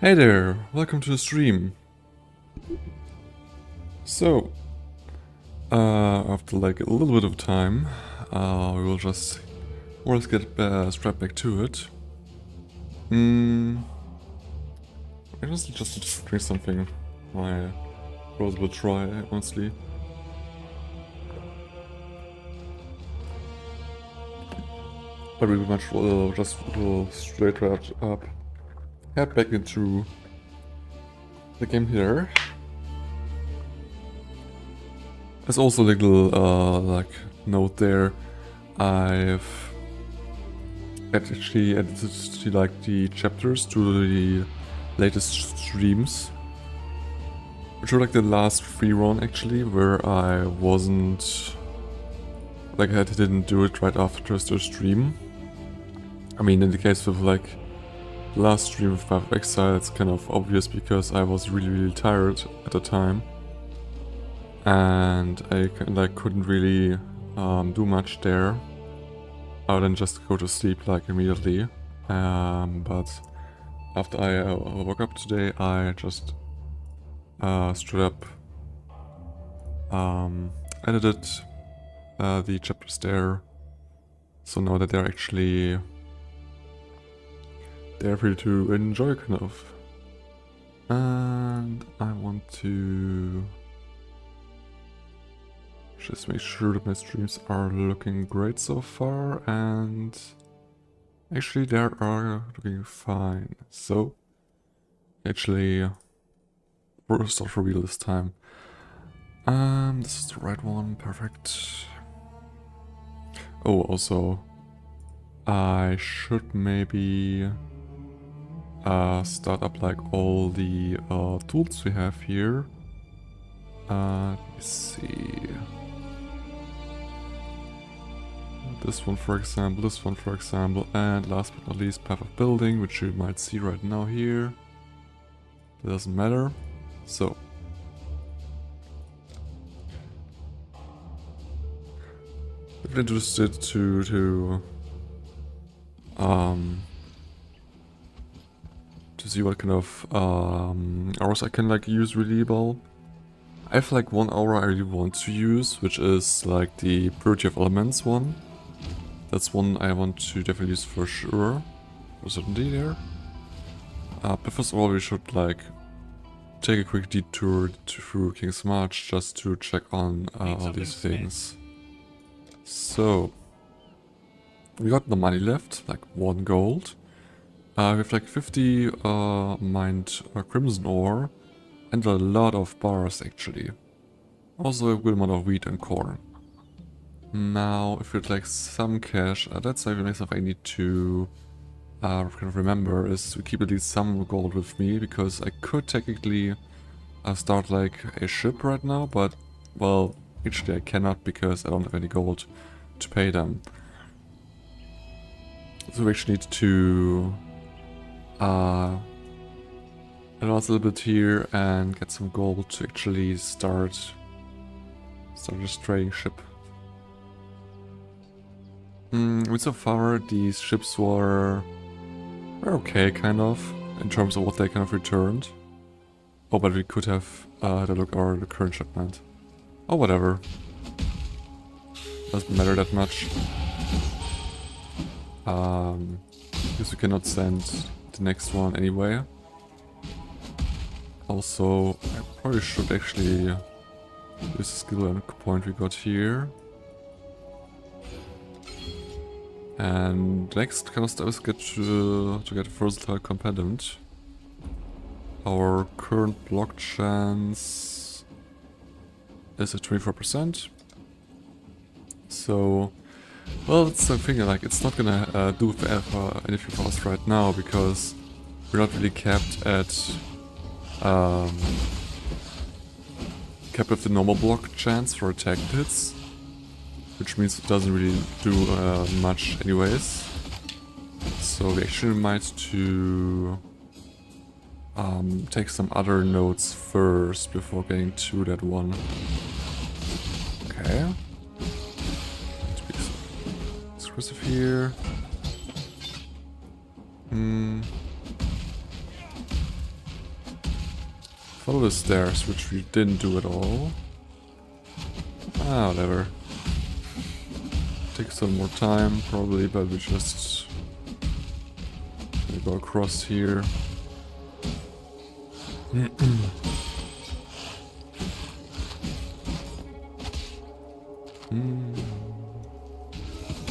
Hey there, welcome to the stream. So, after like a little bit of time, we will just more or less get straight back to it. I just need to drink something. My throat will dry, honestly. But we much will just straight right up, head back into the game here. There's also a little like note there. I've actually edited like the chapters to the latest streams, which were like the last free run actually, where I wasn't like I didn't do it right after the stream. I mean, in the case of like the last stream of Path of Exile, it's kind of obvious because I was really tired at the time. And I couldn't really do much there other than just go to sleep like immediately. But after I woke up today, I just straight up edited the chapters there, so now that they're actually there for you to enjoy, kind of. And I want to just make sure that my streams are looking great so far, and actually they are looking fine. So actually we'll start for real this time. This is the right one, perfect. Oh, also I should maybe start up like all the tools we have here. Let me see. This one for example, and last but not least, Path of Building, which you might see right now here. It doesn't matter. So, if you're interested to see what kind of hours I can like use really well, I have like one aura I really want to use, which is like the Purity of Elements one. That's one I want to definitely use for sure, for certainty there. But first of all, we should like take a quick detour through Kingsmarch just to check on all these things. So, we got the money left, like 1 gold. We have like 50 mined crimson ore, and a lot of bars actually. Also a good amount of wheat and corn. Now, if you'd like some cash, that's the next stuff I need to kind of remember, is to keep at least some gold with me, because I could technically start like a ship right now, but well, actually I cannot because I don't have any gold to pay them. So we actually need to advance a little bit here and get some gold to actually start this trading ship. So far these ships were okay, kind of, in terms of what they kind of returned. Oh, but we could have had a look at the current shipment. Oh, whatever. Doesn't matter that much. Because we cannot send the next one anyway. Also, I probably should actually use the skill point we got here. And the next kind of step is to get a versatile component. Our current block chance is at 24%. So, well, it's something like it's not gonna do anything for us right now, because we're not really capped at capped with the normal block chance for attack hits, which means it doesn't really do much anyways. So we actually might to take some other notes first before getting to that one. Okay. To be exclusive here. Follow the stairs, which we didn't do at all. Ah, whatever. Takes some more time, probably, but we just go across here.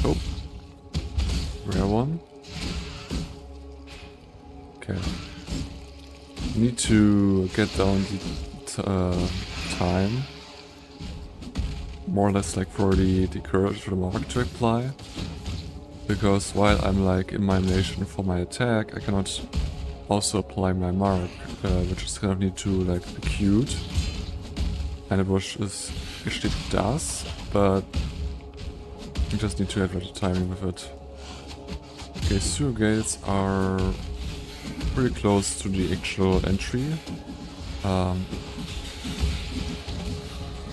Oh, rare one. Okay. Need to get down the time. More or less like for the courage for the mark to apply. Because while I'm like in my animation for my attack, I cannot also apply my mark, which is kind of need to like be queued. And which is actually does, but you just need to have the timing with it. Okay, sewer gates are pretty close to the actual entry. I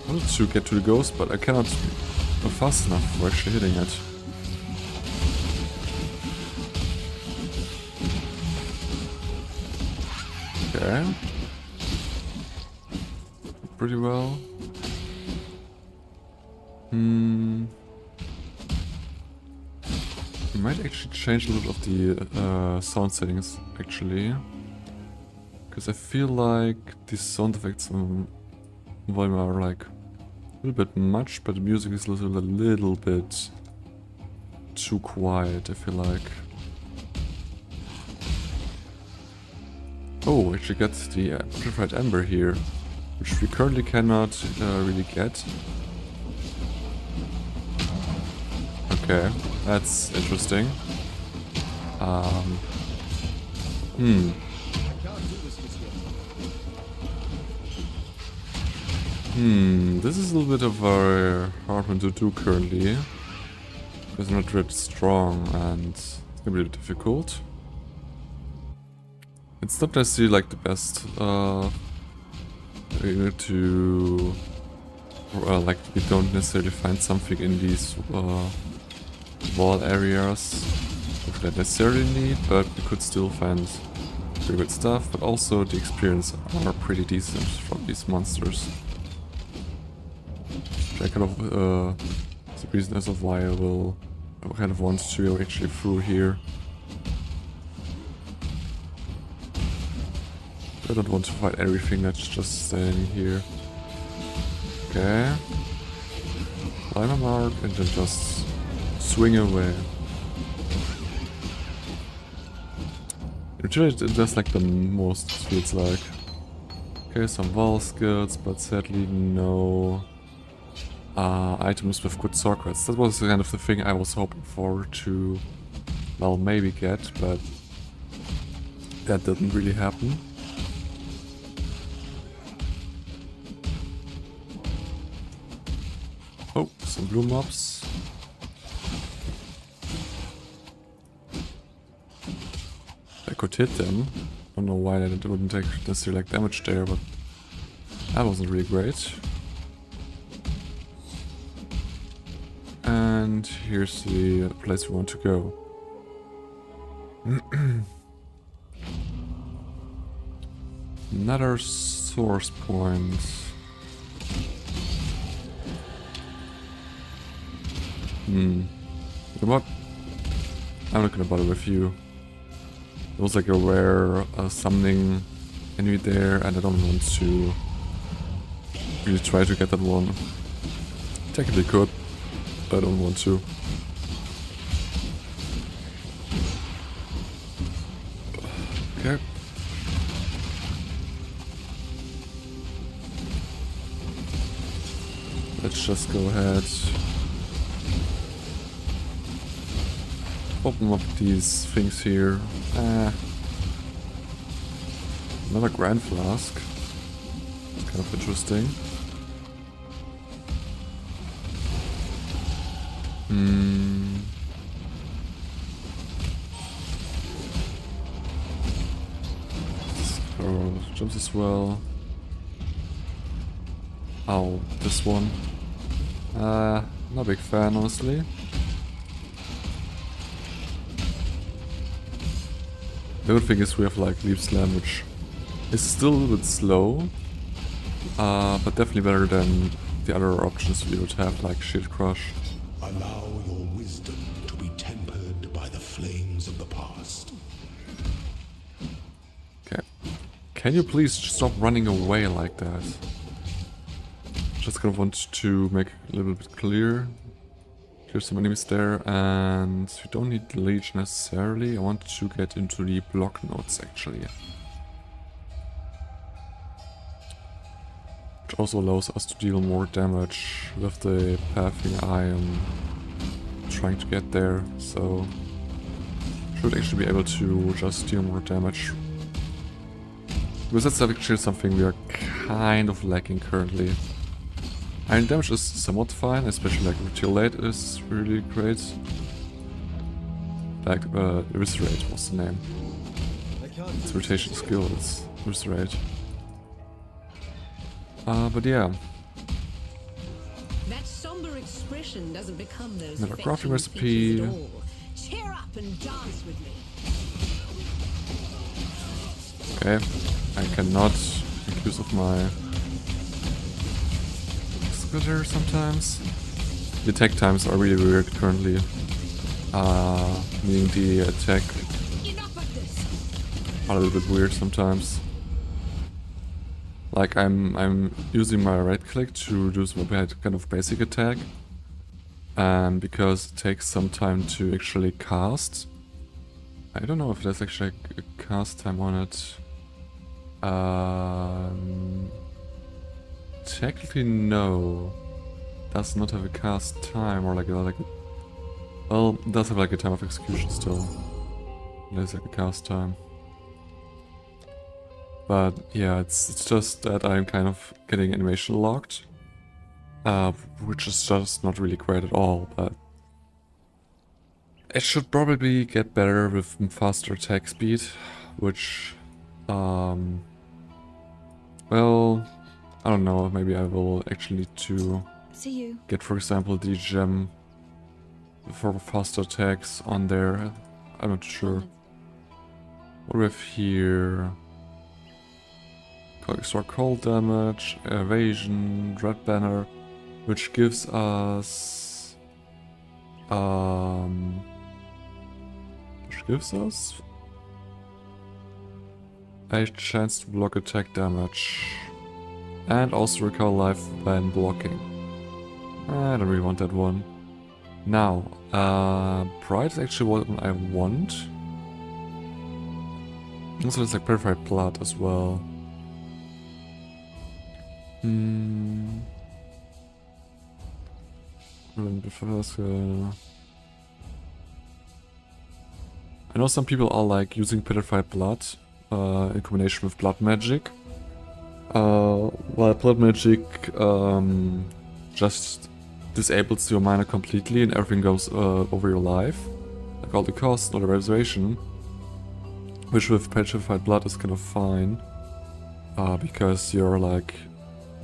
wanted to get to the ghost, but I cannot go fast enough for actually hitting it. Okay. Pretty well. I might actually change a little of the sound settings, actually. Because I feel like these sound effects on volume are like a little bit much, but the music is a little bit too quiet, I feel like. Oh, actually got the amplified ember here, which we currently cannot really get. Okay, that's interesting. This is a little bit of a hard one to do currently. It's not really strong and it's gonna be a bit difficult. It's not necessarily like the best to like we don't necessarily find something in these wall areas which we necessarily need, but we could still find pretty good stuff, but also the experience are pretty decent from these monsters. I kind of the reason as of why I kind of want to go actually through here. I don't want to fight everything that's just standing here. Okay. Climb a mark and then just swing away. Usually it does like the most, it feels like. Okay, some wall skills, but sadly no items with good sword crits. That was kind of the thing I was hoping for to, well, maybe get, but that didn't really happen. Oh, some blue mobs. I could hit them. Don't know why I wouldn't take necessarily like damage there, but that wasn't really great. And here's the place we want to go. Another source point. You know what? I'm not gonna bother with you. There was like a rare summoning enemy there, and I don't want to really try to get that one. Technically could, but I don't want to. Okay. Let's just go ahead. Open up these things here. Another Grand Flask. It's kind of interesting. Jumps as well. Oh, this one. Not a big fan, honestly. The good thing is we have like Leaf Slam, which It's still a little bit slow, but definitely better than the other options we would have, like Shield Crush. Allow your wisdom to be tempered by the flames of the past. Okay. Can you please stop running away like that? Just kind of want to make it a little bit clear. There's some enemies there, and we don't need the Leech necessarily. I want to get into the block nodes actually. Which also allows us to deal more damage with the pathing I am trying to get there, so should actually be able to just deal more damage. Because that's actually something we are kind of lacking currently. Iron damage is somewhat fine, especially like Retaliate is really great. Like Eviscerate was the name. Its rotation skill is Eviscerate. But yeah. That somber expression doesn't become those Another crafting affectionate recipe. features at all. Cheer up and dance with me. Okay, I cannot make use of my splitter sometimes. The attack times are really weird currently. Meaning the attack Enough of this. are a little bit weird sometimes. Like I'm using my right click to do some kind of basic attack. And because it takes some time to actually cast. I don't know if there's actually a cast time on it. Technically no. Does not have a cast time or like well, it does have like a time of execution still. There's like a cast time. But yeah, it's just that I'm kind of getting animation locked. Which is just not really great at all, but it should probably get better with faster attack speed, which well, I don't know, maybe I will actually need to get, for example, the gem for faster attacks on there. I'm not sure. What do we have here? Extra cold damage, evasion, red banner, which gives us a chance to block attack damage. And also recover life when blocking. I don't really want that one. Now, Pride is actually what I want. Also there's like Purified Blood as well. I know some people are like using Purified Blood in combination with Blood Magic. While Blood Magic just disables your mana completely and everything goes over your life. Like all the costs, all the reservation. Which with Petrified Blood is kind of fine. Because you're like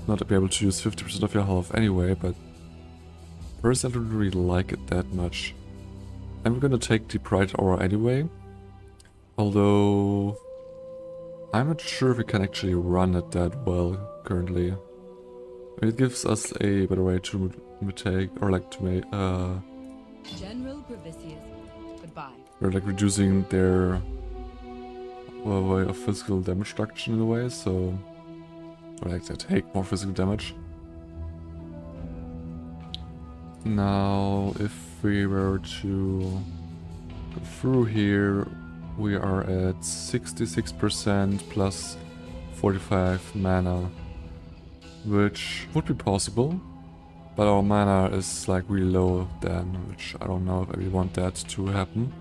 not to be able to use 50% of your health anyway, but personally I don't really like it that much. I'm gonna take the Pride Aura anyway. Although I'm not sure if we can actually run it that well currently. I mean, it gives us a better way to take, or like to make, General Provisius. Goodbye. we're like reducing their way of physical damage reduction in a way, so or like they take more physical damage. Now, if we were to go through here, we are at 66% plus 45 mana, which would be possible, but our mana is like really low then, which I don't know if I want that to happen.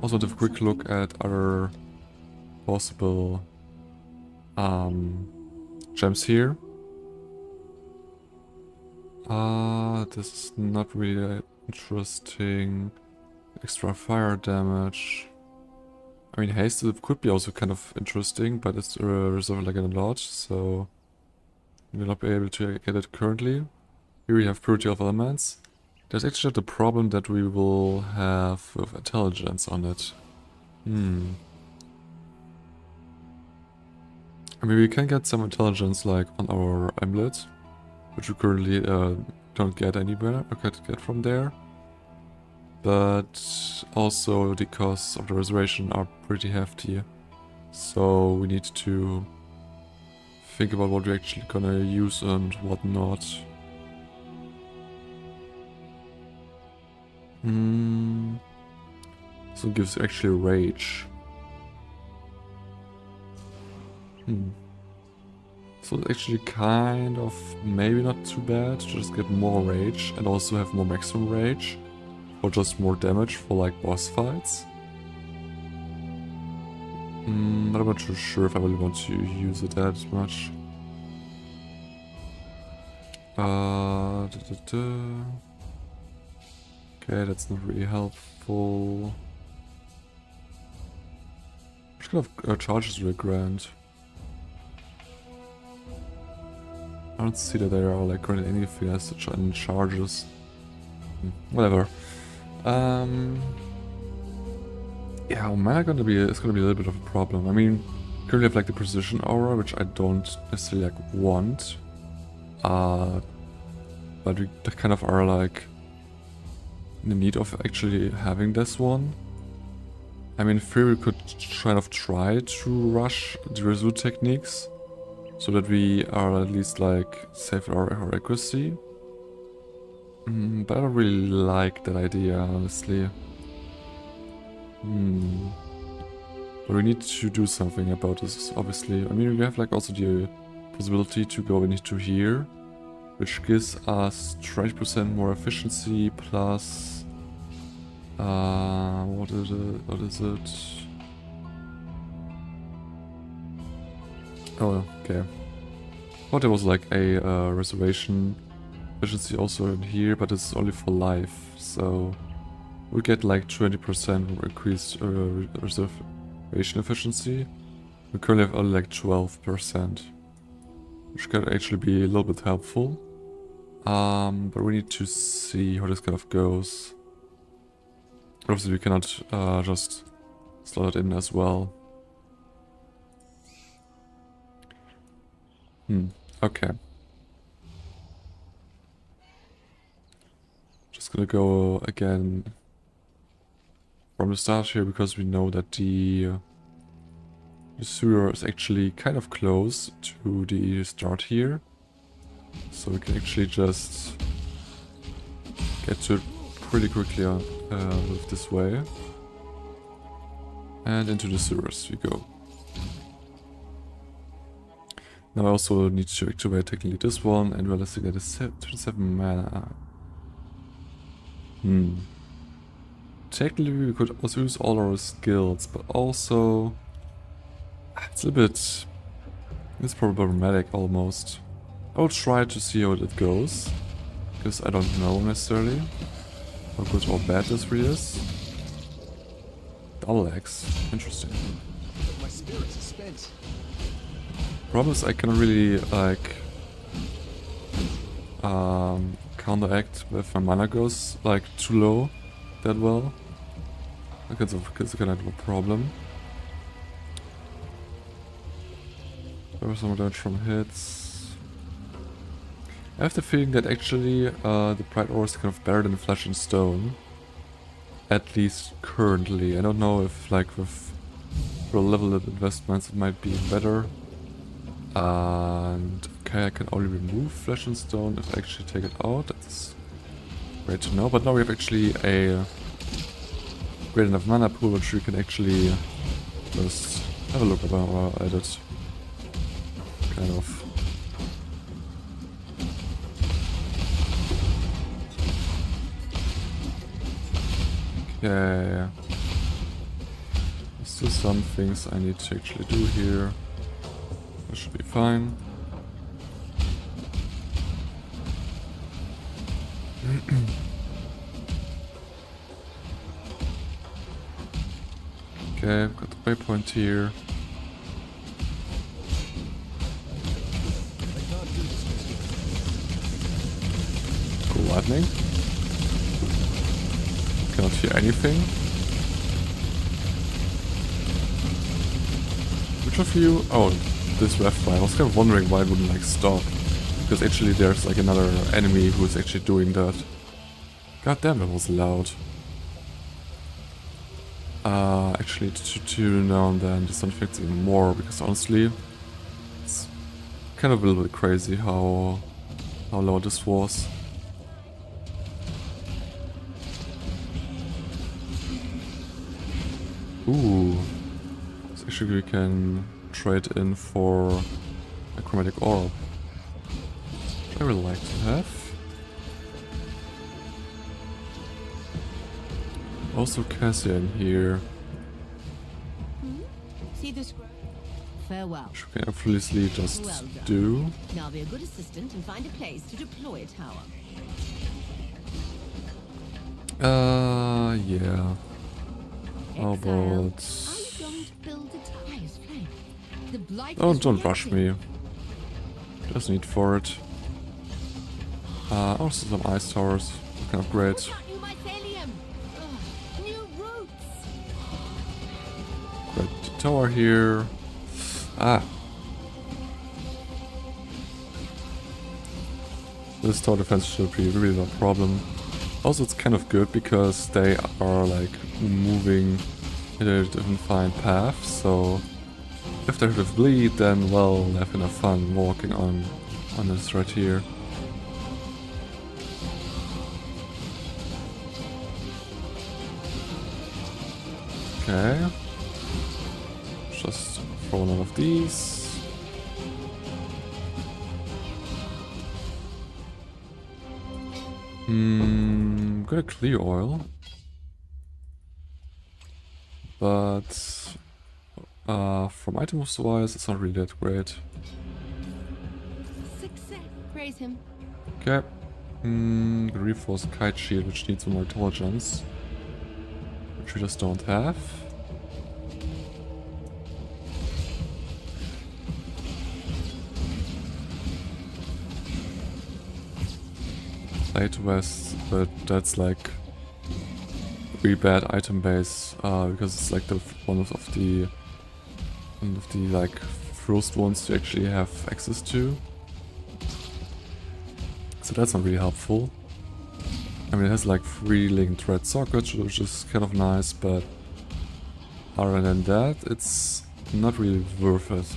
Also, to have a quick look at other possible gems here. This is not really interesting. Extra fire damage. I mean, haste could be also kind of interesting, but it's reserved like a lot, so we'll not be able to get it currently. Here we have Purity of Elements. There's actually the problem that we will have with intelligence on it. I mean, we can get some intelligence like on our amulet, which we currently don't get anywhere, or can't get from there. But also the costs of the reservation are pretty hefty. So we need to think about what we're actually gonna use and what not. So it gives actually rage. So it's actually kind of maybe not too bad to just get more rage and also have more maximum rage. Or just more damage for like boss fights. But I'm not too sure if I really want to use it that much. Okay, that's not really helpful. Which kind of charges do they grant? I don't see that they are like granted anything as such any charges. Whatever. Yeah, mana gonna be it's gonna be a little bit of a problem. I mean, currently have like the precision aura, which I don't necessarily like want. But we kind of are like in the need of actually having this one. I mean, in theory, we could kind of try to rush the resolute techniques so that we are at least like safe our accuracy. But I don't really like that idea, honestly. But we need to do something about this, obviously. I mean, we have like also the possibility to go into here, which gives us 20% more efficiency plus... what is it? What is it? Oh, okay. I thought there was like a reservation efficiency also in here, but it's only for life, so we get like 20% increased reservation efficiency. We currently have only like 12%, which can actually be a little bit helpful. But we need to see how this kind of goes. Obviously we cannot just slot it in as well. Okay. Just gonna go again from the start here, because we know that the sewer is actually kind of close to the start here. So we can actually just get to it pretty quickly with this way. And into the sewers we go. Now I also need to activate technically this one, and realistically that is 27 mana. Technically we could also use all our skills, but also it's a bit... it's problematic almost. I'll try to see how it goes, because I don't know necessarily how good or bad this really is. Double X, interesting. My spirits are spent. Problem is I cannot really like counteract if my mana goes like too low that well. That's kind of a problem. There was some damage from hits. I have the feeling that actually the Bright Ore is kind of better than Flesh and Stone. At least currently. I don't know if like with real level of investments it might be better. And okay, I can only remove Flesh and Stone if I actually take it out. That's great to know. But now we have actually a great enough mana pool, which we can actually just have a look at it. Kind of. Okay. There's still some things I need to actually do here. That should be fine. Okay, I've got the waypoint here. Cool lightning. Cannot hear anything. Which of you? Oh, this left by. I was kind of wondering why it wouldn't like stop. Because actually there's like another enemy who is actually doing that. God damn, that was loud. Actually to now and then the sound effects even more, because honestly it's kind of a little bit crazy how loud this was. Ooh. So actually we can trade in for a chromatic orb. Which I would like to have. Also Cassia in here. See this? Farewell. Which we can obviously just Well done. do. Now be a good assistant and find a place to deploy a tower. Yeah. How about... Are you going to build a tower? Yes, flame. The blight Don't rush me. There's need for it. Also some ice towers. Kind of great. New mycelium. Ugh, new roots. Great tower here. This tower defense should be really no problem. Also, it's kind of good because they are like moving in a different fine path, so if they have bleed, then well, they have enough fun walking on this right here. Okay. Just throw one of these. Got a clear oil. But from items wise, it's not really that great. Success. Praise him. Okay. Reinforced kite shield, which needs more intelligence. Which we just don't have. Light west, but that's like really bad item base because it's like one of the like first ones to actually have access to. So that's not really helpful. I mean, it has like 3 linked red sockets, which is kind of nice, but other than that, it's not really worth it.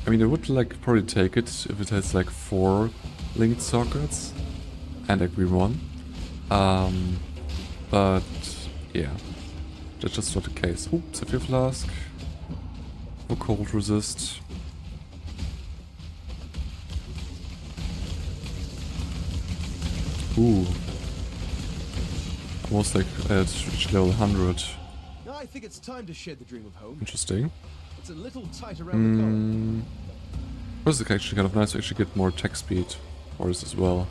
I mean, I would like probably take it if it has like 4 linked sockets and a green one. But yeah, that's just not the case. Ooh, Sapphire Flask. No cold resist. Ooh. Almost like at reach level 100. I think it's time to shed the dream of home. Interesting. It's a little tight around the collar. This is actually kind of nice to actually get more attack speed for this as well.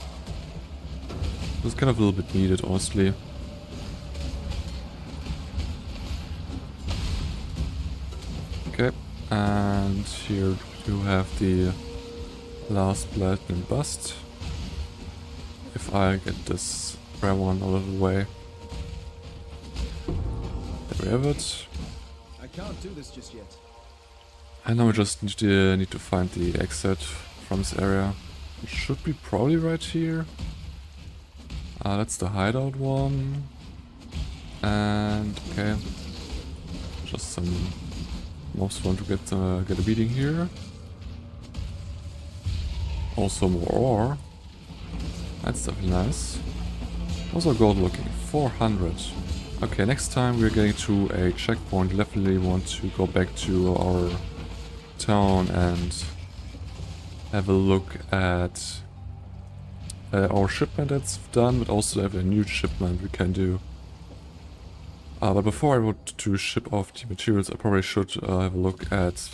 It's kind of a little bit needed, honestly. Okay, and here you have the last platinum bust. If I get this rare one out of the way. There we have it. I can't do this just yet. And now we just need to find the exit from this area. It should be probably right here. That's the hideout one. And okay, just some mobs want to get a beating here. Also more ore. That's definitely nice. Also gold looking 400. Okay, next time we're getting to a checkpoint. Definitely want to go back to our town and have a look at our shipment that's done, but also have a new shipment we can do. But before I would to ship off the materials, I probably should have a look at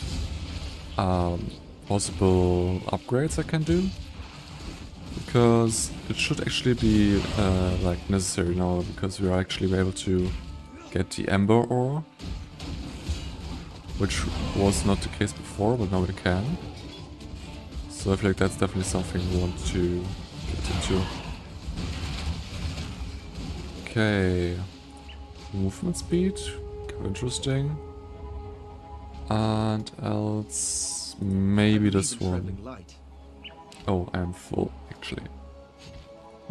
possible upgrades I can do, because it should actually be like necessary now, because we are actually able to get the ember ore, which was not the case before, but now we can. So I feel like that's definitely something we want to get into. Okay. Movement speed. Kind of interesting. And else maybe this one. Traveling light. Oh, I am full actually.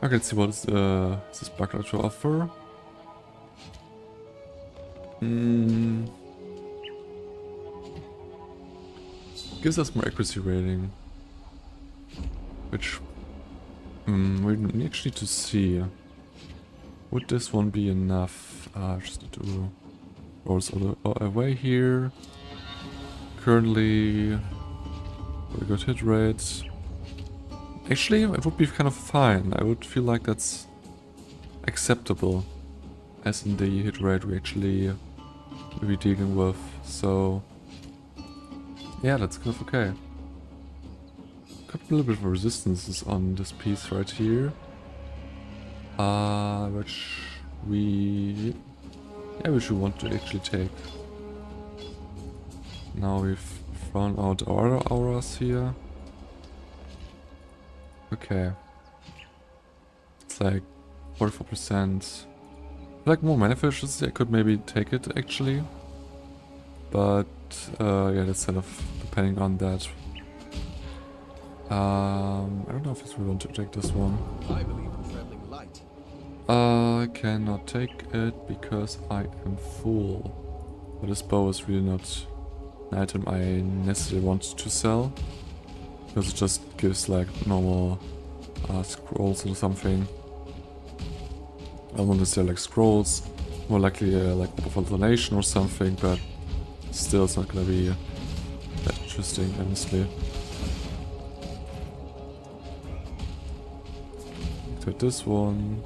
I can see what is this buckler to offer. Gives us more accuracy rating, which we actually need to see. Would this one be enough? Just need to rolls all away here. Currently, very good hit rate. Actually, it would be kind of fine. I would feel like that's acceptable, as in the hit rate we actually will be dealing with. So, yeah, that's kind of okay. Got a little bit of resistances on this piece right here, which we want to actually take. Now we've thrown out our auras here. Okay. It's like 44%. Like more mana efficiency, I could maybe take it actually. But yeah, that's kind of depending on that. I don't know if we want to take this one. I believe in traveling light. I cannot take it because I am full. But this bow is really not an item I necessarily want to sell. Because it just gives like normal scrolls or something. I don't want to sell like scrolls. More likely like Orb of Donation or something, but still it's not gonna be that interesting, honestly. Take this one.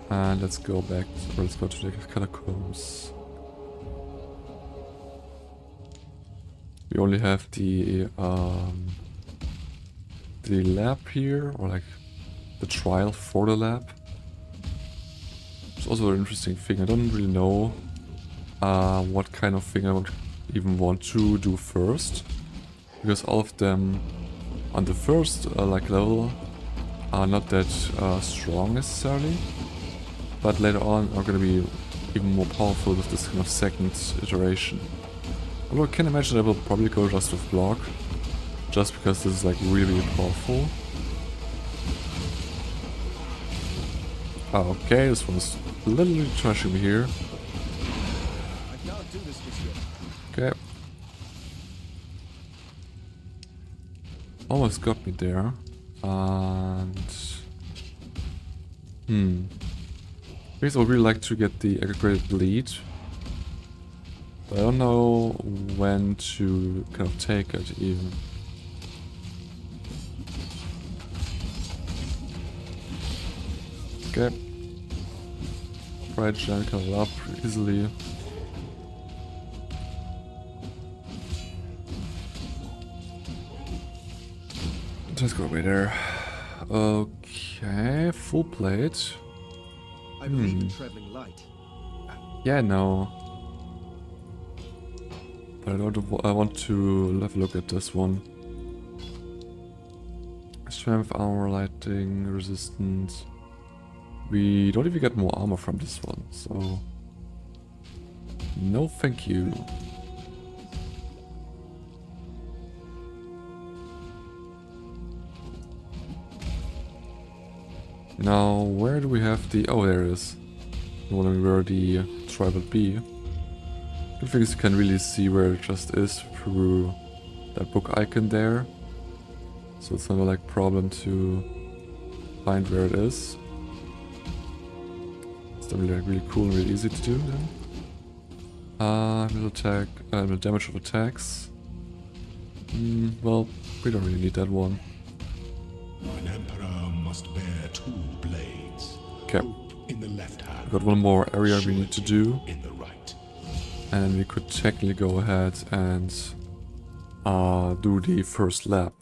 And let's go back, or let's go to the catacombs. We only have the lab here, or like the trial for the lab. It's also an interesting thing. I don't really know what kind of thing I would even want to do first, because all of them on the first like level are not that strong necessarily, but later on are going to be even more powerful with this kind of second iteration. Although I can imagine I will probably go just with block, just because this is like really, really powerful. Okay, this one's literally trashing me here. I can't do this just yet. Okay. Almost got me there. And because I would really like to get the aggregated lead, but I don't know when to kind of take it even. Okay. Right, giant can level up easily. Let's go away there. Okay, full plate. I believe in traveling light. Yeah, no. But I want to have a look at this one. Strength, armor, lighting, resistance. We don't even get more armor from this one, so no thank you. Now, where do we have the... Oh, there it is. I'm wondering where the tribe would be. Good thing is you can really see where it just is through that book icon there. So it's not a like problem to find where it is. It's definitely like really cool and really easy to do then. Middle attack, middle damage of attacks. Well, we don't really need that one. An emperor must bear two blades. Okay. In the left hand. We've got one more area we need to do. In the right. And then we could technically go ahead and do the first lap.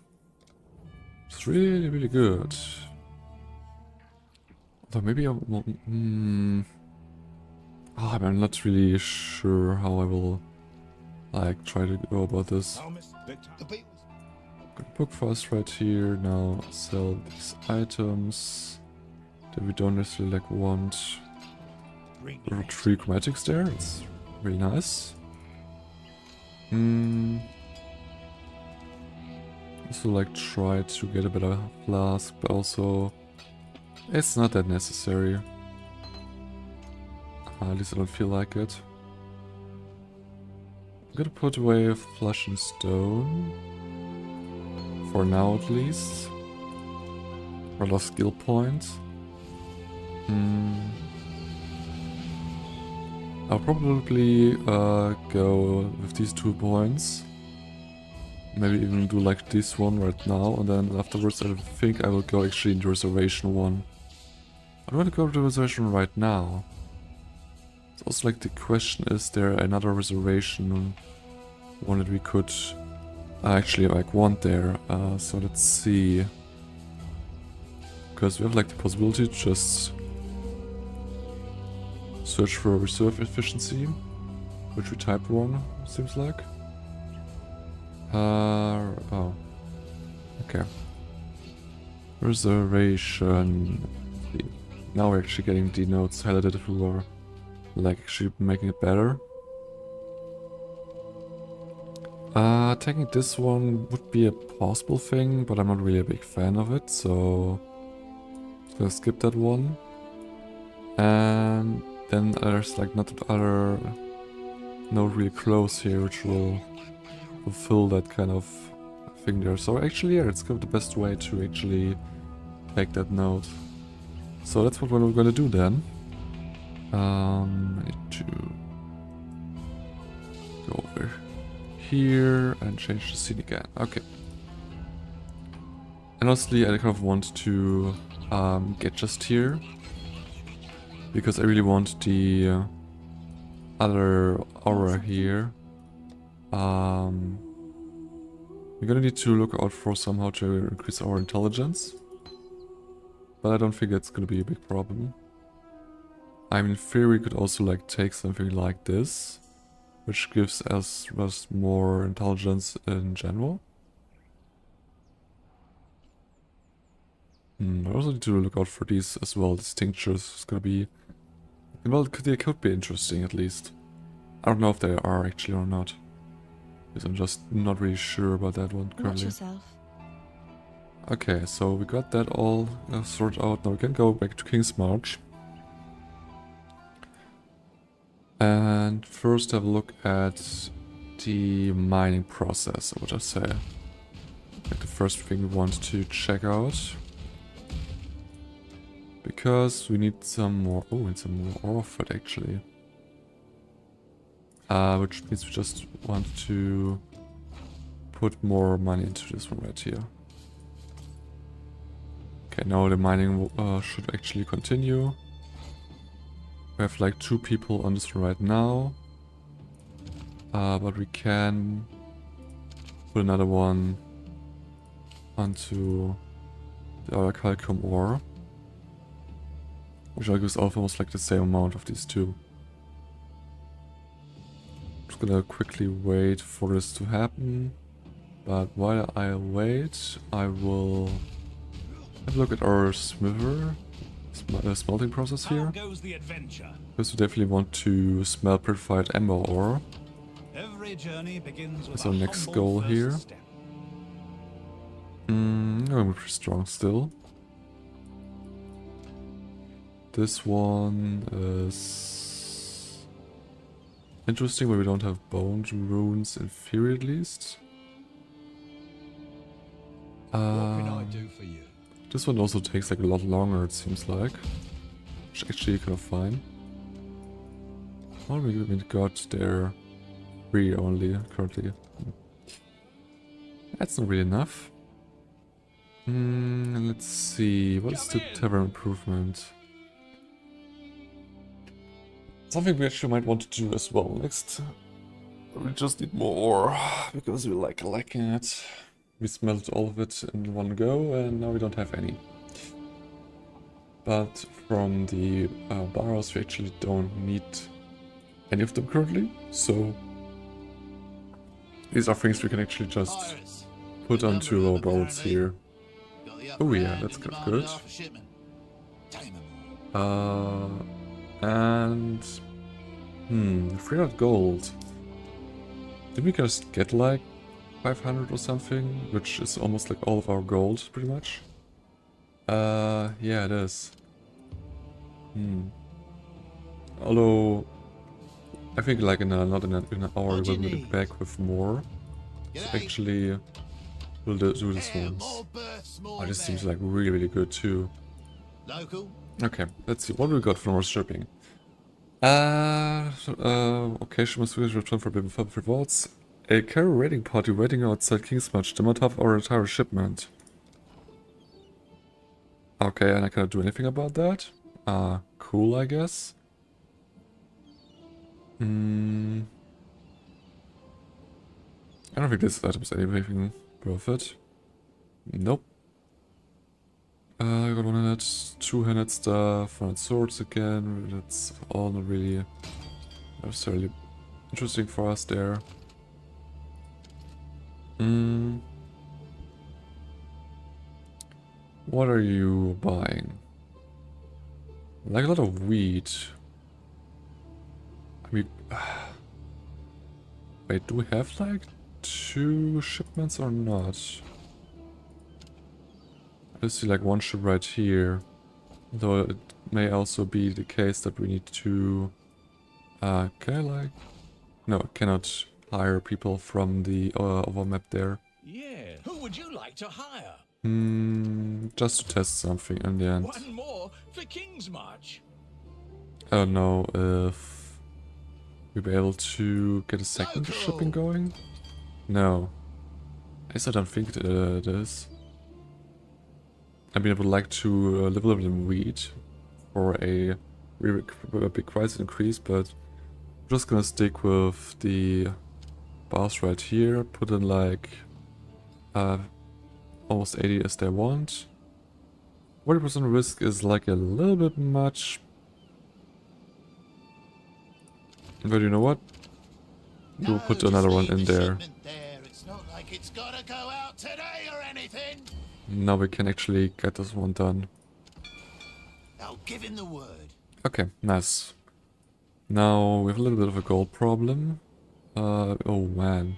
It's really, really good. Although maybe I will... I'm not really sure how I will like try to go about this. Got a book for us right here. Now sell these items that we don't necessarily like want. There are 3 chromatics there. It's really nice. Also like try to get a better flask, but also it's not that necessary. At least I don't feel like it. I'm gonna put away a flesh and stone. For now at least. Or a skill point. I'll probably go with these 2 points. Maybe even do like this one right now, and then afterwards I think I will go actually in the reservation one. I don't want to go to the reservation right now. It's also like the question, is there another reservation one that we could actually like want there? So let's see. Because we have like the possibility to just search for reserve efficiency, which we typed wrong, seems like. Oh. Okay. Reservation. Now we're actually getting the notes highlighted if we were like actually making it better. Taking this one would be a possible thing, but I'm not really a big fan of it, so I'm gonna skip that one. And then there's like no real close here which will fulfill that kind of thing there. So actually, yeah, it's kind of the best way to actually take that note. So that's what we're gonna do then. Need to go over here and change the scene again. Okay. And honestly, I kind of want to get just here, because I really want the other aura here. We're gonna need to look out for somehow to increase our intelligence, but I don't think it's gonna be a big problem. I mean, in theory, we could also like take something like this, which gives us more intelligence in general. I also need to look out for these as well. These tinctures is gonna be, well, they could be interesting at least. I don't know if they are actually or not, because I'm just not really sure about that one currently. Watch yourself. Okay, so we got that all sorted out. Now we can go back to Kingsmarch. And first have a look at the mining process, I would just say. Like the first thing we want to check out. Because we need some more, we need some more ore of it actually. Which means we just want to put more money into this one right here. Okay, now the mining should actually continue. We have like 2 people on this one right now. But we can put another one onto the other calcium ore, which gives almost like the same amount of these 2. Just gonna quickly wait for this to happen. But while I wait, I will have a look at our smelting process here. Because we definitely want to smelt purified amber ore. That's our next goal here. I'm pretty strong still. This one is interesting, but we don't have bone runes in theory at least. What can I do for you? This one also takes like a lot longer, it seems like. Which is actually kind of fine. Well, we got there 3 only currently. That's not really enough. Let's see, what is the tavern improvement? Something we actually might want to do as well next. We just need more ore, because we like lacking it. We smelted all of it in one go, and now we don't have any. But from the barrels, we actually don't need any of them currently, so these are things we can actually just put onto our boats here. Oh yeah, that's kind of good. And 300 gold. Did we just get like 500 or something? Which is almost like all of our gold, pretty much. Yeah, it is. Although, I think like in not in an hour we'll be back with more. So actually, we'll do this once. Oh, this seems like really, really good too. Okay, let's see what we got from our shipping. Occasional students return for baby fab rewards. A carrier raiding party waiting outside Kingsmarch did not have our entire shipment. Okay, and I cannot do anything about that. Cool, I guess. I don't think this item is anything worth it. Nope. I got one-handed, two-handed stuff, one-handed swords again. That's all not really necessarily interesting for us there. What are you buying? Like a lot of wheat. I mean, wait, do we have like 2 shipments or not? I see like 1 ship right here. Though it may also be the case that we need to... can I like... No, I cannot hire people from the over map there. Yeah, who would you like to hire? Just to test something in the end. One more for Kingsmarch. I don't know if we'll be able to get a second shipping going. No. At least I don't think it is. I mean, I would like to level up in wheat for a really big price increase, but I'm just gonna stick with the bars right here, put in like almost 80 as they want. 40% risk is like a little bit much. But you know what? We'll put another one in there. It's not like it's gotta go out today or anything. Now we can actually get this one done. I'll give him the word. Okay, nice. Now we have a little bit of a gold problem. Oh man.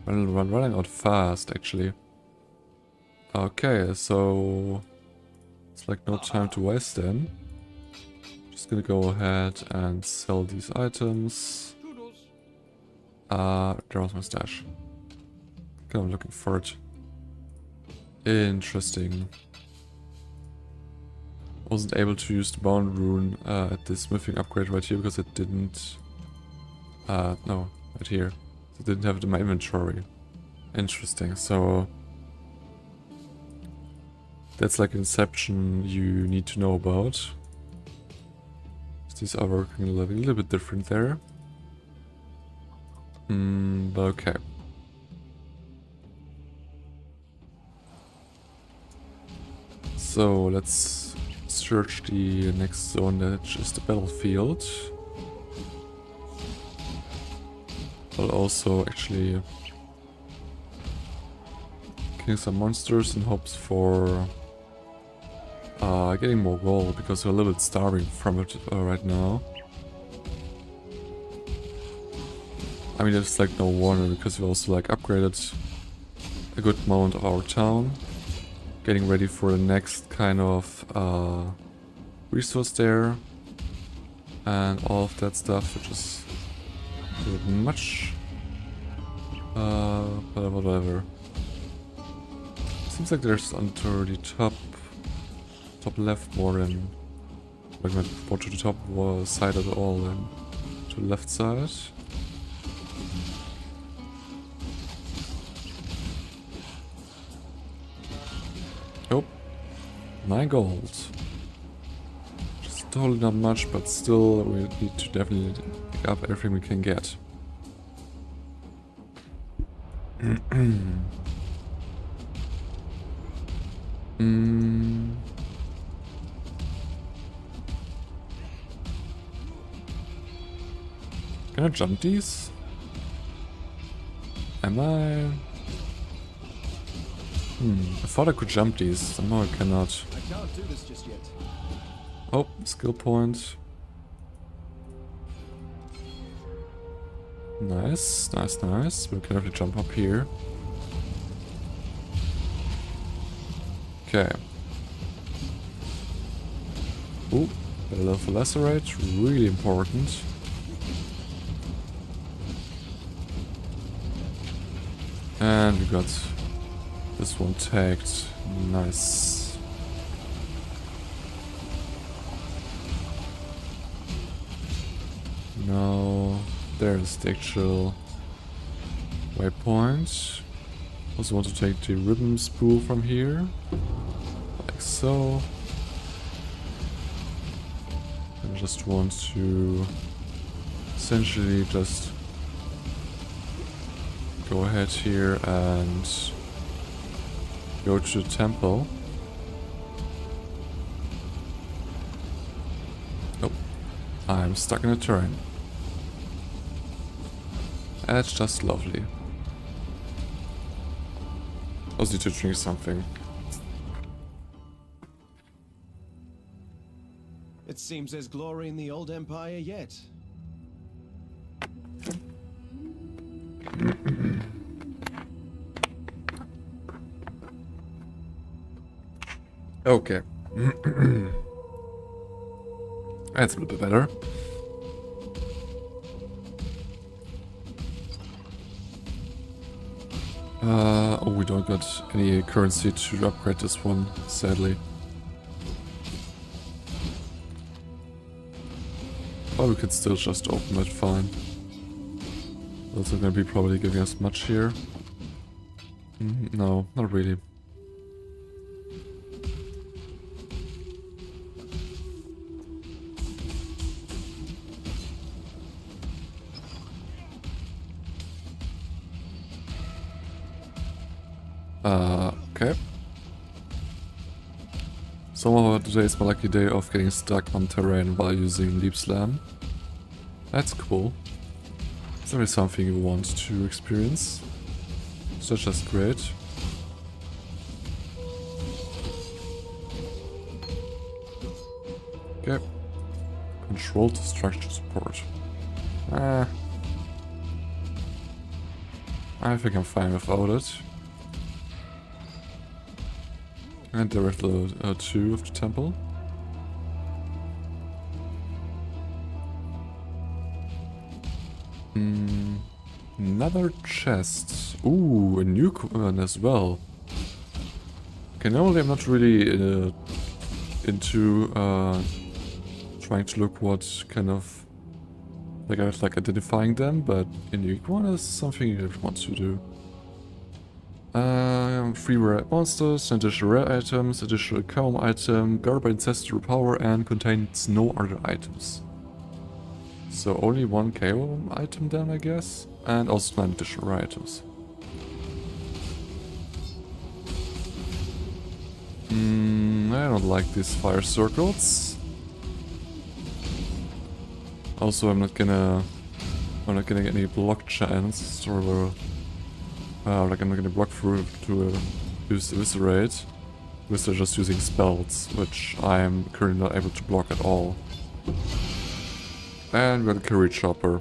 Running out fast actually. Okay, so it's like no time to waste then. Just gonna go ahead and sell these items. There was my stash. Okay, I'm looking for it. Interesting. Wasn't able to use the bound rune at the smithing upgrade right here because it didn't... no, right here. It didn't have it in my inventory. Interesting, so... That's like Inception you need to know about. These are working a little bit different there. But okay. So let's search the next zone, that is the battlefield. But also actually killing some monsters in hopes for getting more gold, because we're a little bit starving from it right now. I mean, there's like no wonder, because we also like upgraded a good amount of our town. Getting ready for the next kind of resource there. And all of that stuff, which is a bit much. But whatever. Seems like there's under the top left more than like not to the top side at all than to the left side. Oh, 9 gold. Just totally not much, but still we need to definitely pick up everything we can get. Can I jump these? Am I? I thought I could jump these. Somehow I cannot. I can't do this just yet. Oh, skill point. Nice, nice, nice. We can have to jump up here. Okay. Ooh, a little lacerate, really important. And we got this one tagged. Nice. No, there's the actual waypoint. Also want to take the ribbon spool from here, like so. And just want to essentially just go ahead here and go to the temple. Nope, I'm stuck in a turn. That's just lovely. Also need to drink something. It seems there's glory in the old empire yet. Okay. That's a little bit better. Oh, we don't got any currency to upgrade this one, sadly. But we could still just open it, fine. Also gonna be probably giving us much here. No, not really. Okay. Somehow today is my lucky day of getting stuck on terrain while using Leap Slam. That's cool. It's really something you want to experience. So that's just great. Okay. Controlled structure support. I think I'm fine without it. And direct load 2 of the temple. Another chest. Ooh, a new one as well. Okay, normally I'm not really into trying to look what kind of like identifying them, but a new one is something you want to do. 3 rare monsters, additional rare items, additional calm item, guarded by ancestral power, and contains no other items. So only 1 KO item then, I guess, and also 9 additional rare items. I don't like these fire circles. Also, I'm not getting any block chance, or like I'm not gonna block through to use Eviscerate, because they're just using spells, which I am currently not able to block at all. And we got a Curry Chopper.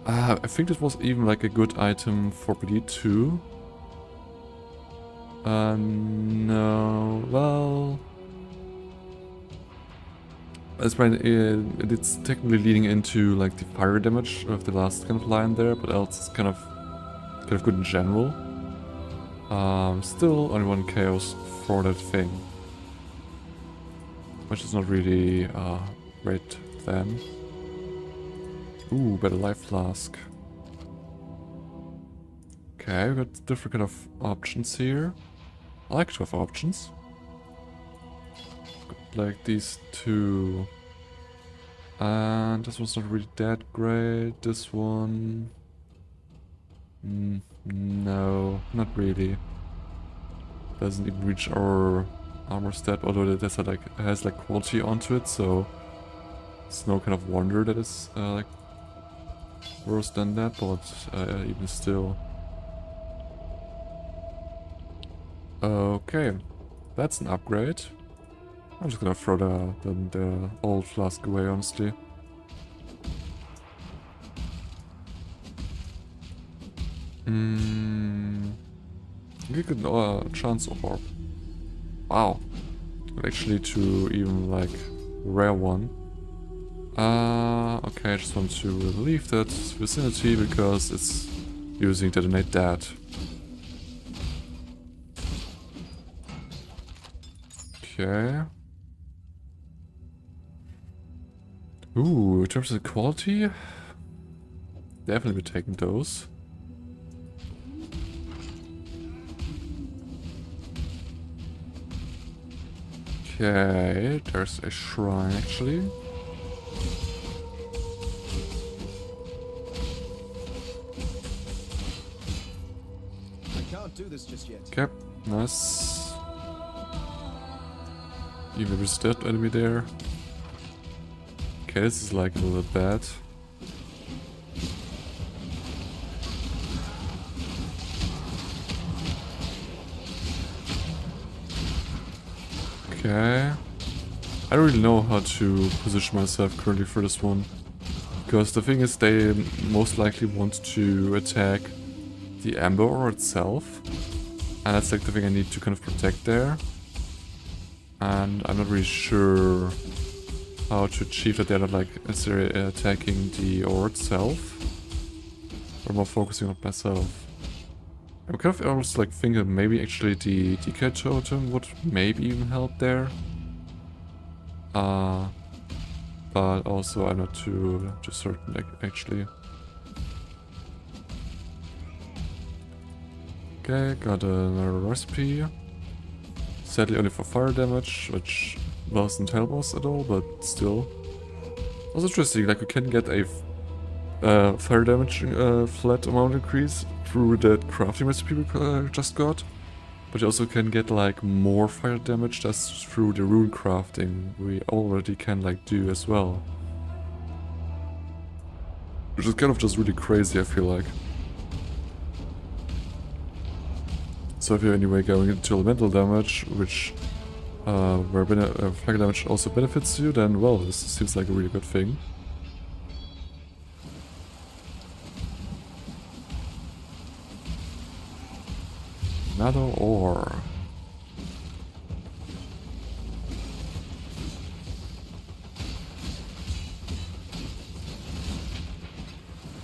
I think this was even like a good item for Bleed 2. No, well... It's technically leading into like the fire damage of the last kind of line there, but else it's kind of good in general. Still only 1 chaos for that thing, which is not really great then. Ooh, better life flask. Okay, we got different kind of options here. I like to have options. Got like these 2. And this one's not really that great. This one... no, not really. Doesn't even reach our armor stat, although it has like quality onto it, so it's no kind of wonder that it's like worse than that, but even still. Okay, that's an upgrade. I'm just gonna throw the old flask away, honestly. You get a chance orb. Wow. Actually to even like rare one. Okay, I just want to leave that vicinity because it's using detonate that. Okay. Ooh, in terms of quality, definitely be taking those. Okay, there's a shrine actually. I can't do this just yet. Okay, nice. Even there's that enemy there. Okay, this is like a little bad. Okay. I don't really know how to position myself currently for this one. Because the thing is, they most likely want to attack the Amber Ore itself. And that's like the thing I need to kind of protect there. And I'm not really sure how to achieve that they're not like necessarily attacking the ore itself. Or more focusing on myself. I'm kind of almost like thinking maybe actually the decay totem would maybe even help there. But also I'm not too certain like, actually. Okay, got another recipe. Sadly only for fire damage, which doesn't help us at all, but still. Also interesting, like you can get a fire damage flat amount increase through that crafting recipe we just got. But you also can get like more fire damage just through the rune crafting we already can like do as well. Which is kind of just really crazy, I feel like. So if you're anyway going into elemental damage, which where fire damage also benefits you, then well, this seems like a really good thing. Another ore.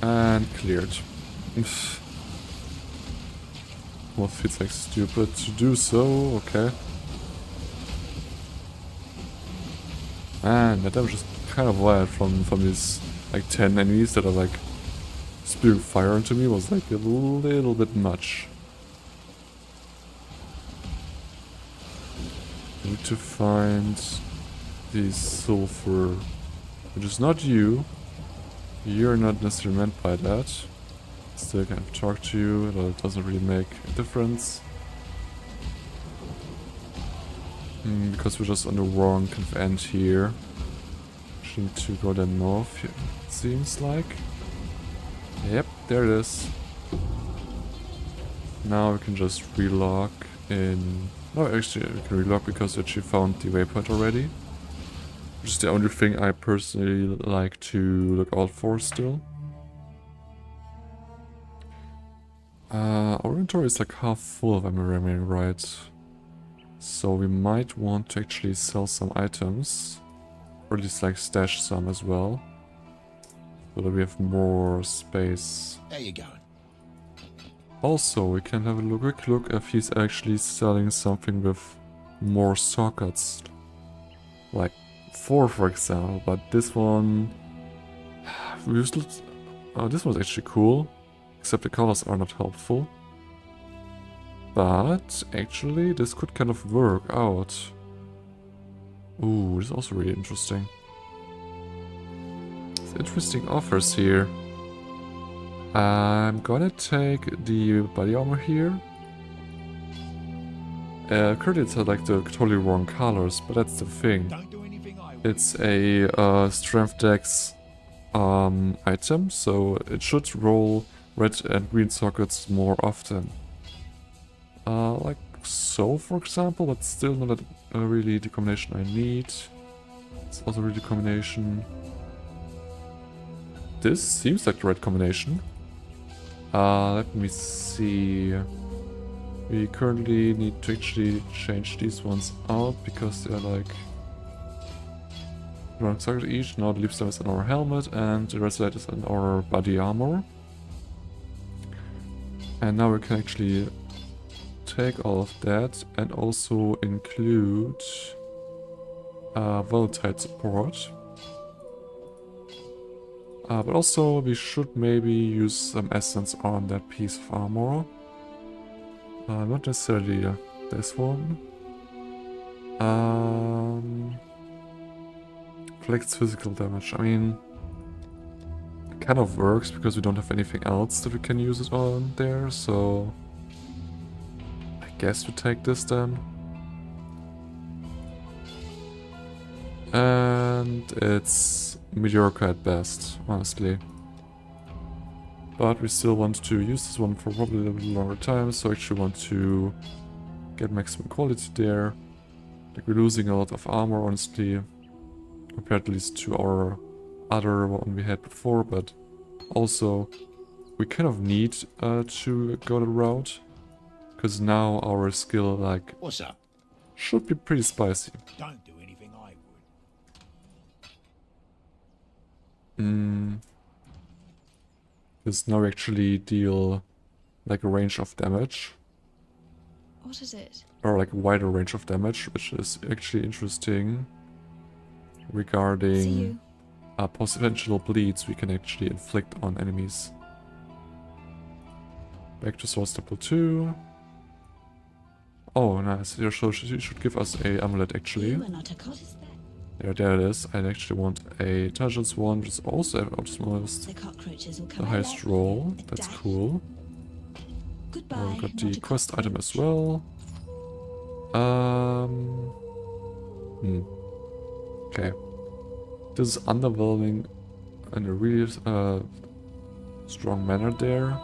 And cleared. Well, feels like stupid to do so, okay. And that damage is kind of wild from these like 10 enemies that are like spewing fire into me was like a little bit much. I need to find the sulfur, which is not you. You're not necessarily meant by that. Still kind of talk to you, but it doesn't really make a difference. Because we're just on the wrong kind of end here. We need to go then north, it seems like. Yep, there it is. Now we can just relog in... No, actually we can relog because we actually found the waypoint already. Which is the only thing I personally like to look out for still. Our inventory is like half full if I'm remembering right. So we might want to actually sell some items. Or at least like stash some as well. So that we have more space. There you go. Also, we can have a quick look if he's actually selling something with more sockets. Like 4 for example, but this one... this one's actually cool. Except the colors are not helpful. But actually this could kind of work out. Ooh, this is also really interesting. It's interesting offers here. I'm gonna take the body armor here. Currently it's like the totally wrong colors, but that's the thing. Don't do anything I It's a strength dex item, so it should roll red and green sockets more often. Like so, for example, but still not really the combination I need. It's also really the combination. This seems like the right combination. Let me see. We currently need to actually change these ones out because they're like one target each. Now the leaf stem is in our helmet and the rest of that is in our body armor. And now we can actually take all of that and also include volatile support. But also we should maybe use some essence on that piece of armor. Not necessarily this one. Inflicts physical damage. I mean, it kind of works because we don't have anything else that we can use it on there, so I guess we take this then. And it's mediocre at best, honestly. But we still want to use this one for probably a little longer time, so I actually want to get maximum quality there. Like, we're losing a lot of armor, honestly, compared at least to our other one we had before, but also we kind of need to go the route, because now our skill, like, What's up? should be pretty spicy. Don't do anything I would. Because now we actually deal like a range of damage, What is it? or like a wider range of damage, which is actually interesting See regarding you. potential bleeds we can actually inflict on enemies. Back to source level 2. Oh, nice. You should give us a amulet actually. You are not a cottage There it is. I actually want a intelligence one, which is also almost The cockroaches will the come highest roll. That's cool. Goodbye. Oh, we got not the a quest item cockroach. as well. Okay. This is underwhelming in a really strong manner there.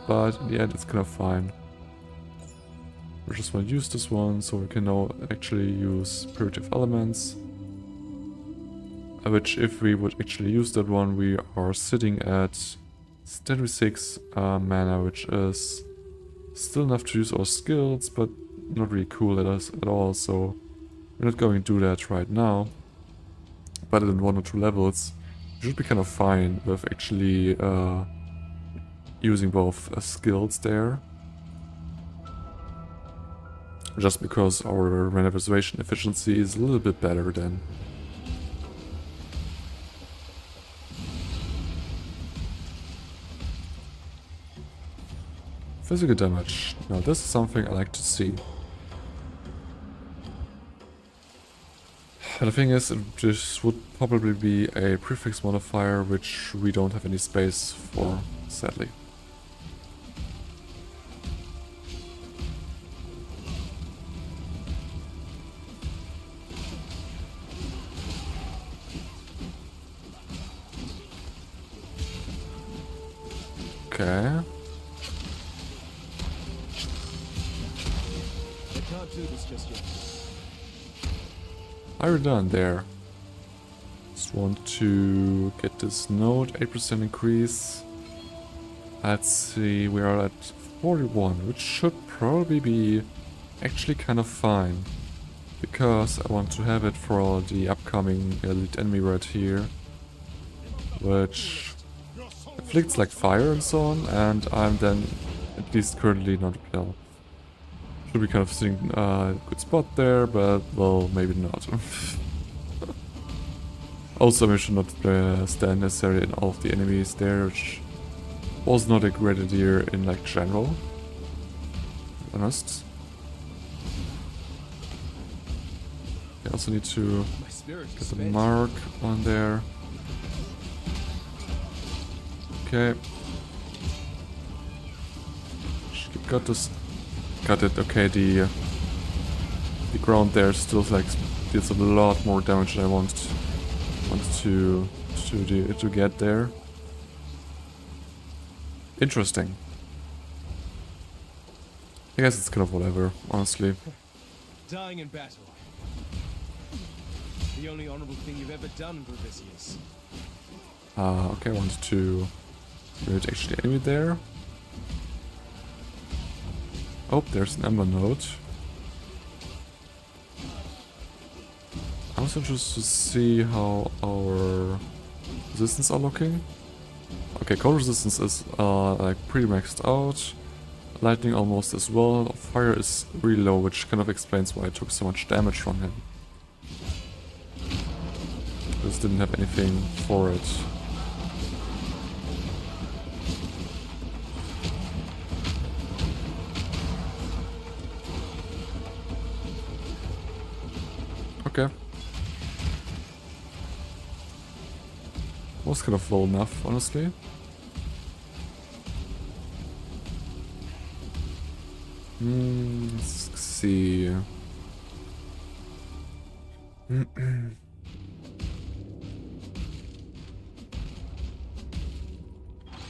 But in the end it's kind of fine. We just want to use this one so we can now actually use primitive elements. Which, if we would actually use that one, we are sitting at 76 mana, which is still enough to use our skills, but not really cool at us at all, so we're not going to do that right now. But in 1 or 2 levels, we should be kind of fine with actually using both skills there. Just because our renovation efficiency is a little bit better than. Physical damage. Now this is something I like to see. And the thing is, this would probably be a prefix modifier, which we don't have any space for, sadly. Okay. I can't do this just yet. Are we done there? Just want to get this node, 8% increase. Let's see, we are at 41, which should probably be actually kind of fine. Because I want to have it for the upcoming elite enemy right here. Which inflicts like fire and so on, and I'm then at least currently not well. Should be kind of sitting a good spot there, but well, maybe not. Also, we should not stand necessarily in all of the enemies there, which was not a great idea in like general, to be honest. I also need to My spirit get is the spent. mark on there. Okay. Got this. Got it. Okay, the ground there still like deals a lot more damage than I want to get there. Interesting. I guess it's kind of whatever, honestly. Dying in battle. The only honorable thing you've ever done, Bravisius. Okay, I wanted to There's actually enemy there. Oh, there's an Ember Node. I'm also interested to see how our resistance are looking. Okay, cold resistance is like pretty maxed out. Lightning almost as well. Fire is really low, which kind of explains why I took so much damage from him. Just didn't have anything for it. Okay. Was kind of low enough, honestly. Let's see.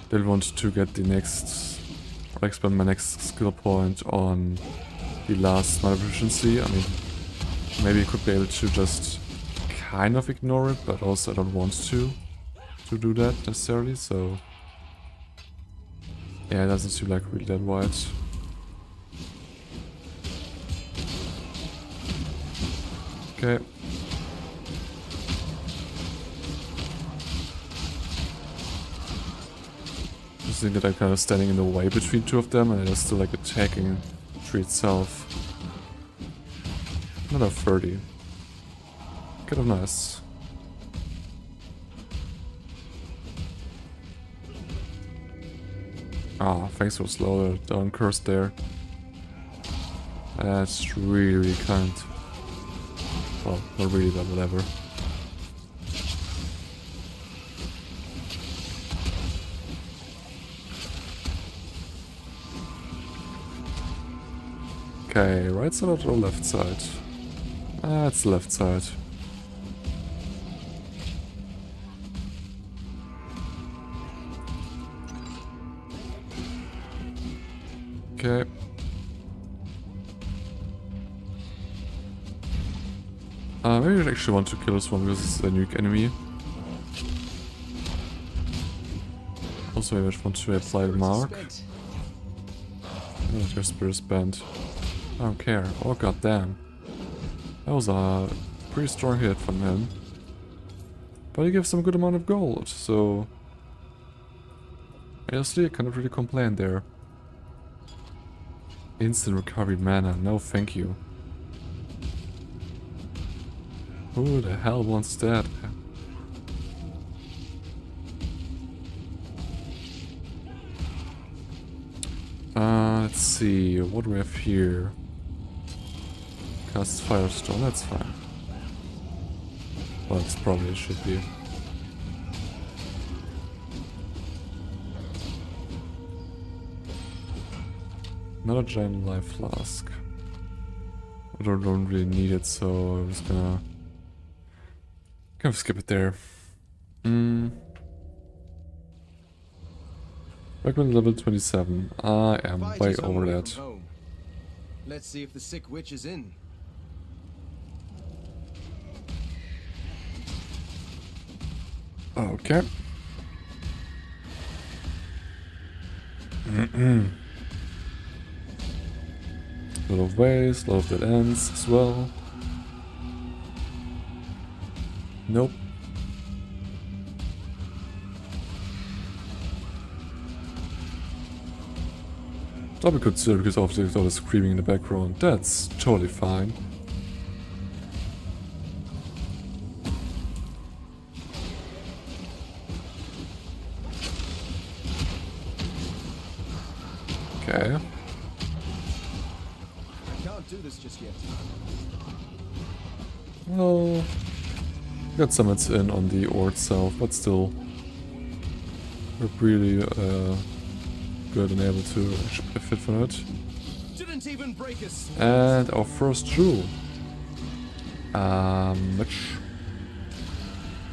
They'll want to get the next, or expand my next skill point on the last mana proficiency. I mean, maybe I could be able to just kind of ignore it, but also I don't want to do that necessarily, so yeah, it doesn't seem like really that wide. Okay. Just think that I'm kind of standing in the way between two of them, and they're still like attacking the tree itself. Another 30. Kind of nice. Ah, thanks for slow down curse there. That's really, really kind. Well, not really, but whatever. Okay, right side or left side? Ah, it's left side. Okay. Maybe I actually want to kill this one because it's a nuke enemy. Also, maybe I just want to apply the mark. Oh, their spirit spent. I don't care. Oh, goddamn. That was a pretty strong hit from him. But he gives some good amount of gold, so honestly, I cannot really complain there. Instant recovery mana, no thank you. Who the hell wants that? Let's see, what do we have here? Cast Firestone, that's fine. Well, it's probably it should be. Another giant life flask. I don't really need it, so I'm just gonna kind of skip it there. Recommend level 27. I am way over that. Let's see if the sick witch is in. Okay. A lot of ways, a lot of dead ends as well. Nope. Double consider because obviously all the screaming in the background. That's totally fine. Okay. Can't do this just yet. Well, got summons in on the ore itself, but still, we're really good and able to actually benefit from it. Didn't even break a sweat. And our first jewel, which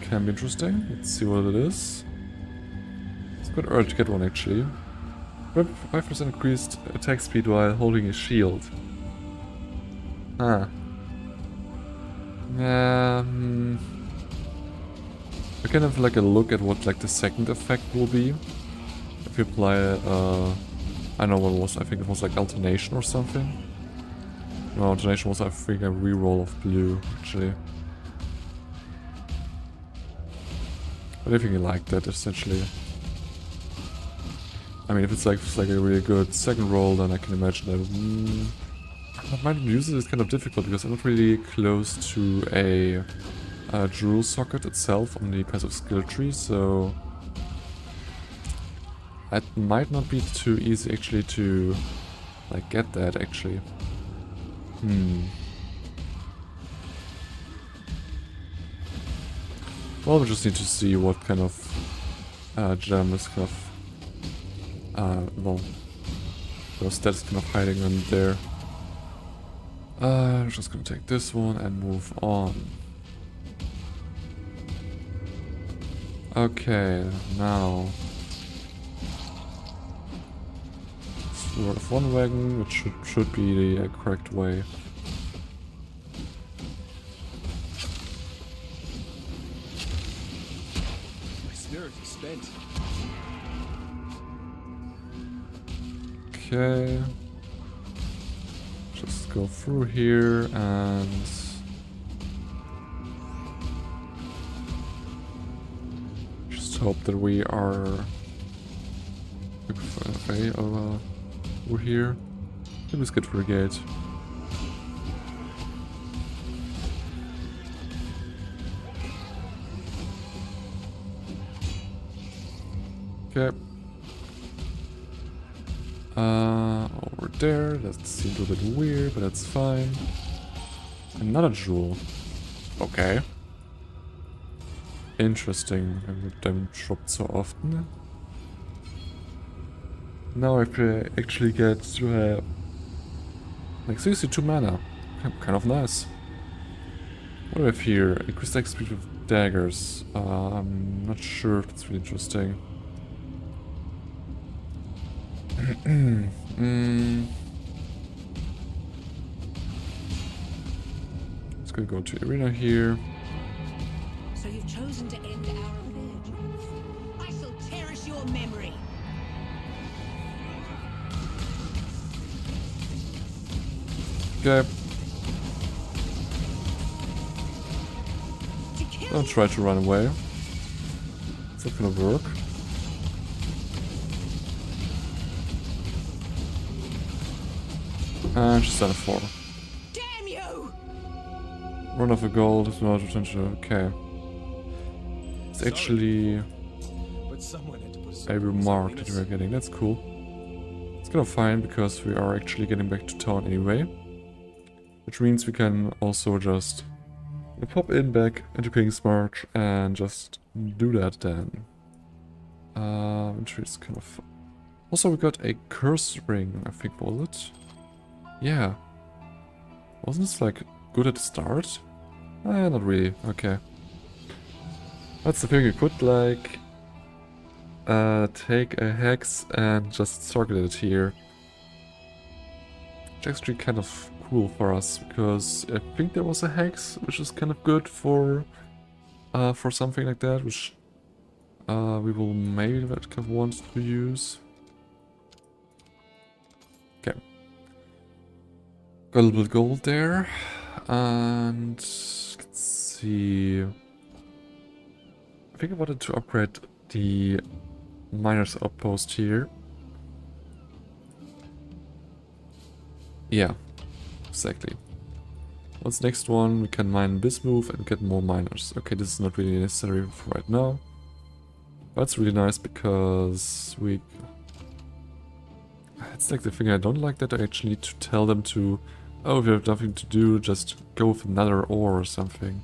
can be interesting. Let's see what it is. It's quite early to get one actually. 5% increased attack speed while holding a shield. Huh. We can have like a look at what like the second effect will be. If you apply, I know what it was, I think it was like alternation or something. No, alternation was, I think, a reroll of blue, actually. But I think I like that, essentially. I mean, if it's like a really good second roll, then I can imagine that I might use it. It's kind of difficult because I'm not really close to a jewel socket itself on the passive skill tree, so it might not be too easy actually to like get that actually. Well, we just need to see what kind of gem is kind of well, those stats kind of hiding in there. I'm just gonna take this one and move on. Okay, now Sword of One Wagon, which should be the correct way. My spirit is spent. Okay. Just go through here and just hope that we are okay over here. Maybe let's get through the gate. Okay. Over there, that seems a bit weird, but that's fine. Another jewel. Okay. Interesting. Haven't them dropped so often. Now I actually get to have like 62 mana. Kind of nice. What do we have here? Increased attack speed with daggers. I'm not sure if that's really interesting. Let's go to arena here. So you've chosen to end our affair, Jones. I shall cherish your memory. Okay. Don't try to run away. It's not gonna work. And she's at a 4. Damn you! Run off a gold, it's not potential. Okay. It's actually But someone had to put a remark that we're getting. That's cool. It's kind of fine because we are actually getting back to town anyway. Which means we can also just pop in back into Kingsmarch and just do that then. Which is kind of... Also we got a curse ring, I think, was it? Yeah. Wasn't this like good at the start? Not really. Okay. That's the thing, you could like take a hex and just target it here. Which is actually kind of cool for us because I think there was a hex which is kind of good for something like that, which we will maybe kind of want to use. Okay. Got a little bit of gold there. And let's see. I think I wanted to upgrade the miner's outpost here. Yeah, exactly. What's the next one? We can mine Bismuth and get more miners. Okay, this is not really necessary for right now. But it's really nice because we... It's like the thing I don't like, that I actually need to tell them to, oh, if you have nothing to do, just go with another ore or something.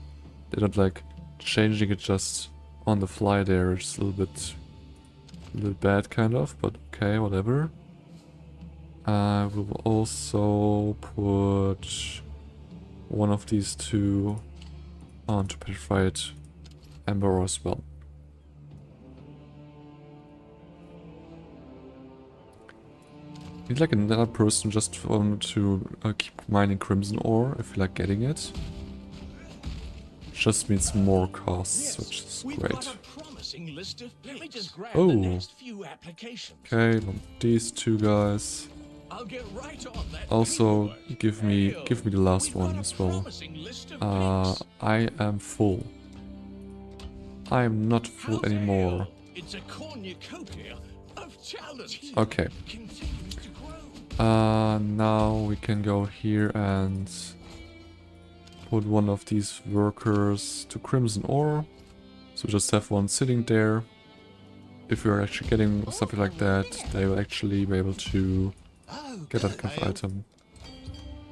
They're not like changing it just on the fly there. It's a little bit bad kind of, but okay, whatever. We will also put one of these two onto petrified amber as well. Need like another person just to keep mining crimson ore if you like getting it. Just means more costs, which is great. promising list of picks. Let me just grab Oh. the next few applications. Okay, these two guys. I'll get right on that. Also, paperwork. give me the last We've one got a as well. promising list of picks. I am full. I am not full How the anymore. hell? It's a cornucopia of talent. Okay. Continues to grow. Now we can go here and put one of these workers to Crimson Ore. So just have one sitting there. If you're actually getting something like that, they will actually be able to get that kind of item.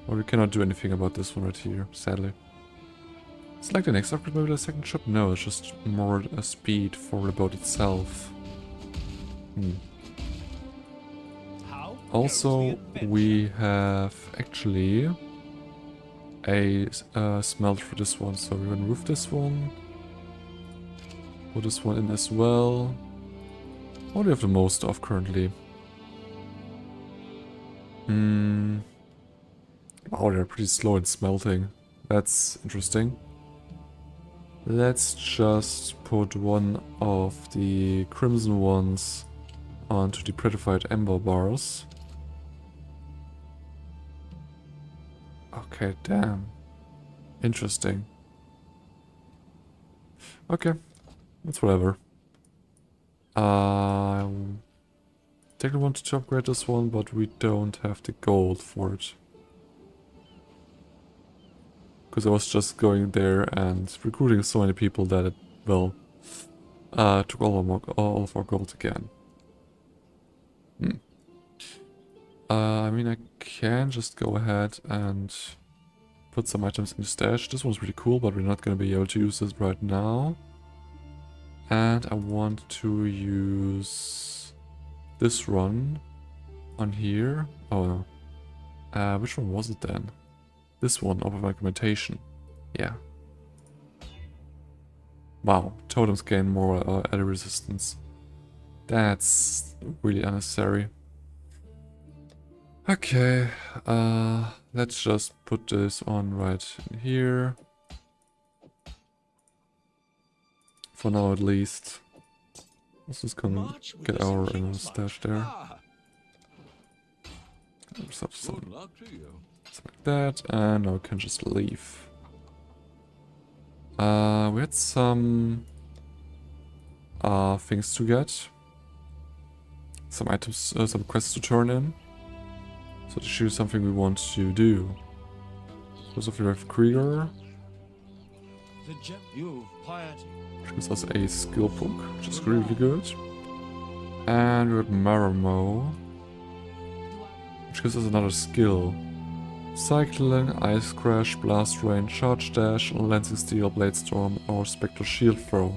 Or we cannot do anything about this one right here, sadly. It's like the next upgrade, maybe the second shop? No, it's just more a speed for the boat itself. Also, we have actually a smelter for this one, so we remove this one. Put this one in as well. What do we have the most of currently? Wow, they're pretty slow in smelting. That's interesting. Let's just put one of the crimson ones onto the prettified ember bars. Okay, damn. Interesting. Okay, that's whatever. Technically wanted to upgrade this one, but we don't have the gold for it. Because I was just going there and recruiting so many people that it, well, took all of our gold again. I mean, I can just go ahead and put some items in the stash. This one's really cool, but we're not going to be able to use this right now. And I want to use this run on here. Oh no. Which one was it then? This one, of augmentation. Yeah. Wow, totems gain more ally resistance. That's really unnecessary. Okay, let's just put this on right in here. For now at least. Let's just gonna get our stash there. Something like that, and now we can just leave. We had some things to get. Some items, some quests to turn in. So to choose something we want to do. First of all, we have Krieger. Which gives us a skill book, which is really good. And we have Maramo, which gives us another skill. Cycling, Ice Crash, Blast Rain, Charge Dash, Lancing Steel, Blade Storm, or Spectral Shield Throw.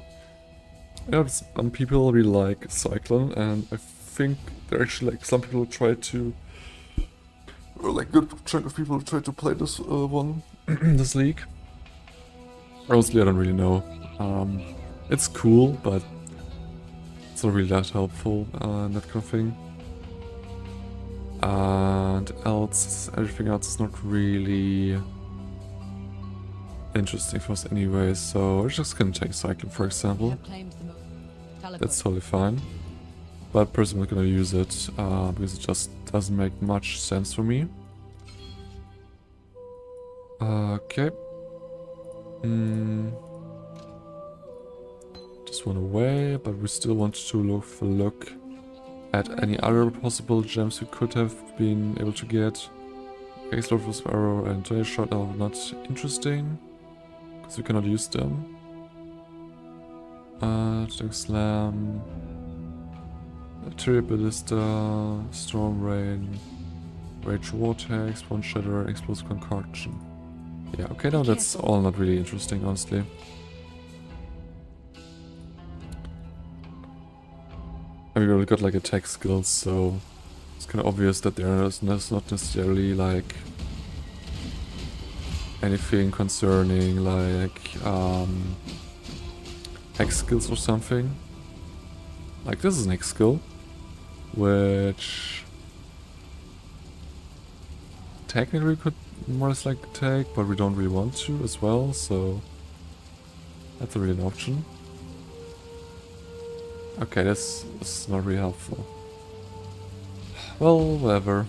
Yeah, some people really like Cycling, and I think there actually like some people try to, or like good chunk of people try to play this one, this league. Honestly, I don't really know. It's cool, but it's not really that helpful, and that kind of thing. And everything else is not really interesting for us anyway, so we're just gonna take Cycling, for example. That's totally fine. But personally I'm not gonna use it, because it just doesn't make much sense for me. Okay. This one away, but we still want to look at any other possible gems we could have been able to get. Explosive Arrow and Tornado Shot are not interesting, because we cannot use them. Tank Slam, Artillery Ballista, Storm Rain, Rage Vortex, One Shatter, Explosive Concoction. Yeah, okay, now that's all not really interesting, honestly. I mean, we got like attack skills, so it's kind of obvious that there's not necessarily like anything concerning like X skills or something. Like this is an X skill, which technically we could more or less like take, but we don't really want to as well, so that's not really an option. Okay, this is not really helpful. Well, whatever.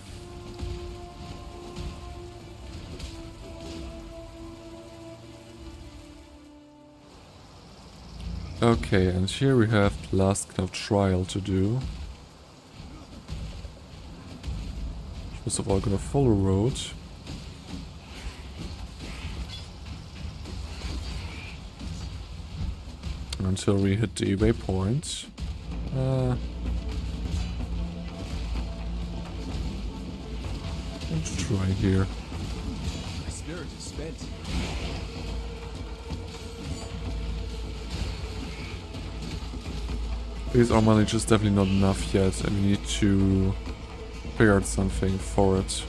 Okay, and here we have the last kind of trial to do. First of all, gonna follow road. Until we hit the waypoint. Let's try here. My spirit is spent. Because our money is definitely not enough yet, and we need to figure out something for it.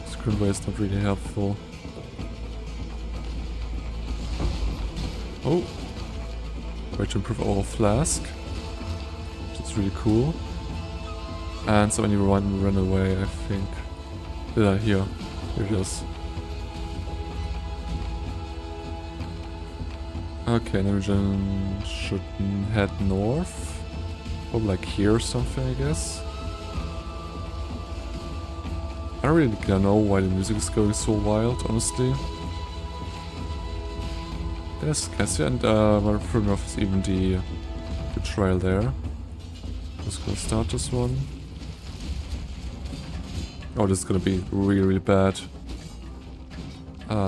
Screen way is not really helpful. Oh! Way to improve our flask. That's really cool. And so when you run away, I think. Yeah, here. Here it is. Okay, then we then should head north. Or like here or something, I guess. I don't really know why the music is going so wild, honestly. There's Cassia, and we're throwing off even the trail there. Just gonna start this one. Oh, this is gonna be really, really bad.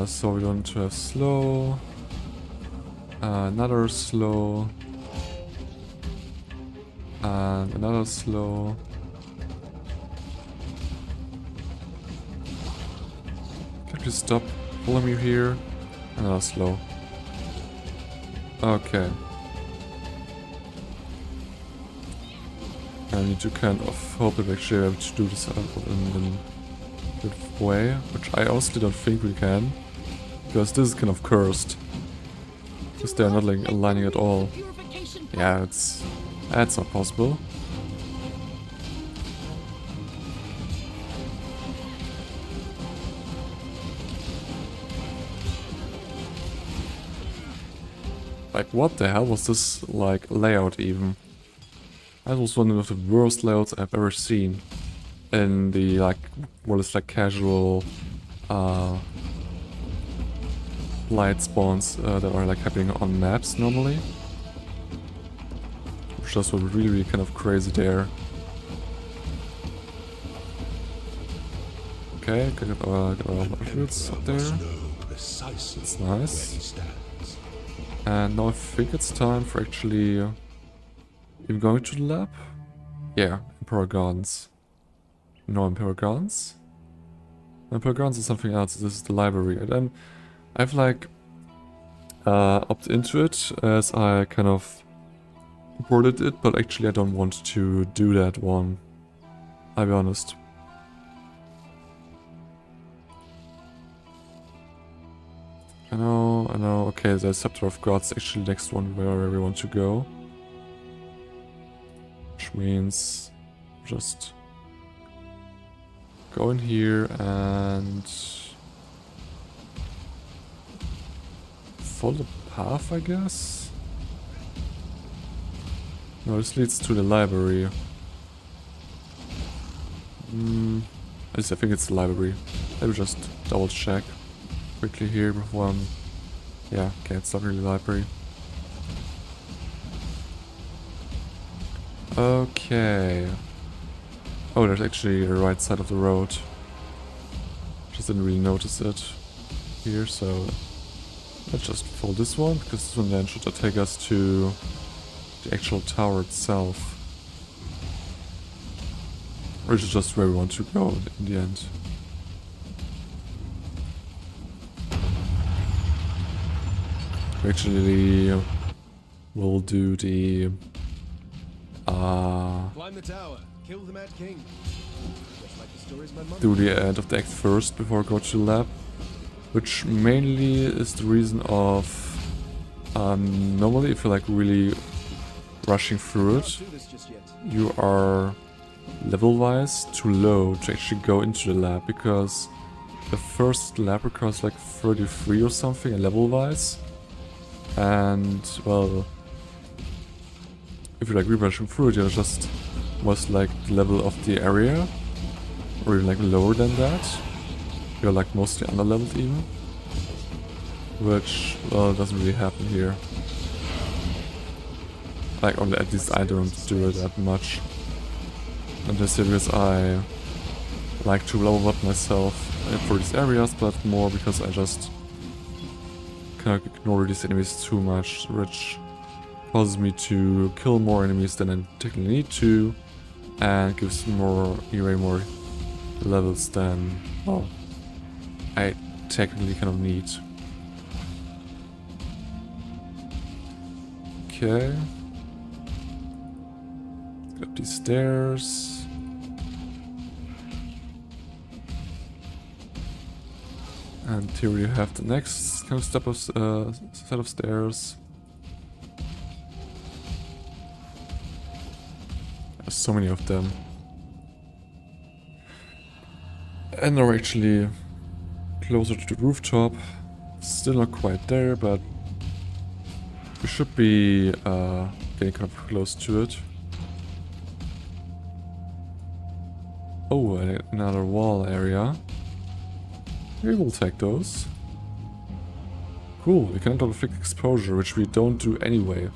So we want to have slow. Another slow. And another slow. Can you stop pulling me here? Another slow. Okay. I need to kind of hope that we actually are able to do this in a good way, which I honestly don't think we can, because this is kind of cursed. Because they're not like aligning at all. Yeah, that's not possible. Like, what the hell was this, like, layout even? That was one of the worst layouts I've ever seen. In the, like, what is like casual, light spawns that are like happening on maps normally. Which just was really, really kind of crazy there. Okay, got our outfits up there. That's nice. And now I think it's time for actually even going to the lab? Yeah, Emperor Gardens. No Emperor Gardens? Emperor Gardens is something else. This is the library. And then I've like opted into it as I kind of imported it, but actually I don't want to do that one. I'll be honest. I know. Okay, the Scepter of Gods is actually the next one where we want to go. Which means just go in here and follow the path, I guess? No, this leads to the library. At least I think it's the library. Let me just double check quickly here before I'm... Yeah, okay, it's not really library. Okay. Oh, there's actually a right side of the road. Just didn't really notice it here, so let's just follow this one, because this one then should take us to the actual tower itself. Which is just where we want to go in the end. Actually, we'll do the Climb the tower, kill the Mad King. Just like the stories my mother do the end of the act first before I go to the lab, which mainly is the reason of normally if you're like really rushing through it, do this just yet. you are level-wise too low to actually go into the lab, because the first lab requires like 33 or something level-wise. And, well, if you're like rushing through it, you're just most like the level of the area, or even like lower than that. You're like mostly under-leveled even, which, well, doesn't really happen here. Like, or at least I don't do it that much. In this series I like to level up myself for these areas, but more because I just cannot ignore these enemies too much, which causes me to kill more enemies than I technically need to, and gives me way more levels than, well, I technically kind of need. Okay. Up these stairs. And here we have the next kind of set of stairs. There's so many of them. And we're actually closer to the rooftop. Still not quite there, but we should be getting kind of close to it. Oh, another wall area. We will take those. Cool, we can inflict exposure, which we don't do anyway.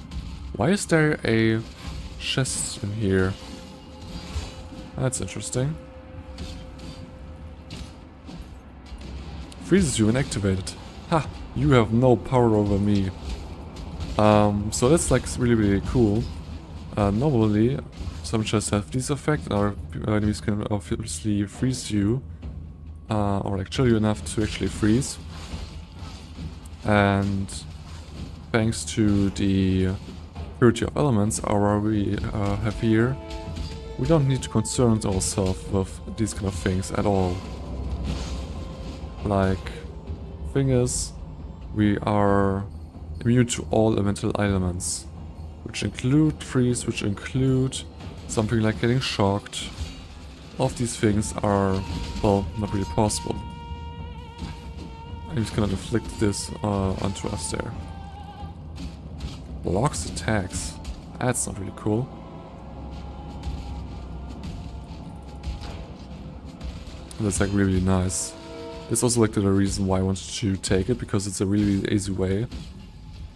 Why is there a chest in here? That's interesting. Freezes you when activated. Ha! You have no power over me. So that's like really cool. Normally, some chests have this effect, and our enemies can obviously freeze you, or like chill you enough to actually freeze. And thanks to the purity of elements we have here, we don't need to concern ourselves with these kind of things at all. Like, thing is, we are immune to all elemental elements, which include freeze, which include something like getting shocked. All of these things are, well, not really possible. I'm just gonna inflict this onto us there. Blocks attacks. That's not really cool. That's like really nice. It's also like the reason why I wanted to take it, because it's a really easy way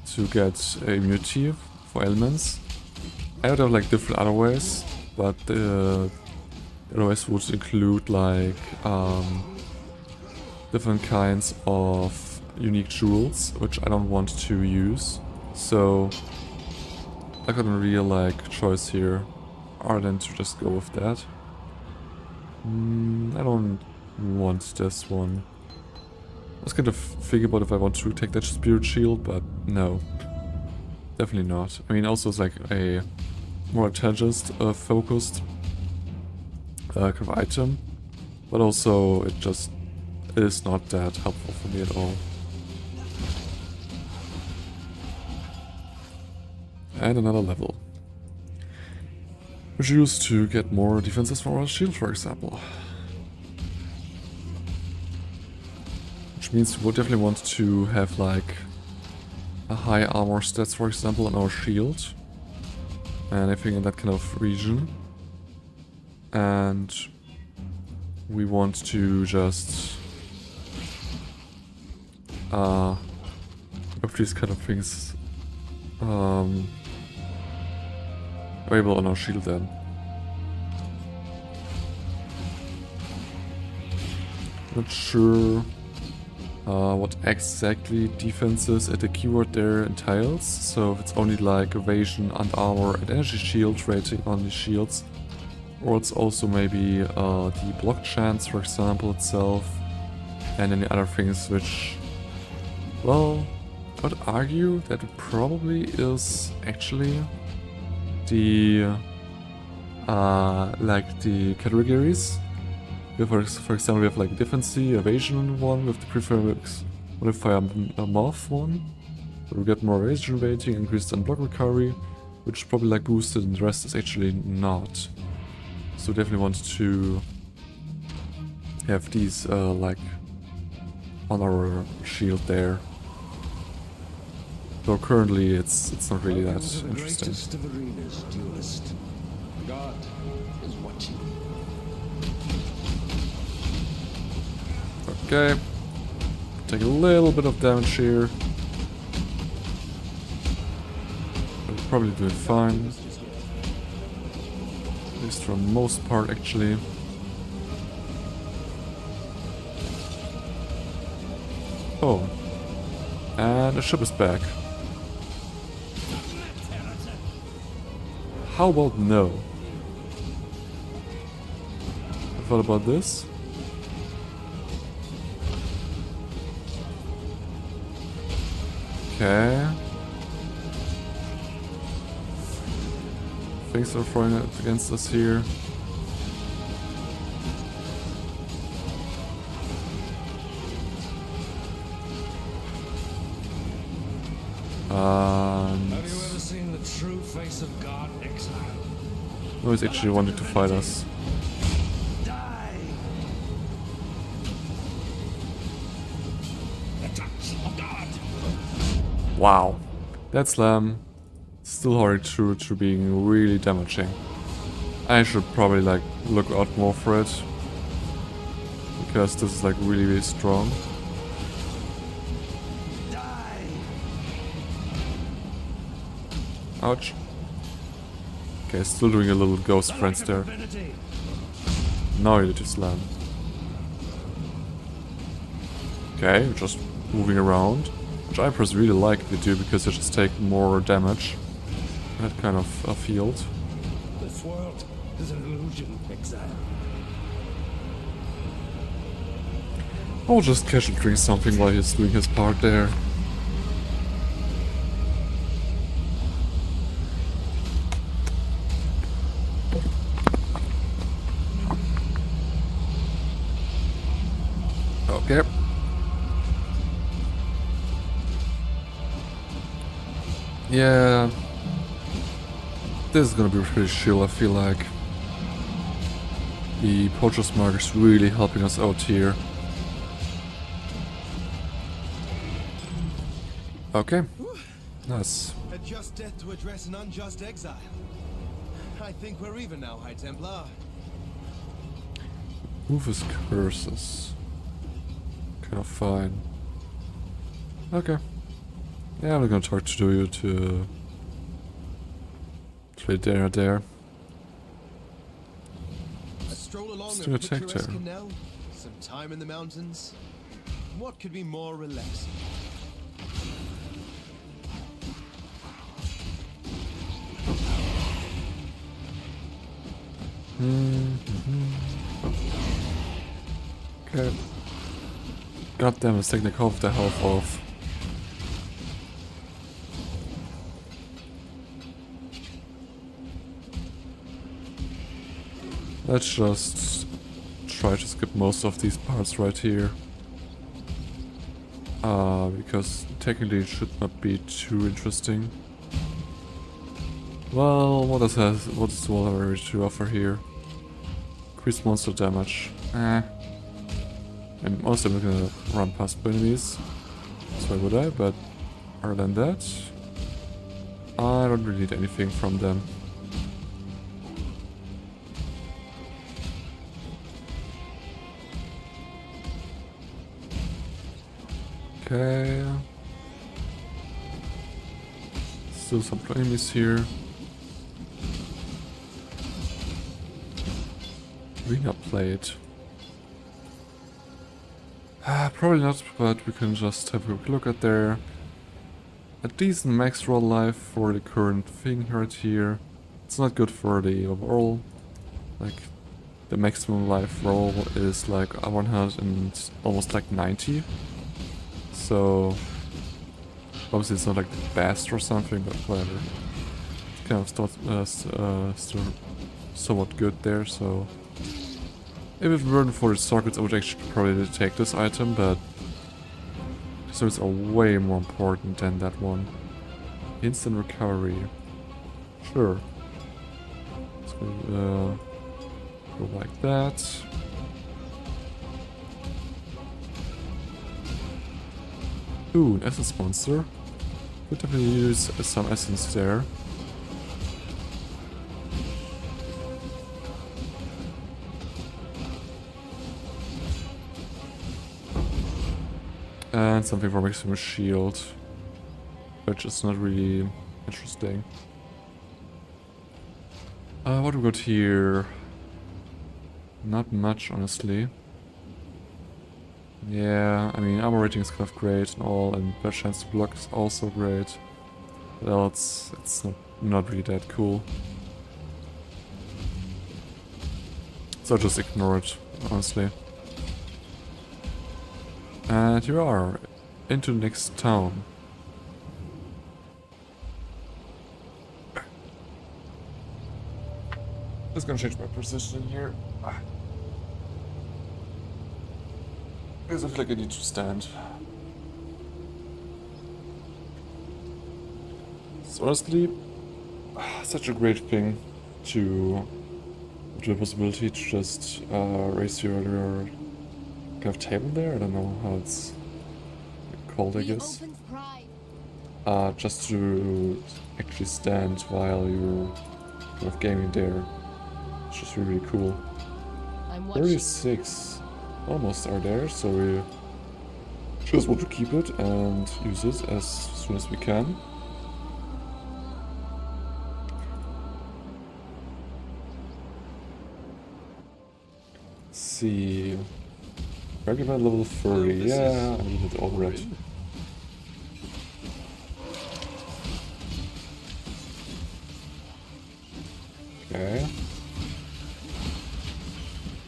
to get immunity for elements. I would have like different other ways, but the other ways would include like different kinds of unique jewels, which I don't want to use. So I got a real like choice here, other than to just go with that. I don't want this one. I was kind of thinking about if I want to take that spirit shield, but no. Definitely not. I mean, also it's like a more intelligence focused kind of item, but also it just is not that helpful for me at all. And another level, which we use to get more defenses from our shield, for example. Which means we would definitely want to have like a high armor stats, for example, on our shield. And anything in that kind of region. And we want to just have these kind of things available on our shield then. Not sure what exactly defenses at the keyword there entails. So if it's only like evasion and armor and energy shield rating on the shields, or it's also maybe the block chance, for example, itself, and any other things which, well, I would argue that it probably is actually the like the categories. For example, we have like defense, evasion one with the prefix modifier morph one. So we get more evasion rating, increased on block recovery, which is probably like boosted, and the rest is actually not. So definitely want to have these like on our shield there. Though currently it's not really that Welcome to the interesting. greatest of arenas, duelist. God is watching. Okay. Take a little bit of damage here. But probably doing fine. At least for the most part, actually. Oh. And the ship is back. How about no? What about this? Okay. Things are throwing it against us here. And Have you ever seen the true face of God, exile? no, he's actually wanting to fight us. Die! The touch of God! Wow. That slam still holding true to being really damaging. I should probably like look out more for it. Because this is like really, really strong. Ouch. Okay, still doing a little ghost friends there. Now you just slam. Okay, just moving around. Which I personally really like to do because you just take more damage. That kind of a field. This world is an illusion, exile. I'll just casually drink something while he's doing his part there. Okay. Yeah. This is gonna be pretty chill, I feel like. The Poacher's Mark is really helping us out here. Okay. Nice. A just death to address an unjust exile. I think we're even now, High Templar. Rufus curses. Kind of fine. Okay. Yeah, I'm gonna talk to you to Gladiator there. A stroll along Let's a do a tech picturesque tear. canal, some time in the mountains. What could be more relaxing? Okay. God damn, it's taking half the health off. Let's just try to skip most of these parts right here. Because technically it should not be too interesting. Well, what does Water to offer here? Increased monster damage. And most of them are gonna run past enemies. So why would I? But other than that, I don't really need anything from them. Okay. Still some enemies here. Ringer plate. Probably not, but we can just have a quick look at there. A decent max roll life for the current thing right here. It's not good for the overall. Like, the maximum life roll is like 100 and almost like 90. So, obviously it's not like the best or something, but whatever. It's kind of still somewhat good there, so... If it weren't for the circuits, I would actually probably take this item, but... The circuits are way more important than that one. Instant recovery. Sure. Let's go like that. Ooh, an essence monster. Could definitely use some essence there. And something for maximum shield, which is not really interesting. What do we got here? Not much, honestly. Yeah, I mean, armor rating is kind of great and all, and better chance to block is also great. But else, it's not really that cool. So just ignore it, honestly. And here we are, into the next town. Just gonna change my position here. Because I feel like I need to stand. So honestly, such a great thing to do the possibility to just raise your kind of table there. I don't know how it's called, I guess. Just to actually stand while you're kind of gaming there. It's just really cool. 36 almost are there, so we just want to keep it and use it as soon as we can. Let's see. Regular level 30, yeah, I need it already. Okay.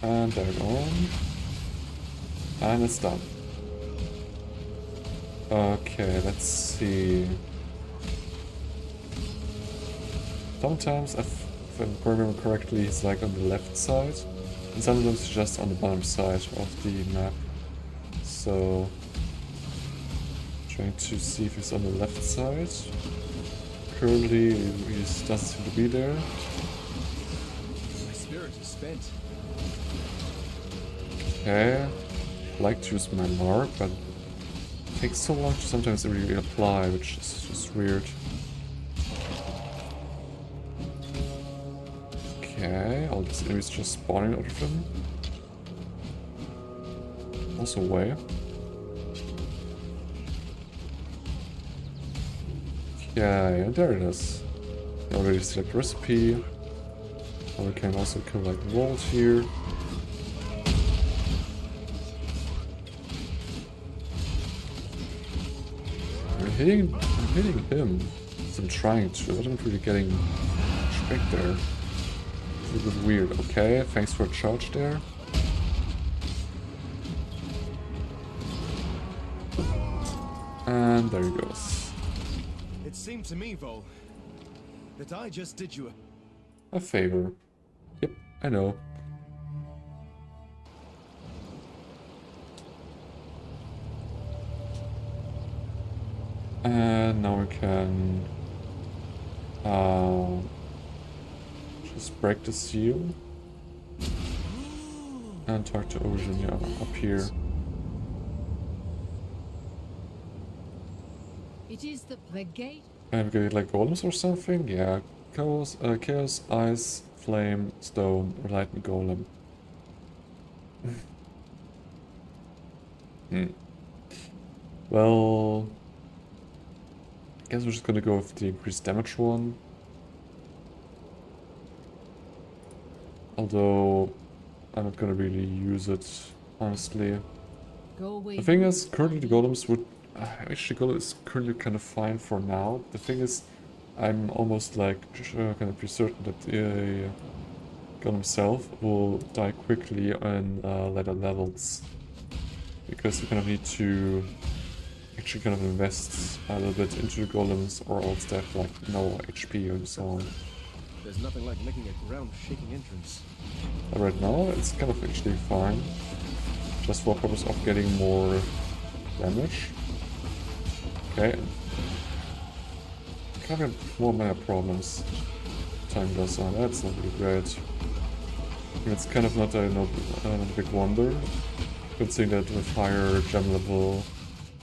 And they're on. And it's done. Okay, let's see. Sometimes, if I remember correctly, he's like on the left side. And sometimes he's just on the bottom side of the map. So, trying to see if he's on the left side. Currently, he doesn't seem to be there. My spirit is spent. Okay, I like to use my mark, but it takes so long to sometimes really apply, which is just weird. Okay, all these enemies just spawning out of him. Also way. Okay, there it is. I already select recipe. Now we can also kill like walls here. I'm hitting him. So I'm trying to, but I'm not really getting much back there. It's a bit weird. Okay, thanks for a charge there. And there he goes. It seemed to me, Vol, that I just did you A favor. Yep, I know. And now we can just break the seal and talk to Ocean, yeah, up here. It is the gate. And we get like golems or something? Yeah, chaos, ice, flame, stone, or lightning golem. Well, I guess we're just gonna go with the increased damage one. Although, I'm not gonna really use it, honestly. Go away. The thing is, currently the golems would... actually, golem is currently kind of fine for now. The thing is, I'm almost like kind of be certain that the golem himself will die quickly on later levels. Because we kind of need to actually kind of invest a little bit into the golems, or else they have like no HP and so on. There's nothing like making a ground-shaking entrance. But right now, it's kind of actually fine. Just for the purpose of getting more damage. Okay. Kind of have more mana problems. Time goes on. That's not really great. It's kind of not a big wonder. Considering that with higher gem level,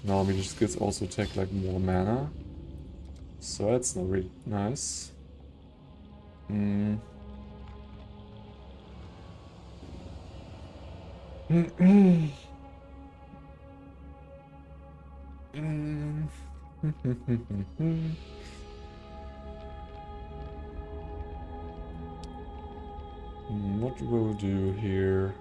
now these skills also take like more mana. So that's not really nice. Hmm. What will we do here?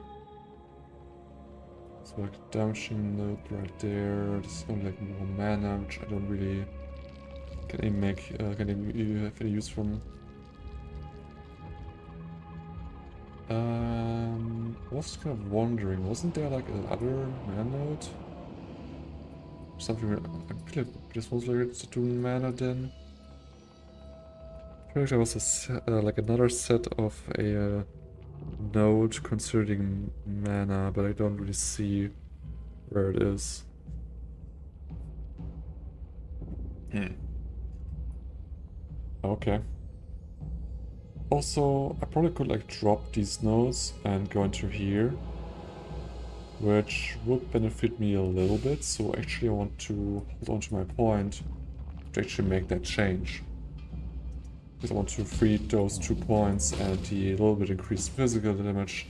So like redemption note right there. This is only like more mana, which I don't really can even have any use from. I was kind of wondering, wasn't there like another mana node? Something I feel like this was like to 2 mana then. I feel like there was like another set of a node considering mana, but I don't really see where it is. Okay. Also, I probably could like drop these nodes and go into here, which would benefit me a little bit. So actually I want to hold on to my point to actually make that change. Because I want to free those 2 points and the little bit increased physical damage.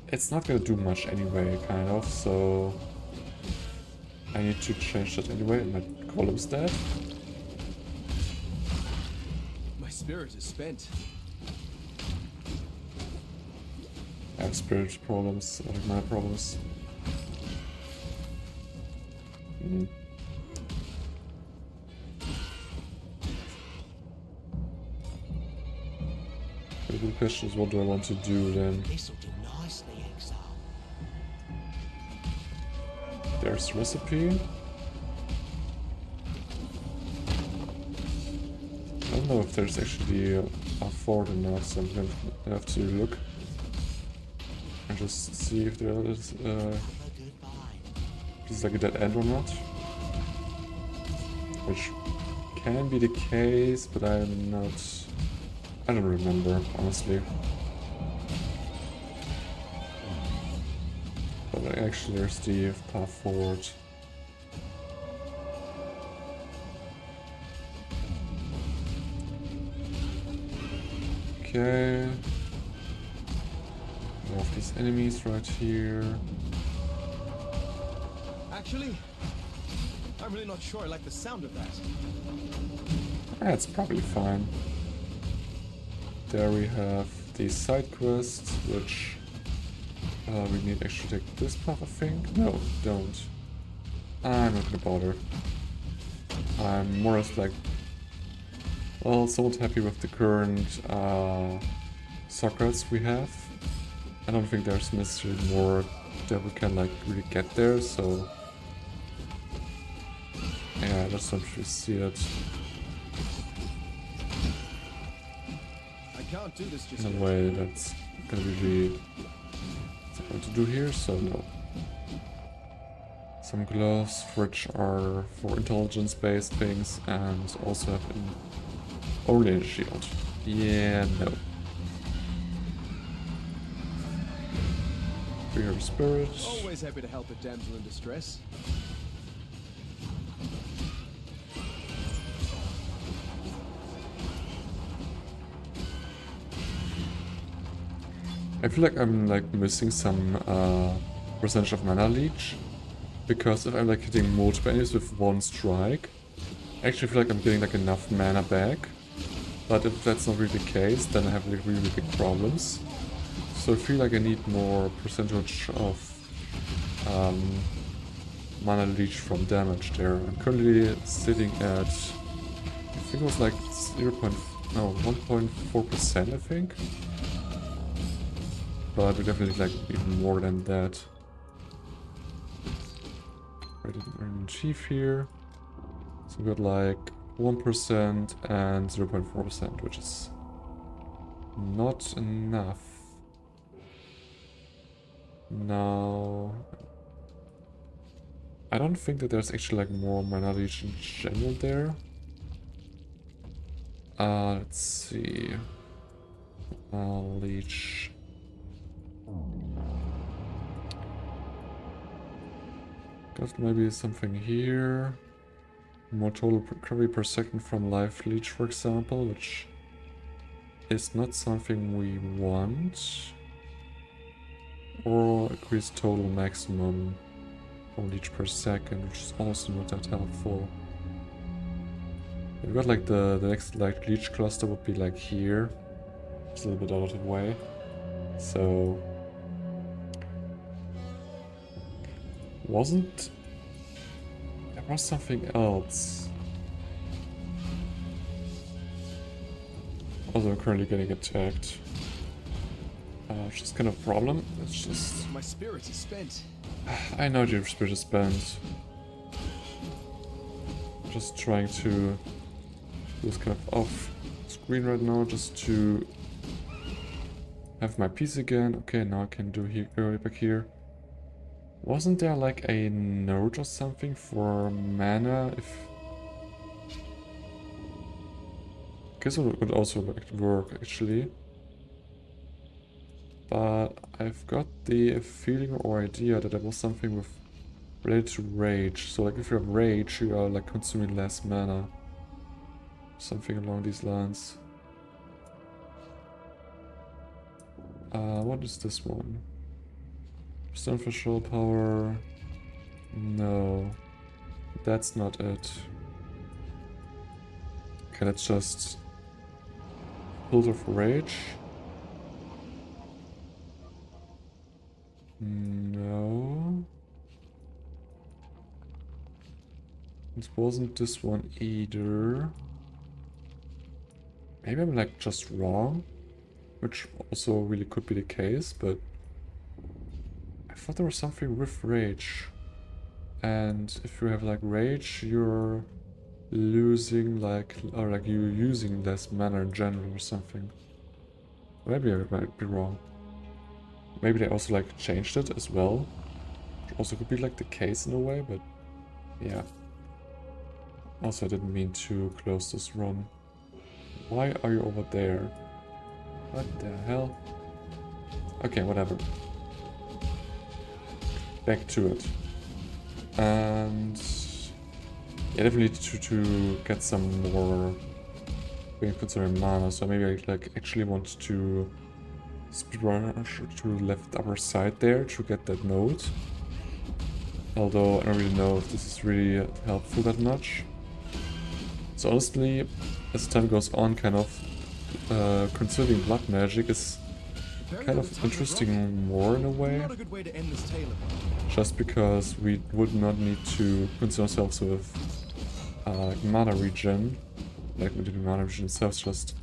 It's not gonna do much anyway, kind of, so I need to change that anyway, and my column's dead. My spirit is spent. I have spirit problems, like my problems. The good question is, what do I want to do then? This'll do nicely, Exile. There's recipe. I don't know if there's actually a fort or not, so I'm gonna have to look and just see if there is just like a dead end or not. Which can be the case, but I'm not. I don't remember, honestly. But actually, there's the path forward. Okay. More of these enemies right here. Actually, I'm really not sure I like the sound of that. That's probably fine. There we have the side quests, which we need to actually take this path, I think. No, don't. I'm not gonna bother. I'm more or less like, well, somewhat happy with the current sockets we have. I don't think there's necessarily more that we can like really get there, so yeah, I just don't really see it. I can't do this just In yet. a way that's gonna be really what to do here, so no. Some gloves which are for intelligence based things and also have only a shield. Yeah, no. Fear spirit. Always happy to help a damsel in distress. I feel like I'm like missing some percentage of mana leech, because if I'm like hitting multiple enemies with one strike, I actually feel like I'm getting like enough mana back. But if that's not really the case, then I have like really big problems. So I feel like I need more percentage of mana leech from damage there. I'm currently sitting at, I think it was like 1.4%, I think. But we definitely like even more than that. I didn't achieve here. So we got like 1% and 0.4%, which is not enough. Now, I don't think that there's actually like more mana leech in general there. Let's see. Leech. Got maybe something here. More total recovery per second from life leech, for example, which is not something we want. Or increase total maximum from leech per second, which is also not that helpful. We've got like the next like leech cluster would be like here. It's a little bit out of the way. So there was something else. Also, I'm currently getting attacked. Which is kind of a problem. It's just... My spirit is spent. I know your spirit is spent. Just trying to do this kind of off screen right now, just to have my piece again. Okay, now I can do here, go back here. Wasn't there like a note or something for mana? If I guess it would also work actually. But I've got the feeling or idea that there was something with related to rage. So like if you have rage, you are like consuming less mana. Something along these lines. What is this one? Stone for show power. No. That's not it. Okay, let's just filter for rage. No. It wasn't this one either. Maybe I'm like just wrong, which also really could be the case, but I thought there was something with rage. And if you have like rage, you're losing like, or like you're using less mana in general or something. Maybe I might be wrong. Maybe they also like changed it as well. Which also could be like the case in a way, but yeah. Also, I didn't mean to close this run. Why are you over there? What the hell? Okay, whatever. Back to it. And yeah, definitely to get some more considering mana, so maybe I like actually want to speed rush to the left upper side there to get that node. Although I don't really know if this is really helpful that much. So honestly, as time goes on, kind of conserving blood magic is kind of interesting more in a way. Not a good way to end this tale. Just because we would not need to concern ourselves with mana regen. Like we did mana regen itself, just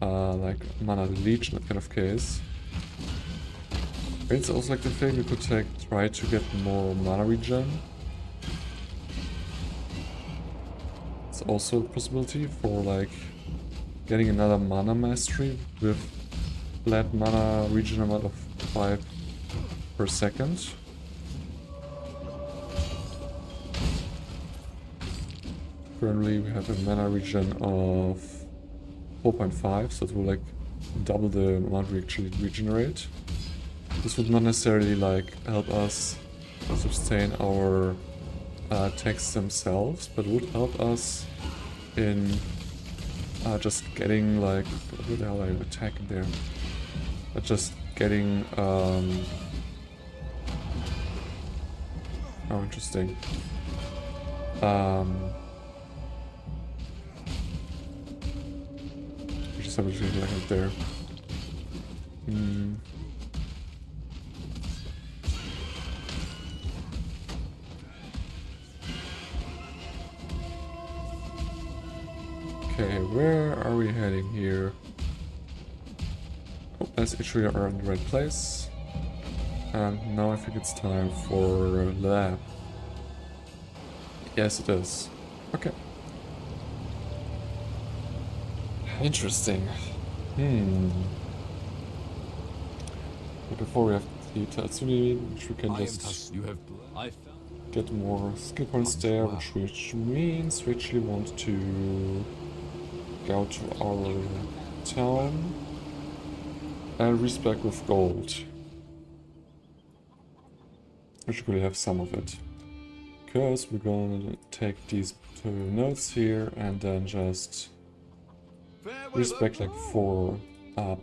like mana leech in that kind of case. It's also like the thing we could try to get more mana regen. It's also a possibility for like getting another mana mastery with flat mana regen amount of 5 per second. Currently we have a mana regen of 4.5, so it will like double the amount we actually regenerate. This would not necessarily like help us sustain our attacks themselves, but would help us in just getting like, what the hell are you attacking there? But just getting oh, interesting. Just have a feeling like it there. Okay, where are we heading here? Oh, that's actually are in the right place. And now I think it's time for lab. Yes, it is. Okay. Interesting. But before we have the Tatsumi, which we can just get more skill points there, which means we actually want to go to our town and respec with gold. We should really have some of it. because we're gonna take these 2 notes here and then just respect like 4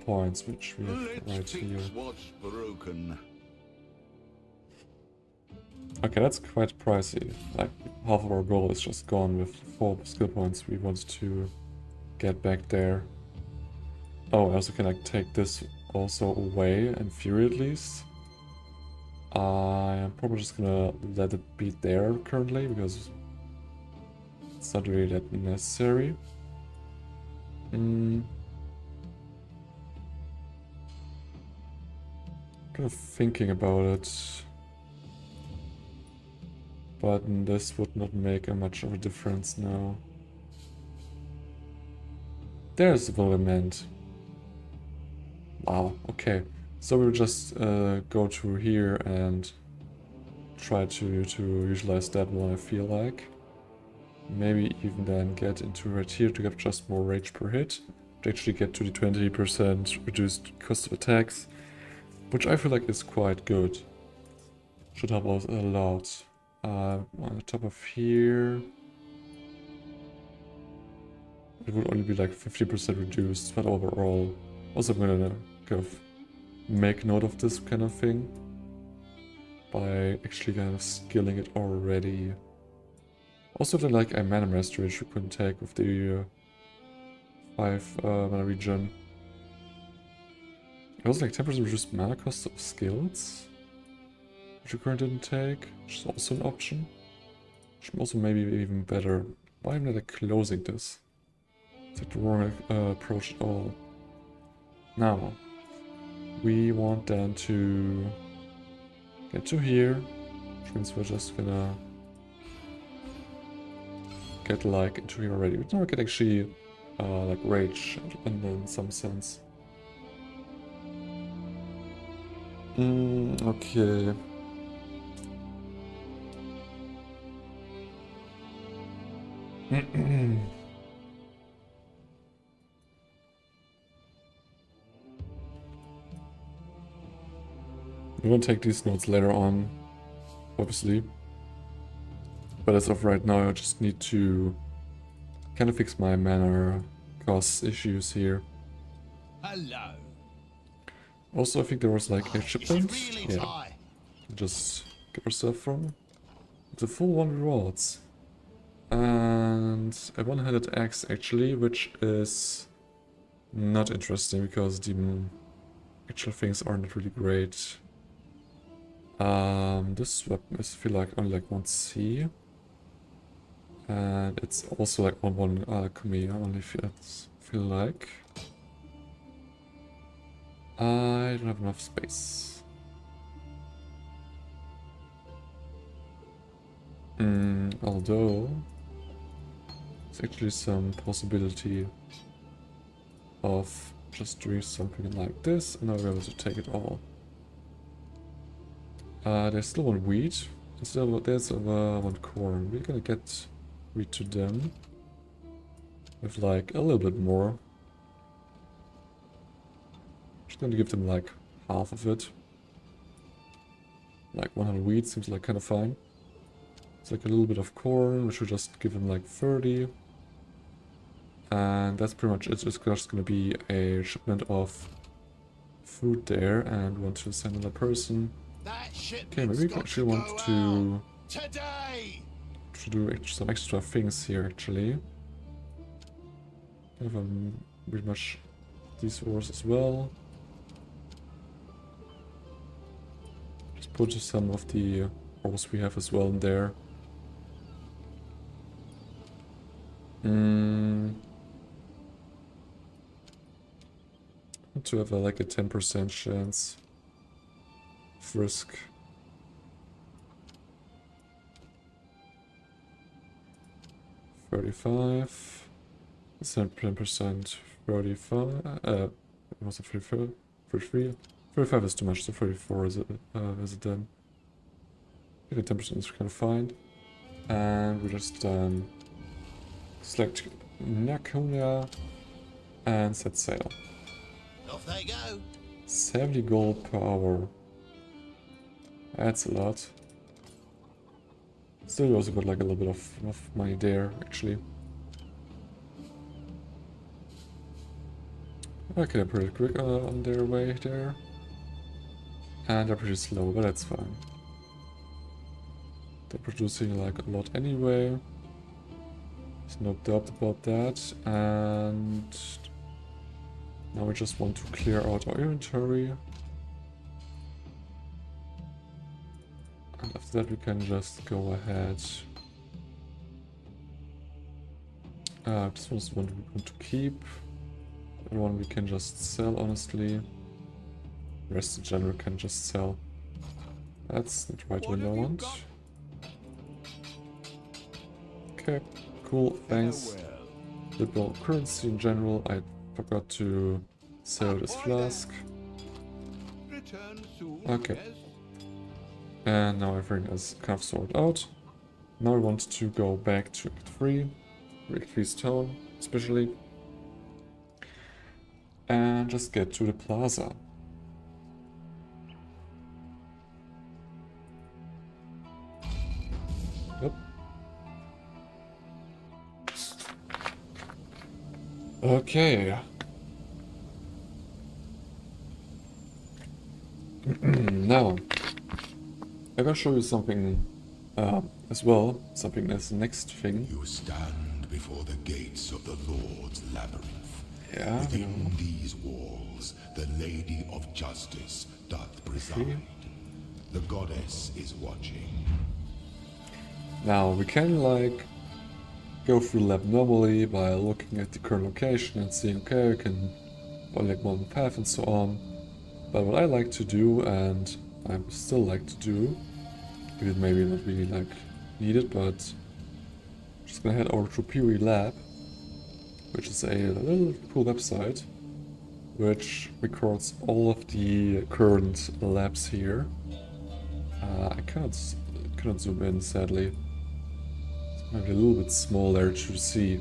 points, which we have right here. What's broken? Okay, that's quite pricey. Like, half of our goal is just gone with 4 skill points we want to get back there. Oh, I also can like take this also away, in theory at least. I'm probably just gonna let it be there currently, because it's not really that necessary. Kind of thinking about it. But this would not make much of a difference now. There's the element. Wow, okay. So we'll just go through here and try to utilize that one, I feel like. Maybe even then get into right here to get just more rage per hit. To actually get to the 20% reduced cost of attacks. Which I feel like is quite good. Should help us a lot. On the top of here... it would only be like 50% reduced, but overall... also I'm gonna kind of make note of this kind of thing. By actually kind of skilling it already. Also then like a mana mastery which you couldn't take with the 5 mana regen. It was like 10% reduced mana cost of skills, which you currently didn't take, which is also an option. Which also maybe even better. Why am I like closing this? It's like the wrong approach at all. Now, we want then to get to here, which means we're just gonna get like into here already. We now get actually like rage in some sense. Okay. We're gonna take these notes later on, obviously. But as of right now, I just need to kind of fix my mana cost issues here. Hello. Also, I think there was like a Is it shipment. really Yeah, time? just get ourselves from the full 1 rewards. And a one-handed axe actually, which is not interesting because the actual things are not really great. This weapon is feel like only like 1C. And it's also like on 1 alchemy, I only feel like. I don't have enough space. Although there's actually some possibility of just doing something like this, and I'll be able to take it all. There's still 1 wheat, and still there's 1 corn. We're gonna get wheat to them with like a little bit more. Just gonna give them like half of it. Like 100 wheat seems like kind of fine. It's like a little bit of corn, which will just give them like 30. And that's pretty much it. It's just gonna be a shipment of food there, and want to send another person. That Okay, maybe we actually want to today. do some extra things here actually. Kind of pretty much these ores as well. Just put some of the ores we have as well in there. To have like a 10% chance of risk. $35. 10%, 35. Was it 34? 33? 35 is too much, so 34 is it then? I think 10% is kind of fine. And we just select Nakonia and set sail. Off they go. 70 gold per hour. That's a lot. Still, you also got like a little bit of money there, actually. Okay, they're pretty quick on their way there. And they're pretty slow, but that's fine. They're producing like a lot anyway. There's no doubt about that. And now we just want to clear out our inventory. And after that we can just go ahead. This one's one we want to keep. The one we can just sell, honestly. The rest in general can just sell. That's not right what I want. Okay, cool, thanks. Liberal currency in general, I forgot to sell this flask. Okay. And now everything is kind of sorted out. Now we want to go back to Act 3, Act 3's town, especially. And just get to the plaza. Yep. Okay. Now, I'm gonna show you something as well. Something as the next thing. You stand before the gates of the Lord's labyrinth. Yeah. Within these walls, the Lady of Justice doth preside. The goddess is watching. Now we can like go through the lab normally by looking at the current location and seeing, okay, we can follow like one path and so on. But what I like to do, and I still like to do, because maybe not really like needed, but I'm just gonna head over to Peary Lab, which is a little cool website which records all of the current labs here. I cannot zoom in, sadly. It's maybe a little bit smaller to see.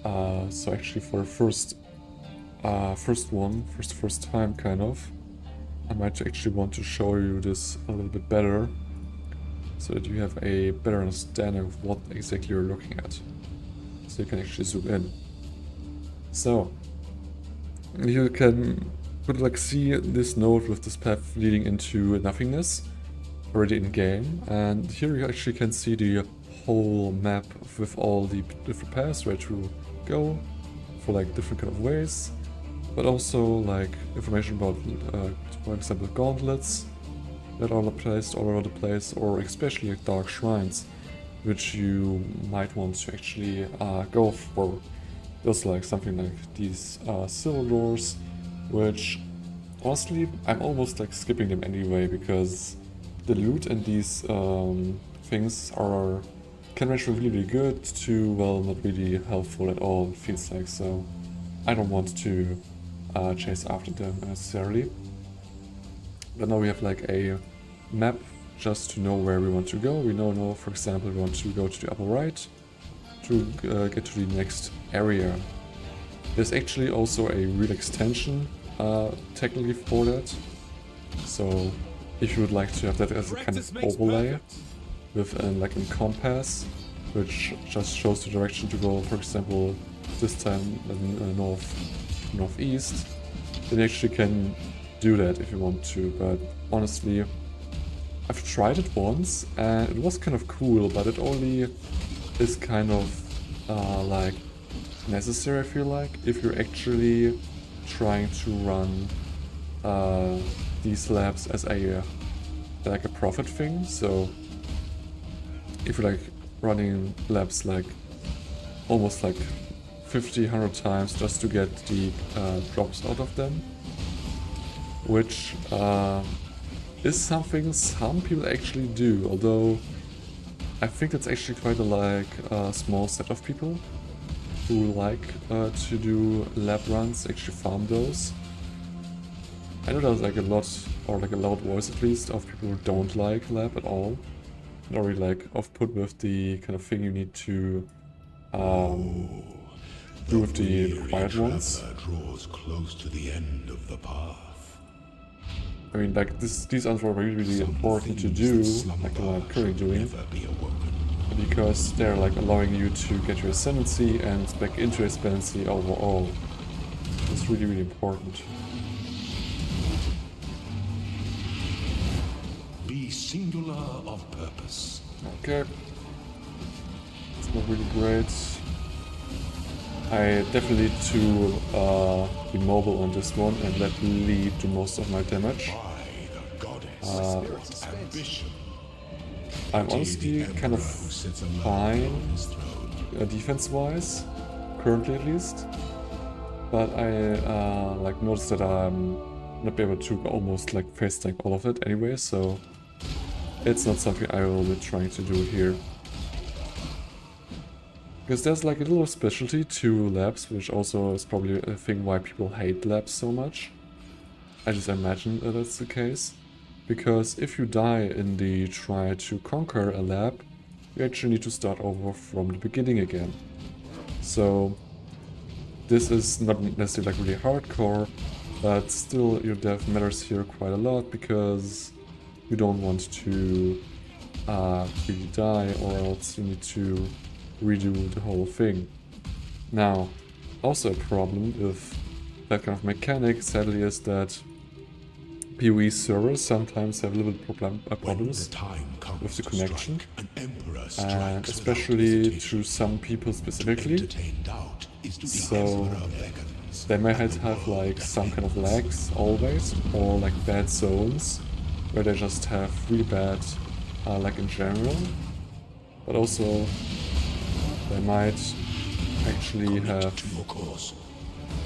So actually for the first time kind of, I might actually want to show you this a little bit better, so that you have a better understanding of what exactly you're looking at. So you can actually zoom in. So you could like see this node with this path leading into nothingness already in game, and here you actually can see the whole map with all the different paths where to go for like different kind of ways, but also like information about for example gauntlets that are placed all over the place, or especially like dark shrines which you might want to actually go for. Just like something like these silver doors, which honestly I'm almost like skipping them anyway, because the loot and these things can range from really good to, well, not really helpful at all, it feels like. So I don't want to chase after them necessarily. But now we have like a map just to know where we want to go. We know, for example, we want to go to the upper right to get to the next area. There's actually also a real extension technically for that. So if you would like to have that as a kind of overlay with like a compass, which just shows the direction to go, for example, this time northeast, then you actually can do that if you want to. But honestly, I've tried it once and it was kind of cool, but it only is kind of like necessary, I feel like, if you're actually trying to run these labs as a like a profit thing. So if you're like running labs like almost like 50-100 times just to get the drops out of them, which is something some people actually do, although I think that's actually quite a small set of people who like to do lab runs, actually farm those. I know there's like a lot, or like a loud voice at least, of people who don't like lab at all, and are really like off-put with the kind of thing you need to do with the required ones. Draws close to the end of the path. I mean, like these ones were really important to do, like the one I'm currently doing. because they're like allowing you to get your ascendancy and back into ascendancy overall. It's really, really important. Be singular of purpose. Okay. It's not really great. I definitely need to be mobile on this one and let Lee do most of my damage. By the goddess, ambition. I'm honestly kind of fine defense-wise, currently at least. But I like noticed that I'm not be able to almost like face tank all of it anyway, so it's not something I will be trying to do here. Because there's like a little specialty to labs, which also is probably a thing why people hate labs so much. I just imagine that that's the case. Because if you die in the try to conquer a lab, you actually need to start over from the beginning again. So this is not necessarily like really hardcore, but still your death matters here quite a lot because you don't want to really die, or else you need to redo the whole thing. Now, also a problem with that kind of mechanic, sadly, is that PoE servers sometimes have a little bit problems with the connection, and especially to some people specifically. So they may have like some kind of lags always, or like bad zones where they just have really bad lag in general, but also they might actually have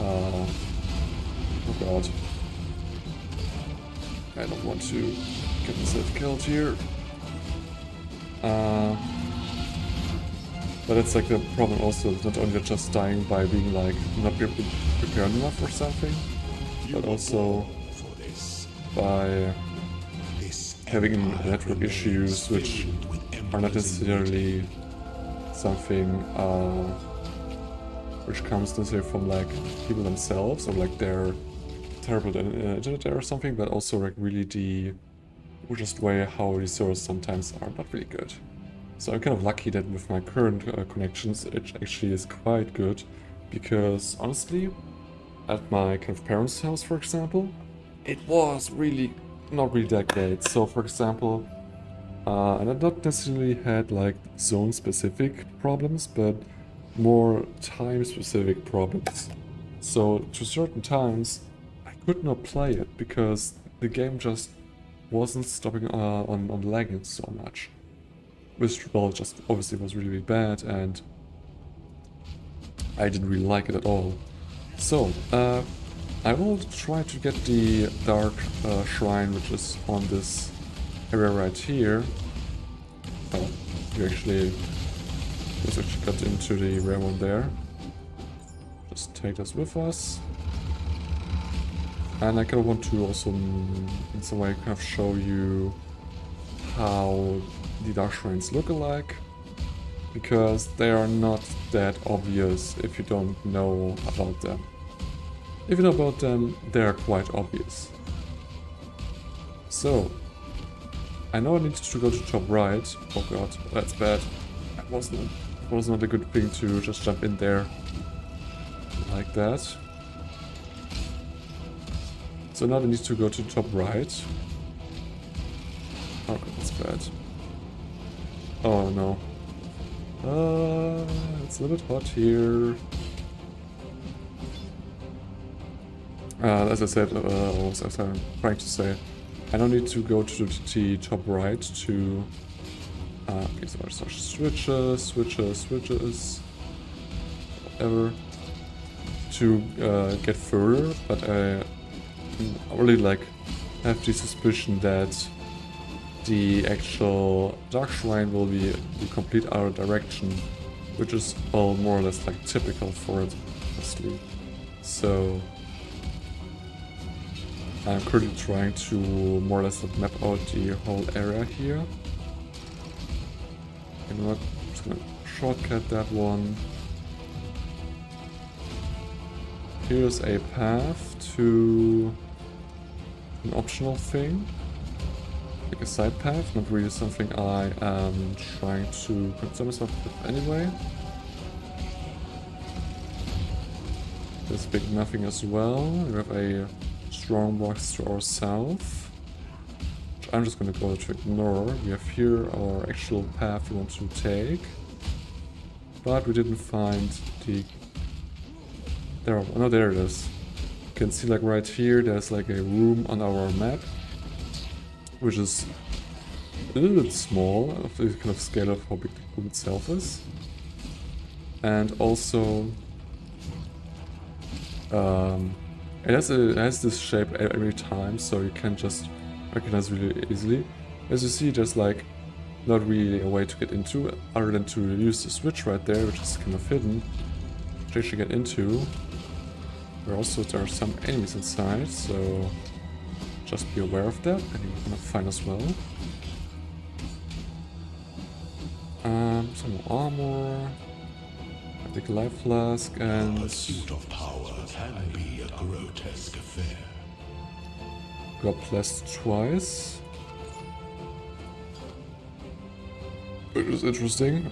oh god, I don't want to get myself killed here. But it's like the problem also, not only just dying by being like not prepared enough or something, but also by having network issues which are not necessarily something which comes necessarily from like people themselves or like their terrible internet or something, but also like really the just way how the servers sometimes are not really good. So I'm kind of lucky that with my current connections it actually is quite good, because honestly at my kind of parents' house, for example, it was really not really that great. So for example, and I not necessarily had like zone specific problems, but more time specific problems. So to certain times I could not play it because the game just wasn't stopping on lagging so much. Which, well, just obviously was really, really bad, and I didn't really like it at all. So, I will try to get the Dark Shrine, which is on this area right here. Oh, let's actually got into the rare one there. Just take this with us. And I kind of want to also, in some way, kind of show you how the Dark Shrines look alike, because they are not that obvious if you don't know about them. If you know about them, they are quite obvious. So, I know I need to go to top right. Oh god, that's bad. It was not a good thing to just jump in there like that. So now I need to go to top right. Oh god, that's bad. Oh no. It's a little bit hot here. As I said, as I'm trying to say, I don't need to go to the top right to... okay, so there's switches, whatever, to get further, but I really like have the suspicion that the actual Dark Shrine will be the complete other direction, which is all more or less like typical for it, honestly. So I'm currently trying to more or less map out the whole area here. You know what? I'm just gonna shortcut that one. Here's a path to an optional thing. like a side path, not really something I am trying to concern myself with anyway. There's big nothing as well. We have a strong box to our south, which I'm just gonna go to ignore. We have here our actual path we want to take, but we didn't find the... There, no, there it is. You can see like right here, there's like a room on our map, which is a little bit small of the kind of scale of how big the room itself is. And also, it has this shape every time, so you can just recognize really easily. As you see, there's like not really a way to get into it, other than to use the switch right there, which is kind of hidden, to actually get into. But also there are some enemies inside, so just be aware of that, and you're gonna find as well. Some more armor, a big life flask, and The pursuit of power can be a grotesque affair. got blessed twice, which is interesting.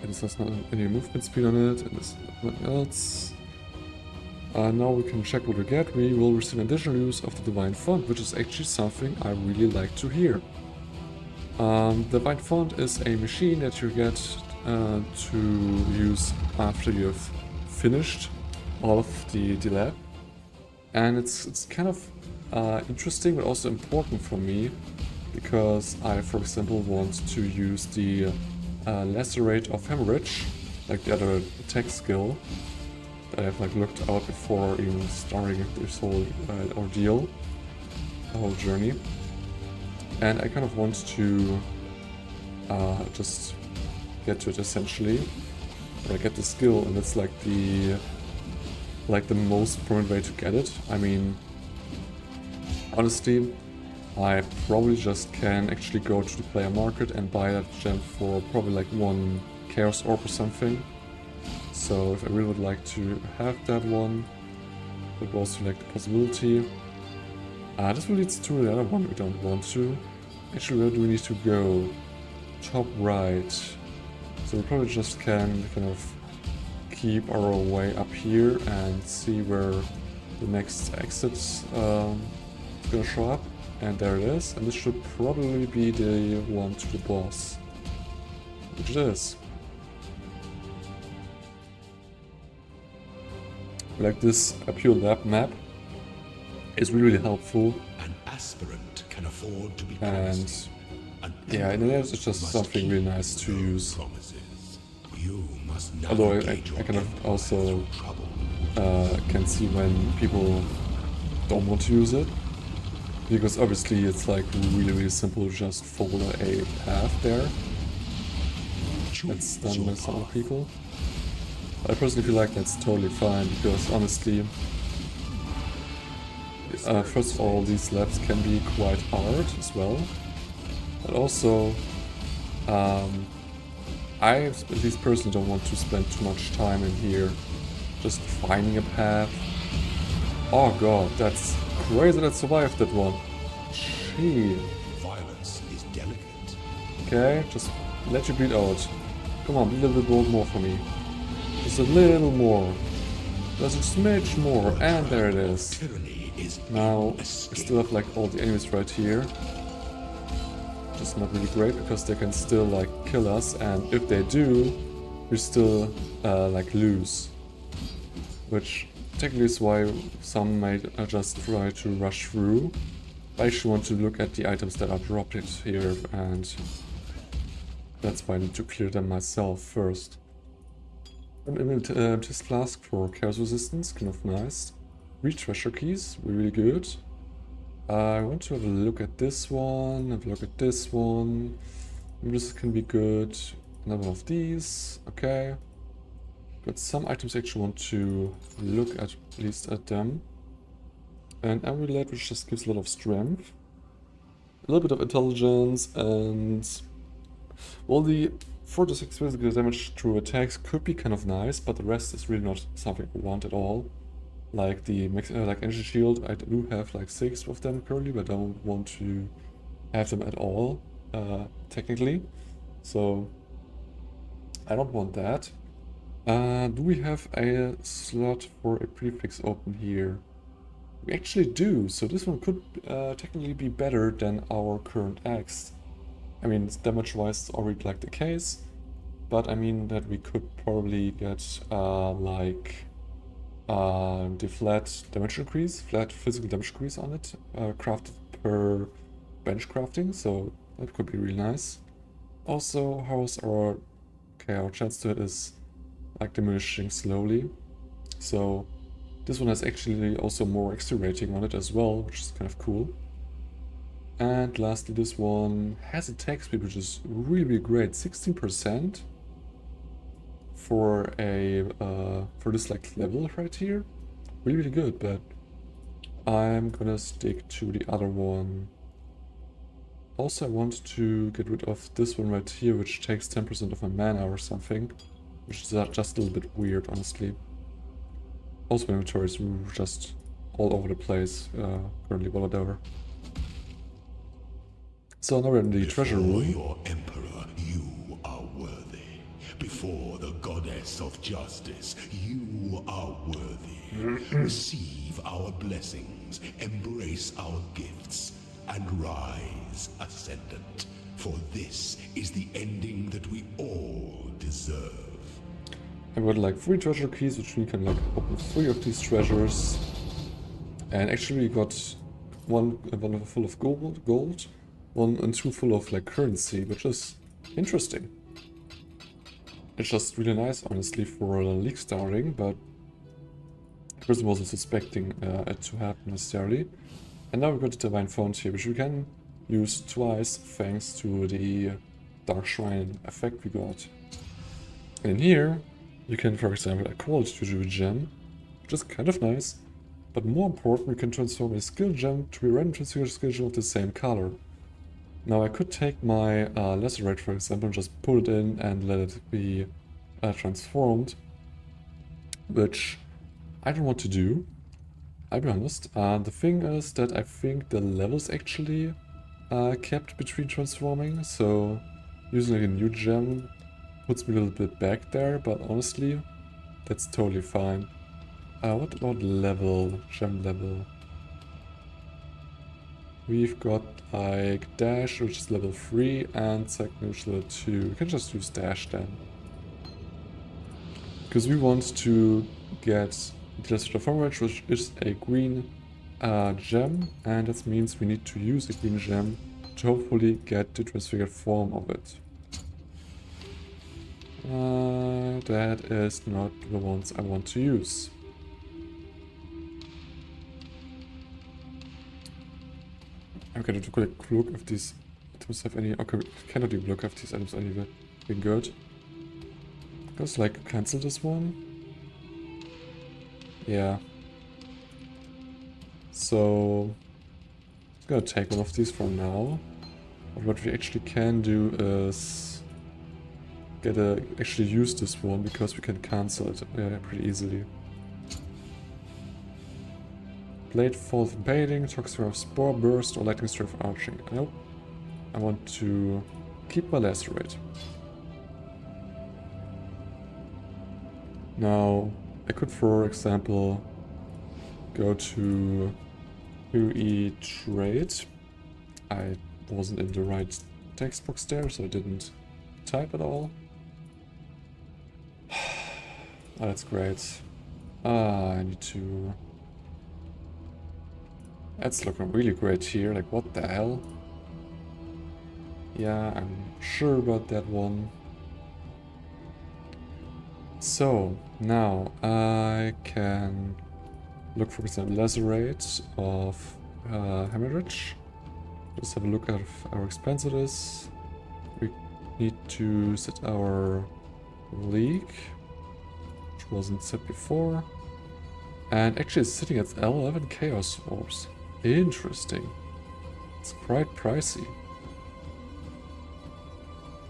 It has not any movement speed on it, and there's nothing else. Now we can check what we get. We will receive additional use of the Divine Font, which is actually something I really like to hear. The Divine Font is a machine that you get to use after you've finished all of the lab. And it's kind of interesting, but also important for me, because I, for example, want to use the Lacerate of Hemorrhage, like the other attack skill that I've like looked out before even starting this whole ordeal, the whole journey. And I kind of want to just get to it essentially, or get the skill, and it's like the most prominent way to get it. I mean, honestly, I probably just can actually go to the player market and buy that gem for probably like 1 Chaos Orb or something. So if I really would like to have that one, that would also like the possibility. This will lead to the other one we don't want to. Actually, where do we need to go? Top right. So we probably just can kind of keep our way up here and see where the next exit is gonna show up. And there it is, and this should probably be the one to the boss, which it is. Like this pure lab map is really helpful, An aspirant can afford to be and praised. An yeah, and emperor it's just must something really keep nice to those use. promises. You must Although I navigate your kind of empire also through trouble. can see when people don't want to use it. Because obviously it's like really simple to just follow a path there. That's done by some other people. I personally feel like that's totally fine, because honestly, first of all, these labs can be quite hard as well. But also, I at least personally don't want to spend too much time in here just finding a path. Oh god, that's crazy that I survived that one. Gee. Violence is delicate. Okay, just let you bleed out. Come on, bleed a little bit more for me. Just a little more. Just a smidge more, and there it is. Tyranny is Now, we escape. still have like all the enemies right here. Just not really great, because they can still like kill us, and if they do, we still like lose. Which technically is why some may just try to rush through. I actually want to look at the items that are dropped here, and that's why I need to clear them myself first. This flask for chaos resistance, kind of nice. 3 treasure keys, really good. I want to have a look at this one, have a look at this one. Maybe this can be good. Another one of these, okay. But some items I actually want to look at least at them. And amulet, which just gives a lot of strength. A little bit of intelligence, and well, the 4-6 physical damage through attacks could be kind of nice, but the rest is really not something I want at all. like the like energy shield. I do have like 6 of them currently, but I don't want to have them at all, technically. So I don't want that. Do we have a slot for a prefix open here? We actually do, so this one could technically be better than our current axe. I mean, damage-wise it's already like the case, but I mean that we could probably get like the flat damage increase, flat physical damage increase on it, crafted per bench crafting, so that could be really nice. Also, how's our... okay, our chance to hit is like diminishing slowly, so this one has actually also more extra rating on it as well, which is kind of cool. And lastly, this one has attack speed, which is really great, 16% for a for this like level right here. Really good, but I'm gonna stick to the other one. Also, I want to get rid of this one right here, which takes 10% of my mana or something, which is just a little bit weird, honestly. Also, my inventory is just all over the place currently, but whatever. So now we're in the treasure room. Before your emperor, you are worthy. Before the goddess of justice, you are worthy. Receive our blessings, embrace our gifts, and rise, ascendant. For this is the ending that we all deserve. I got like 3 treasure keys, which we can like open 3 of these treasures. And actually we got one full of gold, 1 and 2 full of like currency, which is interesting. It's just really nice, honestly, for a league starting, but I person wasn't suspecting it to happen necessarily. And now we've got the Divine Font here, which we can use twice thanks to the Dark Shrine effect we got. And in here, you can, for example, acquire to a gem, which is kind of nice. But more important, we can transform a skill gem to a random transfigured skill gem of the same color. Now I could take my Lacerate, for example, and just put it in and let it be transformed, which I don't want to do, I'll be honest. The thing is that I think the levels actually kept between transforming, so using like a new gem puts me a little bit back there, but honestly, that's totally fine. What about level, gem level? We've got like dash, which is level 3, and second, which is level 2. We can just use dash then. Because we want to get the Lesser Forage, which is a green gem, and that means we need to use a green gem to hopefully get the transfigured form of it. That is not the ones I want to use. I'm gonna do a quick look if these items have any... okay, I cannot even look if these items are even good. Just like cancel this one. Yeah. So I'm gonna take one of these for now. But what we actually can do is actually use this one, because we can cancel it pretty easily. Blade Fall of Impaling, Toxic of Spore Burst, or Lightning Strike of Arching. Nope. I want to keep my Lacerate. Now, I could, for example, go to UE Trade. I wasn't in the right text box there, so I didn't type at all. Oh, that's great. I need to... That's looking really great here, like what the hell? Yeah, I'm sure about that one. So, now I can look for example Lacerate of Hemorrhage. Just have a look at how expensive it is. We need to set our league, which wasn't set before. And actually it's sitting at 11 Chaos Orbs. Interesting. It's quite pricey.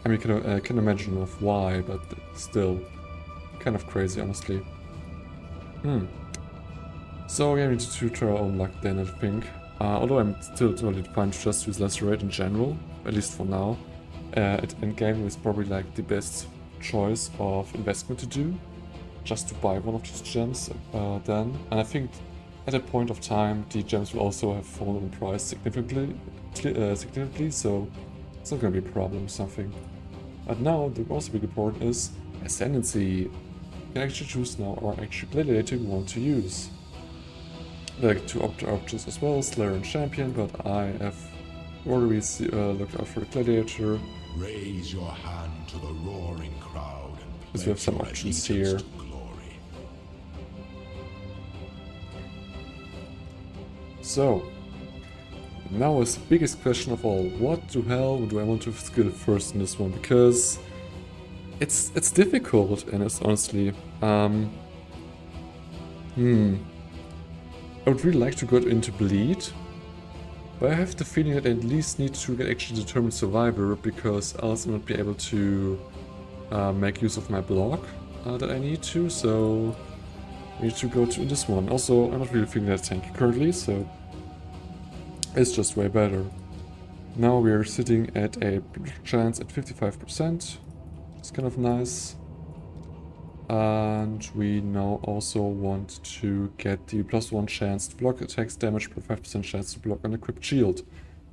I mean, I can imagine of why, but still kind of crazy, honestly. So yeah, we need to try our own luck then, I think. Although I'm still totally fine to just use Lacerate in general, at least for now. At endgame is probably like the best choice of investment to do, just to buy one of these gems then. And I think at that point of time, the gems will also have fallen in price significantly, so it's not gonna be a problem or something. But now, the also big important is Ascendancy. We can actually choose now our actual Gladiator we want to use. Like two options as well, Slayer and Champion, but I have already looked out for the Gladiator. Raise your hand to the roaring crowd and Because we have some pledge your options allegiance here. to glory. So, now is the biggest question of all. What the hell do I want to skill first in this one? Because it's difficult, and it's honestly I would really like to go into Bleed, but I have the feeling that I at least need to get actually Determined Survivor, because else I won't be able to make use of my block that I need to, so I need to go to this one. Also, I'm not really feeling that tanky currently, so it's just way better. Now we are sitting at a chance at 55%. It's kind of nice. And we now also want to get the +1 chance to block attacks, damage per 5% chance to block an equipped shield.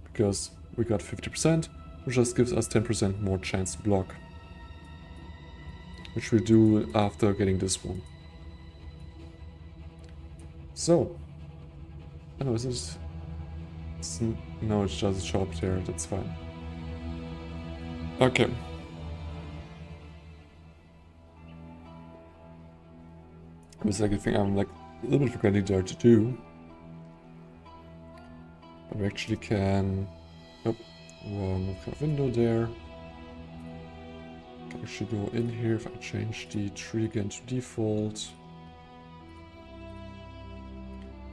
Because we got 50%, which just gives us 10% more chance to block. Which we do after getting this one. So, I know, is this... No, it's just a shop there, that's fine. Okay. It's like a thing I'm like a little bit forgetting there to do. But we actually can... Oh, wrong kind of window there. Can actually go in here if I change the tree again to default.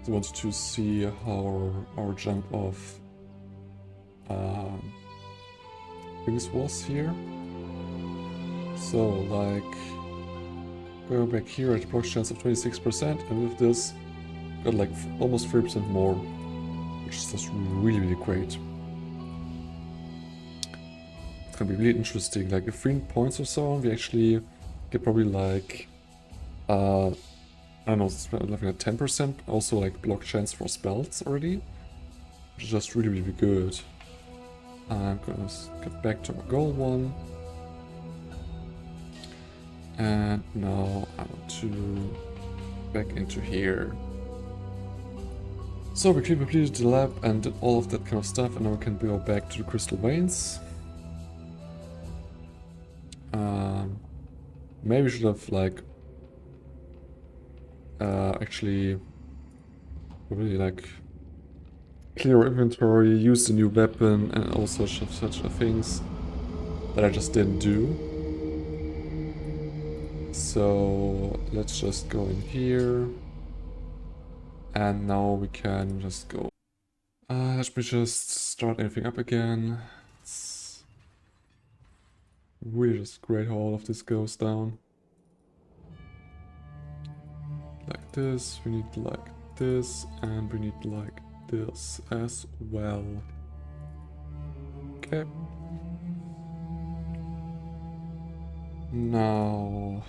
I wanted to see how our jump of things was here. So like go back here at block chance of 26%, and with this got like almost 3% more, which is just really great. It's gonna be really interesting. Like if 3 points or so on, we actually get probably like I don't know, it's like a 10% also like block chance for spells already, which is just really good. I'm gonna get back to our goal one. And now I want to back into here. So we completed the lab and did all of that kind of stuff, and now we can go back to the crystal veins. Maybe we should have like actually really like clear our inventory, use the new weapon, and all such things that I just didn't do. So let's just go in here, and now we can just go. Let me just start anything up again. It's really just great how all of this goes down. Like this, we need like this, and we need like this as well. Okay. Now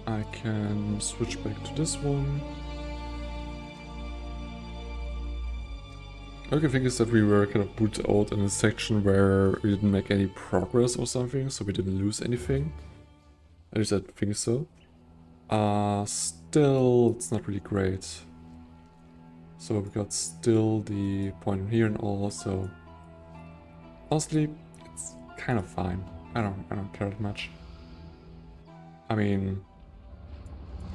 I can switch back to this one. The only thing is that we were kind of booted out in a section where we didn't make any progress or something, so we didn't lose anything. At least I think so. Still, it's not really great. So we got still the point here and all, so honestly, it's kind of fine. I don't care that much. I mean,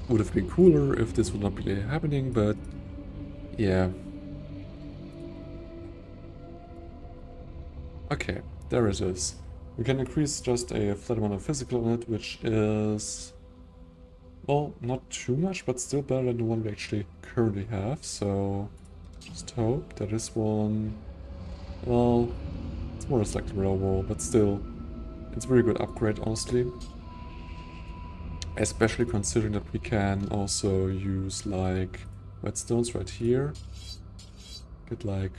would have been cooler if this would not be happening, but yeah. Okay, there it is. We can increase just a flat amount of physical on it, which is, well, not too much, but still better than the one we actually currently have. So just hope that this one, well, it's more like the real world, but still, it's a very good upgrade, honestly. Especially considering that we can also use like Whetstones right here. Get like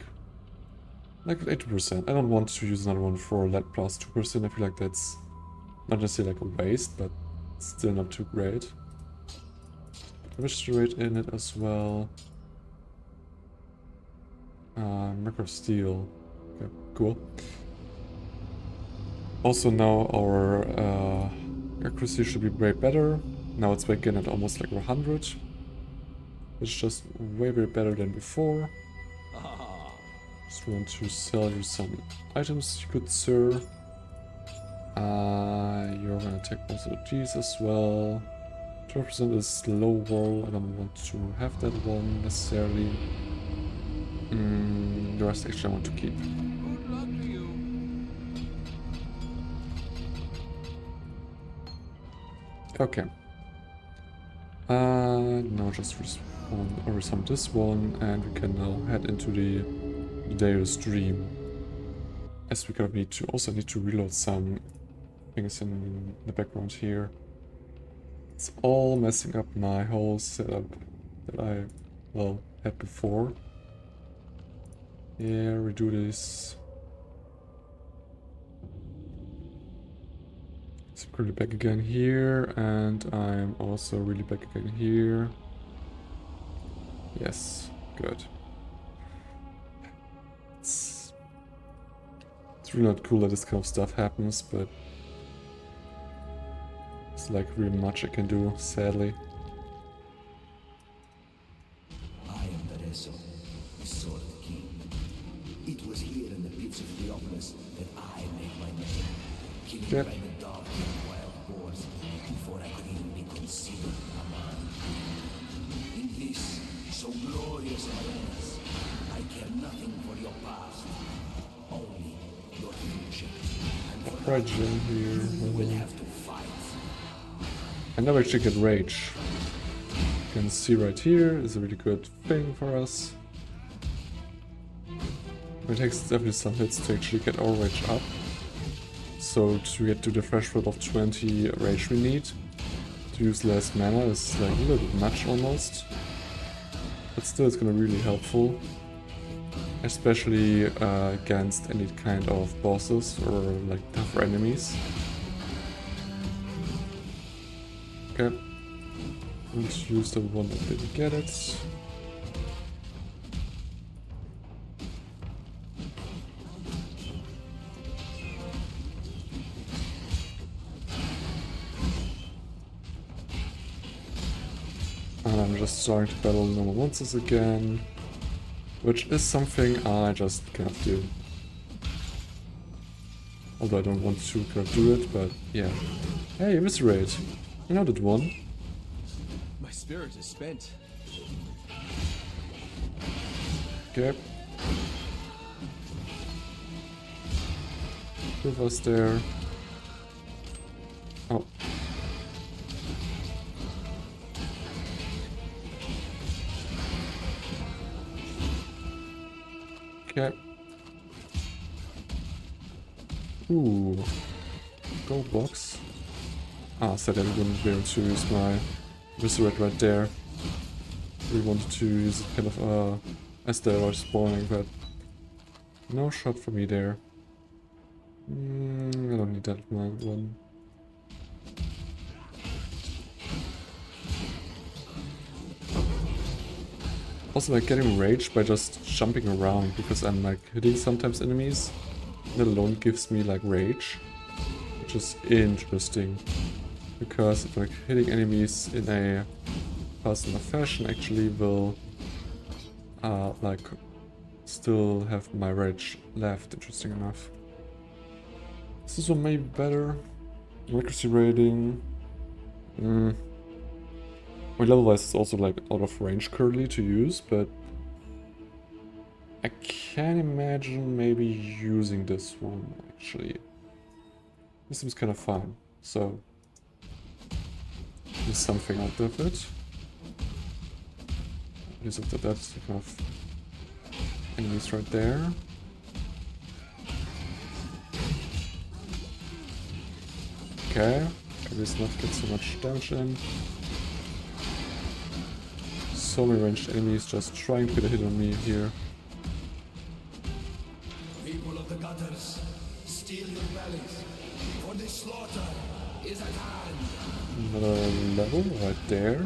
80%. I don't want to use another one for lead plus 2%. I feel like that's not necessarily like a waste, but still not too great. Damage rate in it as well. Macro steel. Okay, cool. Also now our accuracy should be way better. Now it's back in at almost like 100. It's just way better than before. Just want to sell you some items, good sir. You're gonna take also these as well. 12% is low roll. I don't want to have that one necessarily. The rest actually I want to keep. Good luck to you. Okay. Now just respawn over some this one, and we can now head into the daily stream. As we kind of also need to reload some things in the background here. It's all messing up my whole setup that I, well, had before. Yeah, redo this. So I'm really back again here, and I'm also really back again here. Yes, good. It's really not cool that this kind of stuff happens, but it's like really much I can do, sadly. I am Bereso, the Sword King. It was here in the pits of Theopolis that I made my name, killing Yep. by the dog and wild boars before I could even be considered a man. In this so glorious arenas, I care nothing for your past, only your future. And for that, Project you will here. have to fight. I never actually get rage. You can see right here is a really good thing for us. It takes definitely some hits to actually get our rage up. So to get to the threshold of 20 rage we need to use less mana is like a little bit much almost. But still it's gonna be really helpful. Especially against any kind of bosses or like tougher enemies. Okay. Let's use the one that didn't get it. And I'm just starting to battle normal monsters again, which is something I just cannot do. Although I don't want to kind of do it, but yeah. Hey, Eviscerate! You know that one. My spirit is spent. Okay. With us there. Oh. Okay. Ooh. Go box. Ah, said I wouldn't be able to use my Viscerate right there. We wanted to use it kind of as they were spawning, but no shot for me there. I don't need that one. Also, like getting rage by just jumping around because I'm like hitting sometimes enemies. That alone gives me like rage, which is interesting. Because if like hitting enemies in a personal fashion actually will like still have my rage left, interesting enough. This one may be better. Accuracy rating. My level wise is also like out of range currently to use, but I can imagine maybe using this one actually. This seems kind of fun, so there's something out of it. At least after that, kind of enemies right there. Okay, at least not get so much damage in. so many ranged enemies just trying to get a hit on me here. People of the gutters, steel your bellies, for the slaughter is at hand. Another level right there.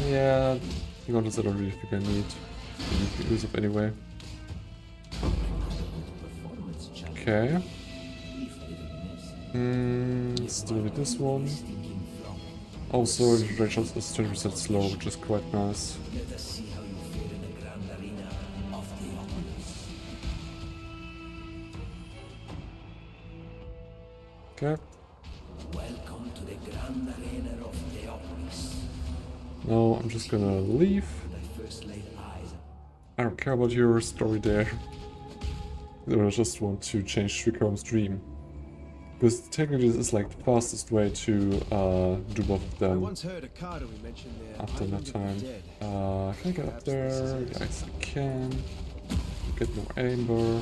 Yeah, I don't really think I need to use it anyway. Okay. Let's do this one. Also, the range is 20% slow, which is quite nice. Let us see how you fare in the grand arena of Theopolis. Okay. Welcome to the grand arena of Theopolis. Now I'm just gonna leave. I first laid eyes. I don't care about your story there. I just want to change Tricorum's dream. Because technically this is like the fastest way to do both of I them once heard a Carter we mentioned there. after that island of the time. dead. Can I get up there? Yes, I can. Get more amber.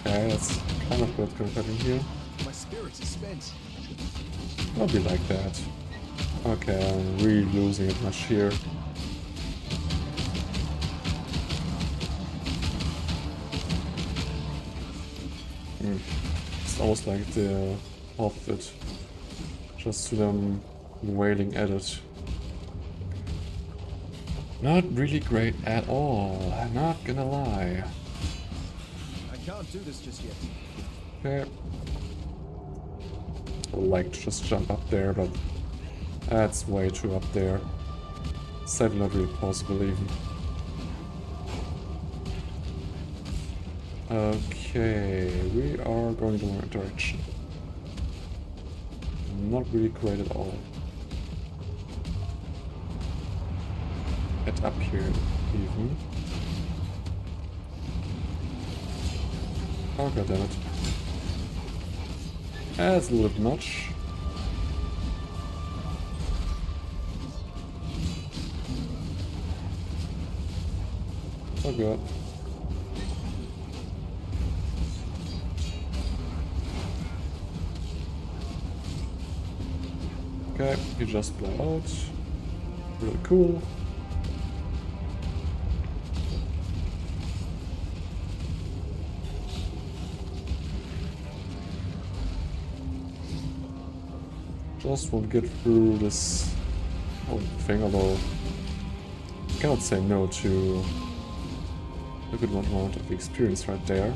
Okay, that's kind of what's gonna happen here. My spirit is spent. I'll be like that. Okay, I'm really losing it much here. It's almost like the opposite. Just to them wailing at it. Not really great at all, I'm not gonna lie. I can't do this just yet. Okay. I would like to just jump up there, but that's way too up there. Sadly not really possible even. Okay, we are going the wrong direction. Not really great at all. Get up here even. Oh god damn it. That's a little bit much. Oh god. Okay, you just blow out. Really cool. Just want to get through this whole thing, although I cannot say no to a good amount of experience right there.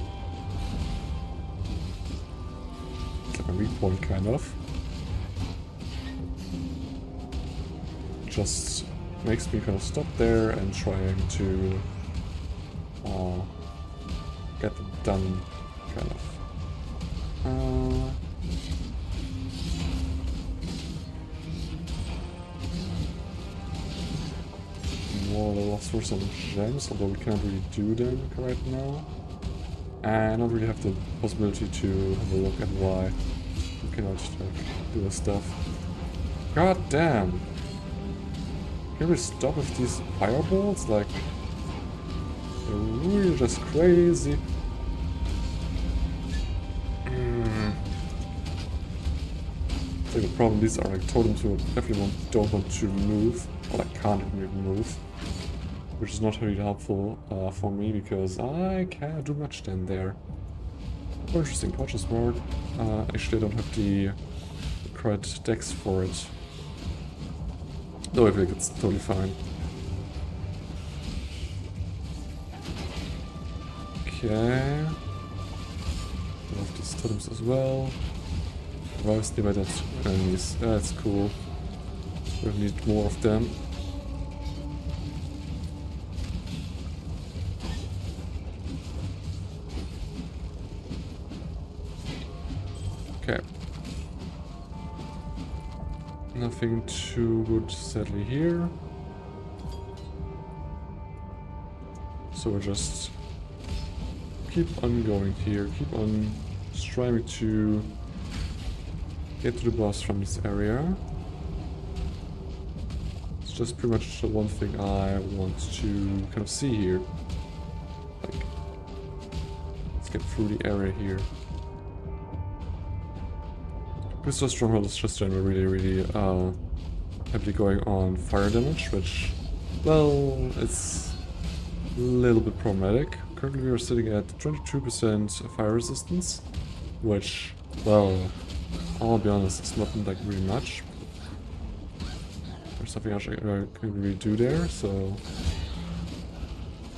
It's like a weak point, kind of. Just makes me kind of stop there and trying to get it done, kind of. More levels for some gems, although we can't really do them right now. And I don't really have the possibility to have a look at why we cannot like, do this stuff. God damn! Can we stop with these fireballs? Like, they're really just crazy. It's like the problem, these are like totems who definitely don't want to move, or like can't even move. Which is not really helpful for me, because I can't do much then there. Oh, interesting, Kingsmarch. Actually I don't have the correct dex for it. Though I think it's totally fine. Okay. I have these totems as well. Revives nearby dead enemies. That's cool. We need more of them. Okay. Nothing too good, sadly, here. So we'll just keep on going here, keep on striving to get to the boss from this area. Let's just pretty much the one thing I want to kind of see here. Like, let's get through the area here. Crystal Stronghold is just generally really heavily going on fire damage, which, well, it's a little bit problematic. Currently we are sitting at 22% fire resistance, which, well, I'll be honest, it's not like really much. There's something else I can really do there, so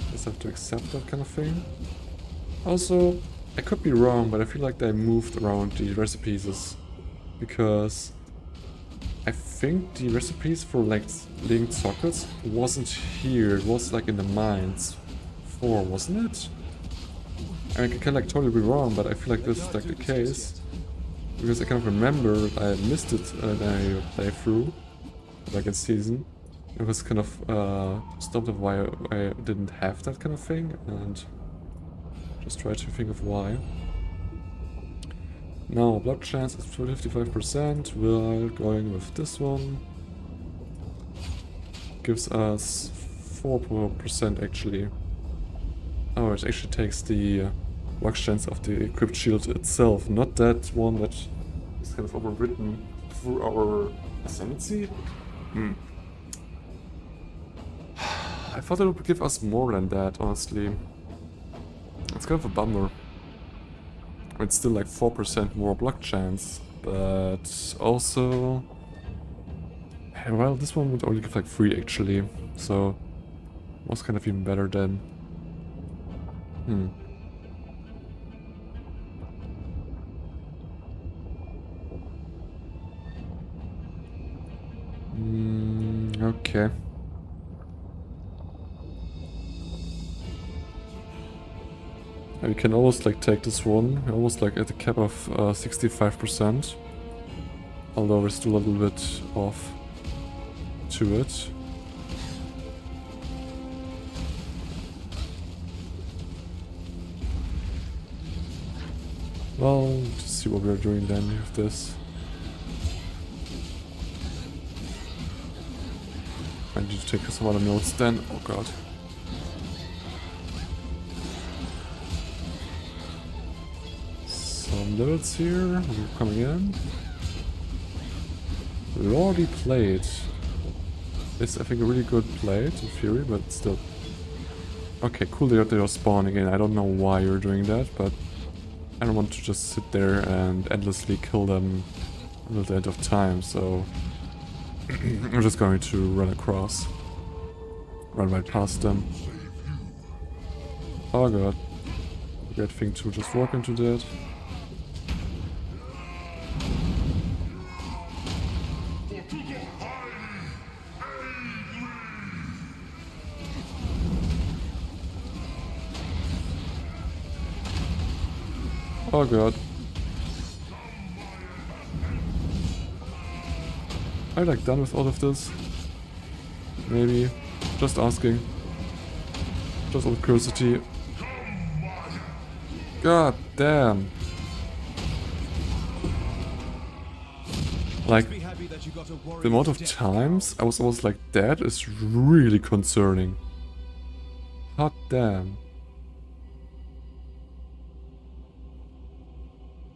I just have to accept that kind of thing. Also, I could be wrong, but I feel like they moved around the recipes, because I think the recipes for like linked sockets wasn't here. It was like in the mines 4, wasn't it? I mean, I can like totally be wrong, but I feel like this is like the case, because I kind of remember I missed it in a playthrough, like in season. It was kind of stopped of why I didn't have that kind of thing, and just try to think of why. Now, block chance is 55%, we're going with this one. Gives us 4% actually. Oh, it actually takes the block chance of the equipped shield itself, not that one that is kind of overwritten through our ascendancy. I thought it would give us more than that, honestly. It's kind of a bummer. It's still like 4% more block chance, but also... well, this one would only give like 3 actually, so... was kind of even better then. Okay. We can almost like take this one, almost like at a cap of 65%. Although we're still a little bit off to it. Well, just see what we're doing then with this. I need to take some other notes then. Oh god. Some levels here, we're coming in. Lordy plate. It's, I think, a really good plate in theory, but still. Okay, cool that they are spawning in. I don't know why you're doing that, but I don't want to just sit there and endlessly kill them until the end of time, so I'm just going to run across. Run right past them. Oh god. Great thing to just walk into that. Oh god. Are you like done with all of this? Maybe. Just asking. Just out of curiosity. God damn. Like, the amount of times I was almost like dead is really concerning. Hot damn.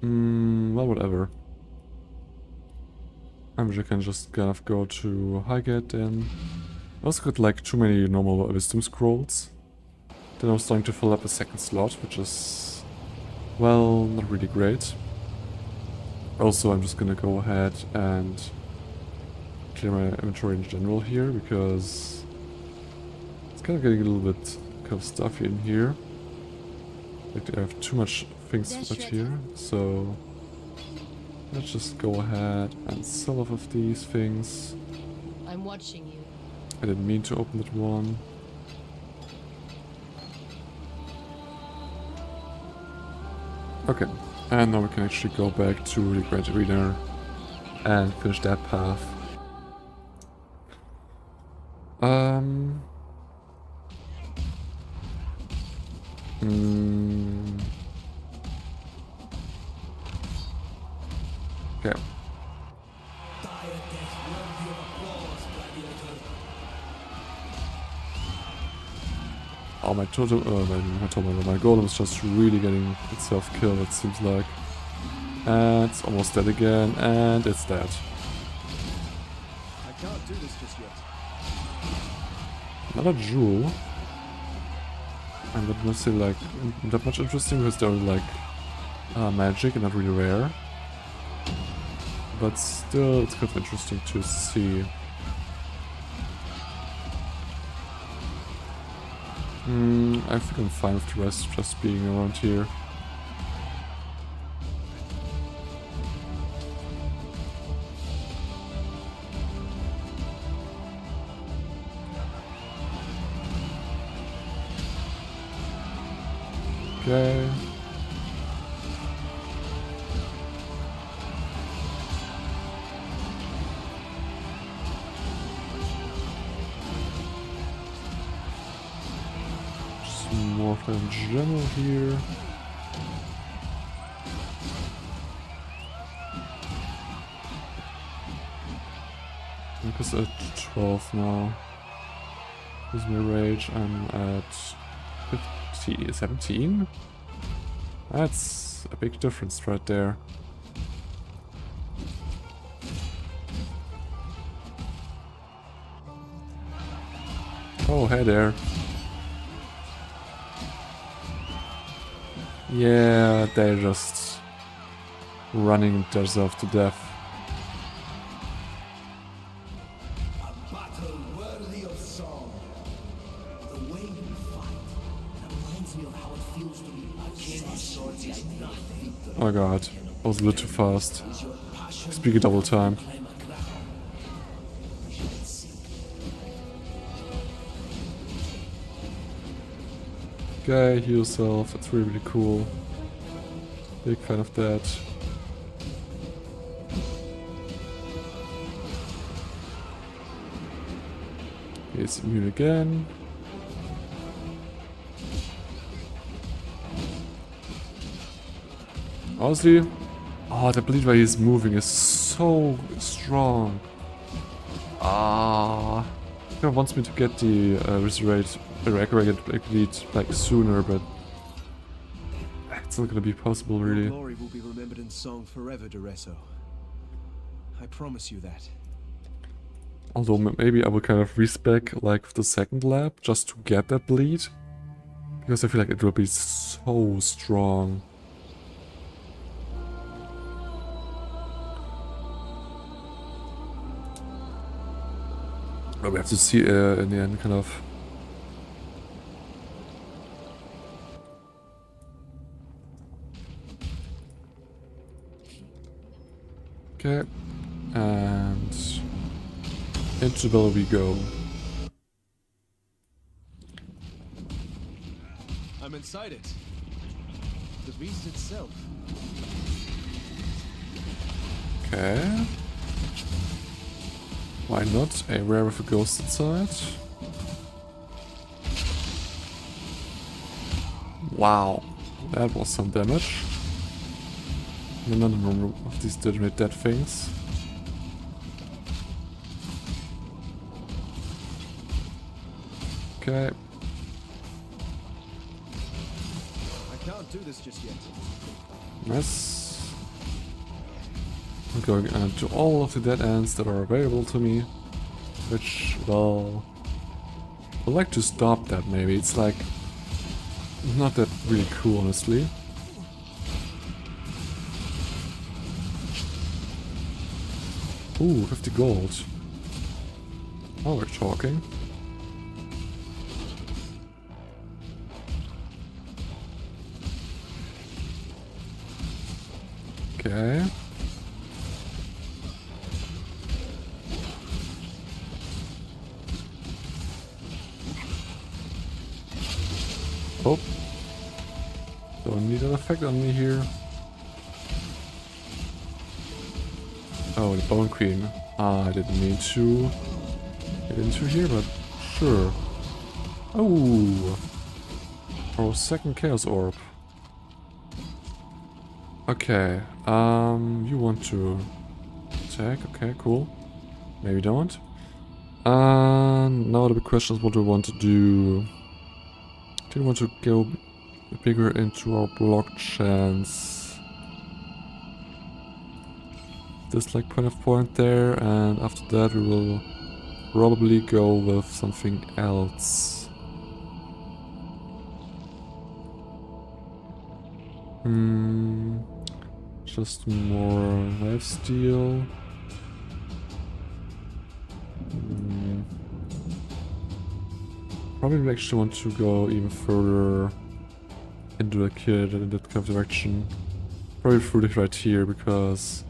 Well, whatever. I wish I can just kind of go to Highgate then. I also got like too many normal wisdom scrolls. Then I was starting to fill up a second slot, which is, well, not really great. Also, I'm just gonna go ahead and clear my inventory in general here, because it's kind of getting a little bit kind of stuffy in here. Like, I have too much things right here, so let's just go ahead and sell off of these things. I'm watching you. I didn't mean to open that one. Okay, and now we can actually go back to the Great Arena and finish that path. Okay. Die a death worthy of applause, Gladiator. Oh, my totem, my golem is just really getting itself killed, it seems like. And it's almost dead again, and it's dead. I can't do this just yet. Another jewel. I'm not necessarily like that much interesting because they're like magic and not really rare. But still, it's kind of interesting to see. I think I'm fine with the rest just being around here. Okay. Just more in general here. I guess at 12 now. With my rage, I'm at 17? That's a big difference right there. Oh, hey there. Yeah, they're just running themselves to death. A battle worthy of song. The way you fight reminds me of how it feels to be against swords like nothing. Oh god, I was a little too fast. Speak a double time. Okay, heal yourself, it's really, really cool. Big fan of that. He's immune again. Honestly, oh, the bleed while he's moving is so strong. Ah, he wants me to get the resurrected bleed like sooner, but it's not gonna be possible Your really. glory will be remembered in song forever, Duresso. I promise you that. Although maybe I will kind of respec like the second lab just to get that bleed, because I feel like it will be so strong. But we have to see in the end, kind of. Okay, and into the battle we go. I'm inside it. The beast itself. Okay. Why not? A rare with a ghost inside. Wow, that was some damage. None of these degenerate dead things. Okay. I can't do this just yet. Nice. I'm going to all of the dead ends that are available to me. Which, well, I'd like to stop that maybe. It's like, not that really cool, honestly. Ooh, 50 gold. Oh, we're talking. Okay. Oh. Don't need an effect on me here. Oh, the Bone Queen. Ah, I didn't mean to get into here, but sure. Oh! Our second Chaos Orb. Okay, you want to attack? Okay, cool. Maybe don't. Now the big question is what we want to do Do you want to go bigger into our block chance? This like point there, and after that we will probably go with something else. Just more lifesteal. Probably we actually want to go even further into the kid in that kind of direction. Probably through it right here, because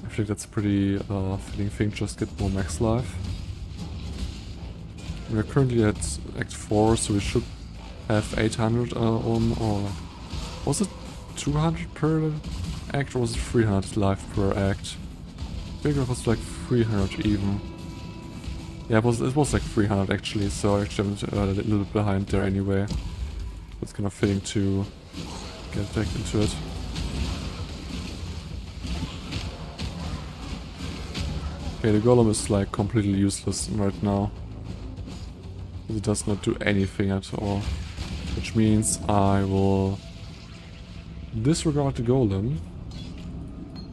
I think that's a pretty fitting thing. Just get more max life. We are currently at Act 4, so we should have 800 on, or was it 200 per act, or was it 300 life per act? I think it was like 300 even. Yeah, it was like 300 actually, so I actually am a little bit behind there anyway. It's kind of fitting to get back into it. Okay, the golem is like completely useless right now. It does not do anything at all. Which means I will disregard the golem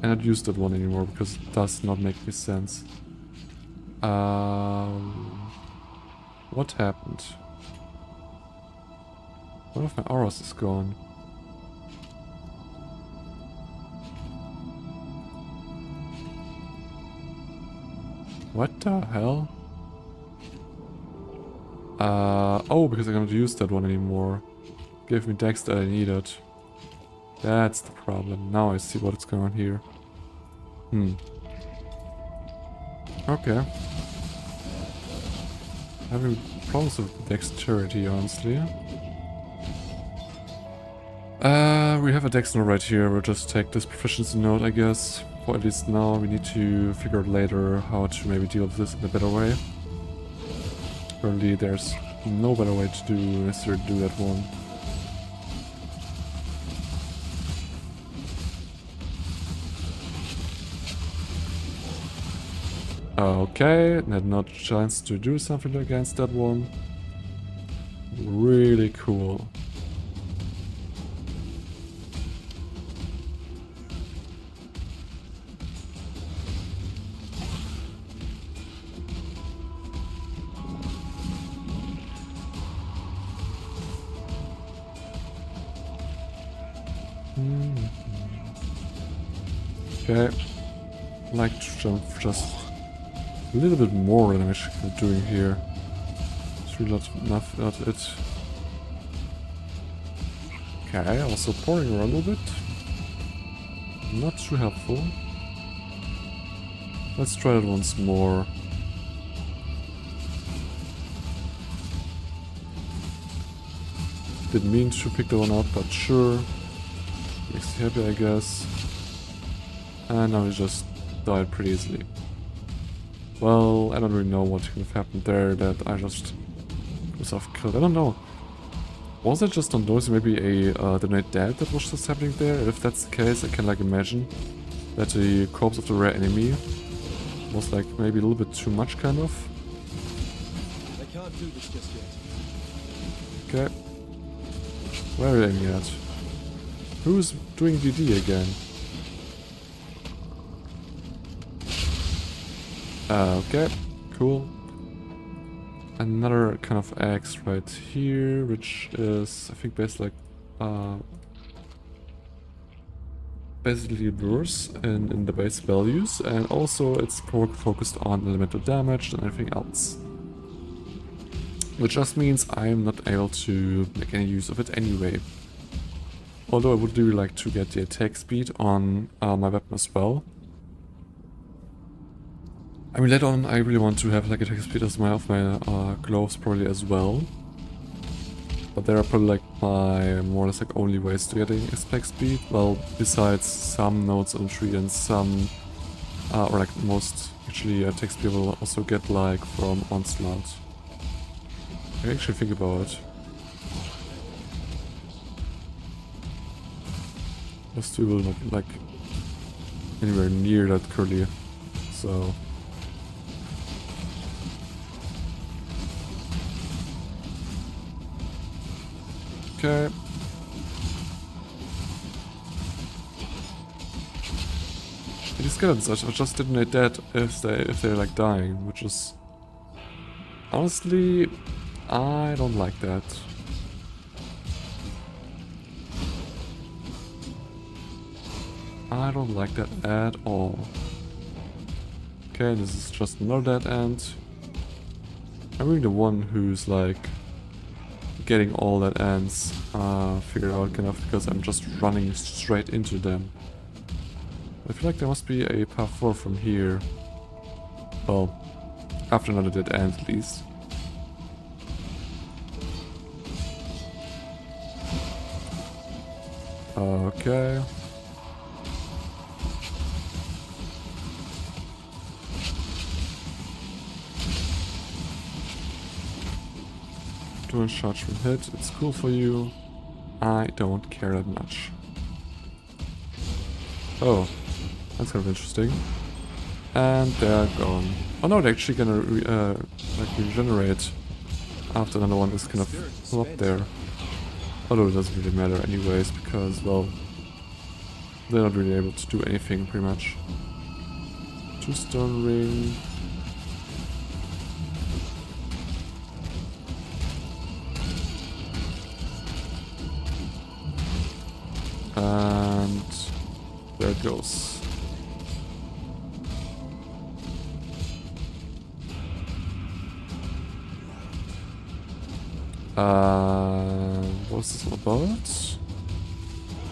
and not use that one anymore, because it does not make any sense. What happened? One of my auras is gone. What the hell? Oh, because I can't use that one anymore. Gave me dex that I needed. That's the problem. Now I see what's going on here. Okay. Having problems with dexterity, honestly. We have a dex note right here. We'll just take this proficiency note, I guess. For at least now, we need to figure out later how to maybe deal with this in a better way. Currently, there's no better way to necessarily do that one. Okay, had no chance to do something against that one. Really cool. Okay, I'd like to jump just a little bit more than I'm actually doing here. It's really not it. Okay, also pouring around a little bit. Not too helpful. Let's try that once more. Didn't mean to pick that one up, but sure. Makes you happy, I guess. And now he just died pretty easily. Well, I don't really know what could have happened there, that I just was off-killed. I don't know. Was it just on those maybe a donate dead that was just happening there? If that's the case, I can like imagine that the corpse of the rare enemy was like maybe a little bit too much, kind of. I can't do this just yet. Okay. Where are they at? Who's doing DD again? Okay, cool. Another kind of axe right here, which is, I think, basically worse in the base values, and also it's focused on elemental damage and everything else. Which just means I'm not able to make any use of it anyway. Although I would do like to get the attack speed on my weapon as well. I mean, later on I really want to have like attack speed as my gloves probably as well. But there are probably like my more or less like only ways to getting attack speed. Well, besides some nodes on the tree and some, or like most actually attack speed will also get like from onslaught. I actually think about it. Just we will not like anywhere near that curly, so. Okay. These skeletons are just detonate dead if they're like dying, which is honestly I don't like that. I don't like that at all. Okay, this is just another dead end. I'm really the one who's like getting all dead ends figured out kind of because I'm just running straight into them. I feel like there must be a path forward from here. Well, after another dead end at least. Okay. Doing charge from hit, it's cool for you. I don't care that much. Oh, that's kind of interesting. And they're gone. Oh no, they're actually gonna like regenerate after another one is kind of up there. Although it doesn't really matter anyways, because, well, they're not really able to do anything, pretty much. 2 stone ring. And there it goes. What's this all about?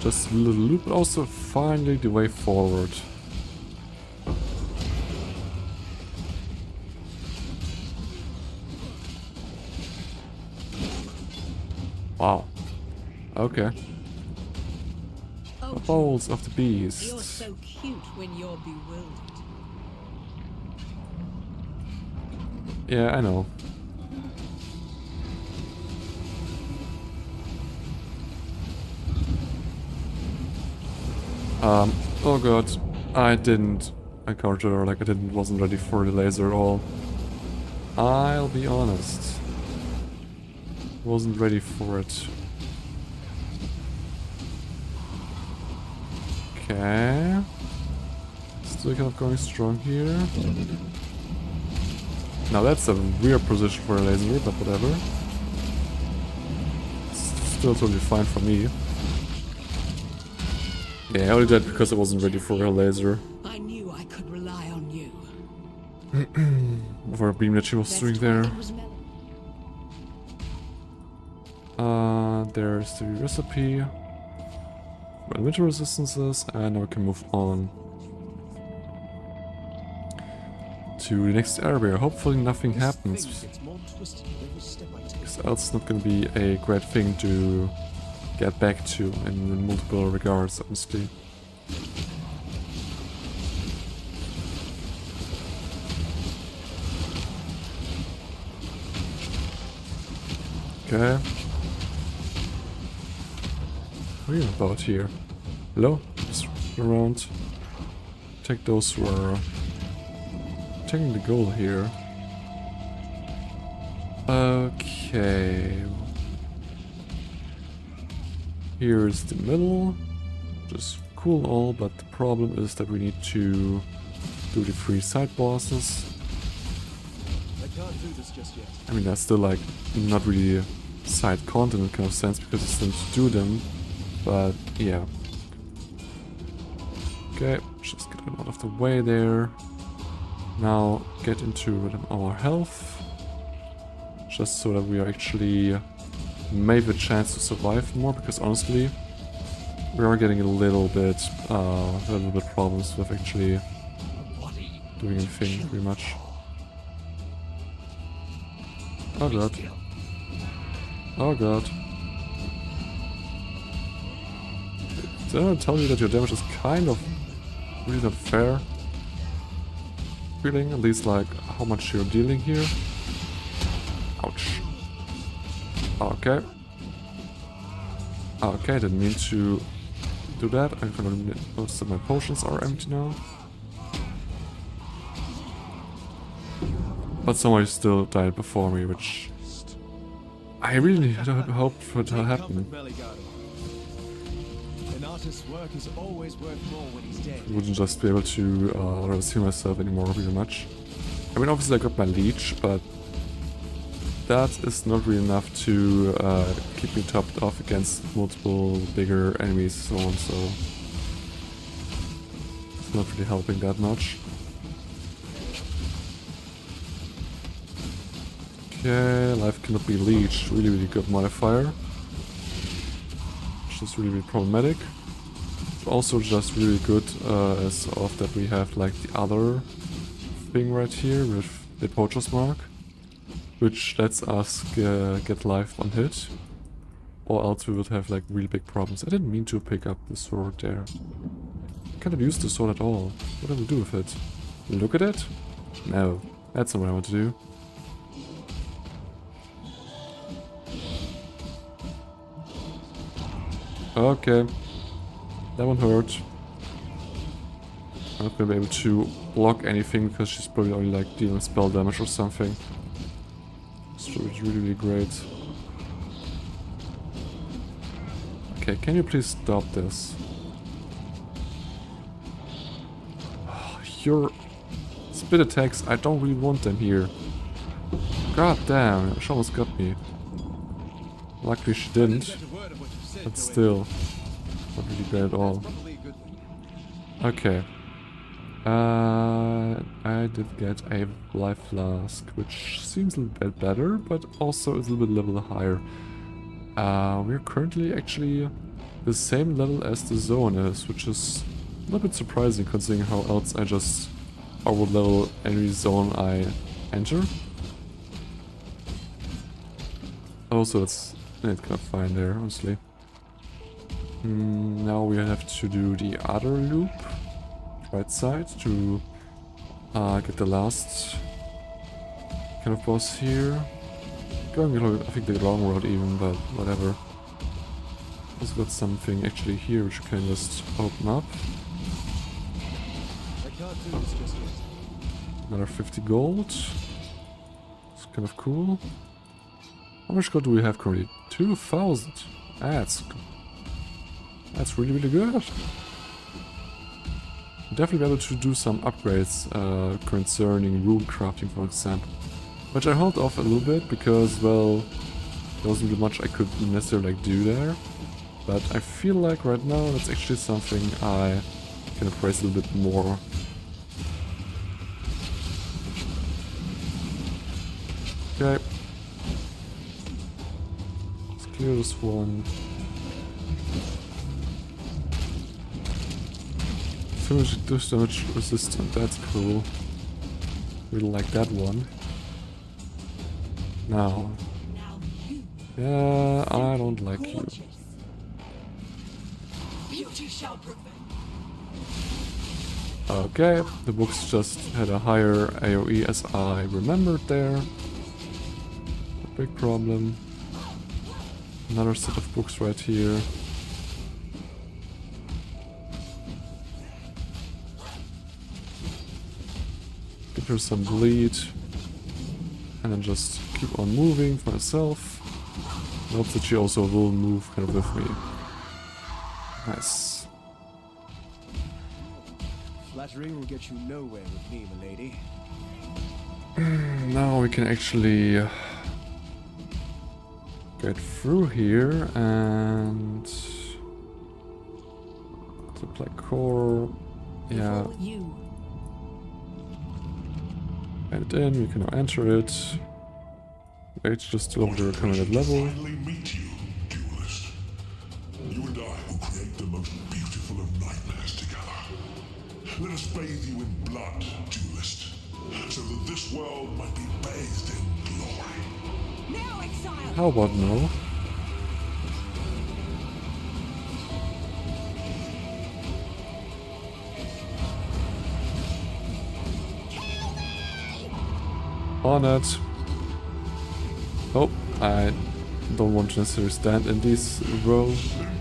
Just a little loop, but also finally the way forward. Wow. Okay. The balls of the beast. You're so cute when you're bewildered. Yeah, I know. Oh god, I didn't encounter, like wasn't ready for the laser at all. I'll be honest. Wasn't ready for it. Okay. Still kind of going strong here. Now that's a weird position for a laser, but whatever. It's still totally fine for me. Yeah, I only did that because I wasn't ready for a laser. I knew I could rely on you. For a beam that she was doing there. There's the recipe. Winter resistances, and now we can move on to the next area. Hopefully nothing happens, because else it's not going to be a great thing to get back to in multiple regards, honestly. Okay. What are you about here? Hello? Just around. Take those who are taking the goal here. Okay. Here's the middle. Which is cool and all, but the problem is that we need to do the 3 side bosses. I can't do this just yet. I mean, that's still like not really side content in kind of sense because it's still to do them. But yeah. Okay, just get them out of the way there. Now get into our health. Just so that we are actually maybe a chance to survive more, because honestly we are getting a little bit problems with actually doing anything pretty much. Oh god. Oh god. Did I tell you that your damage is kind of really not fair? Feeling, at least like how much you're dealing here. Ouch. Okay. Okay, didn't mean to do that. I'm gonna notice that my potions are empty now. But somebody still died before me, which I really had hoped for it to happen. An artist's work is always worth more when he's dead. I wouldn't just be able to see myself anymore really much. I mean, obviously I got my leech, but that is not really enough to keep me topped off against multiple bigger enemies and so on, so it's not really helping that much. Okay, life cannot be leeched, really good modifier. Which is really problematic. It's also just really good as of that we have like the other thing right here with the poacher's mark, which lets us get life on hit, or else we would have like really big problems. I didn't mean to pick up the sword there. I cannot use the sword at all. What do we do with it? Look at it? No, that's not what I want to do. Okay, that one hurt. I'm not gonna be able to block anything because she's probably only like dealing spell damage or something. So it's really great. Okay, can you please stop this? Your spit attacks, I don't really want them here. God damn, she almost got me. Luckily she didn't. But still, not really bad at all. Okay. I did get a life flask, which seems a little bit better, but also is a little bit level higher. We're currently actually the same level as the zone is, which is a little bit surprising considering how else I just over level any zone I enter. Also, it's kind of fine there, honestly. Now we have to do the other loop, right side, to get the last kind of boss here. Going, I think the wrong road even, but whatever. Also got something actually here which you can just open up. I can't do this just yet. Another 50 gold. It's kind of cool. How much gold do we have currently? 2,000. That's really good. Definitely be able to do some upgrades concerning rune crafting, for example. Which I hold off a little bit because, well, there wasn't really much I could necessarily like do there. But I feel like right now that's actually something I can appraise a little bit more. Okay. Let's clear this one. 30 damage resistant, that's cool. Really like that one. Now. Yeah, I don't like you. Okay, the books just had a higher AoE as I remembered there. A big problem. Another set of books right here. Give her some bleed. And then just keep on moving for myself. I hope that she also will move kind of with me. Nice. Flattery will get you nowhere with me, milady. Now we can actually get through here and supply core. Yeah. Add it in, we can now enter it. It's just still over the recommended level. Finally meet you, duelist. You and I will create the most beautiful of nightmares together. Let us bathe you in blood, duelist, so that this world might be bathed in glory. Now, exile! How about no? On it. Oh, I don't want to necessarily stand in these row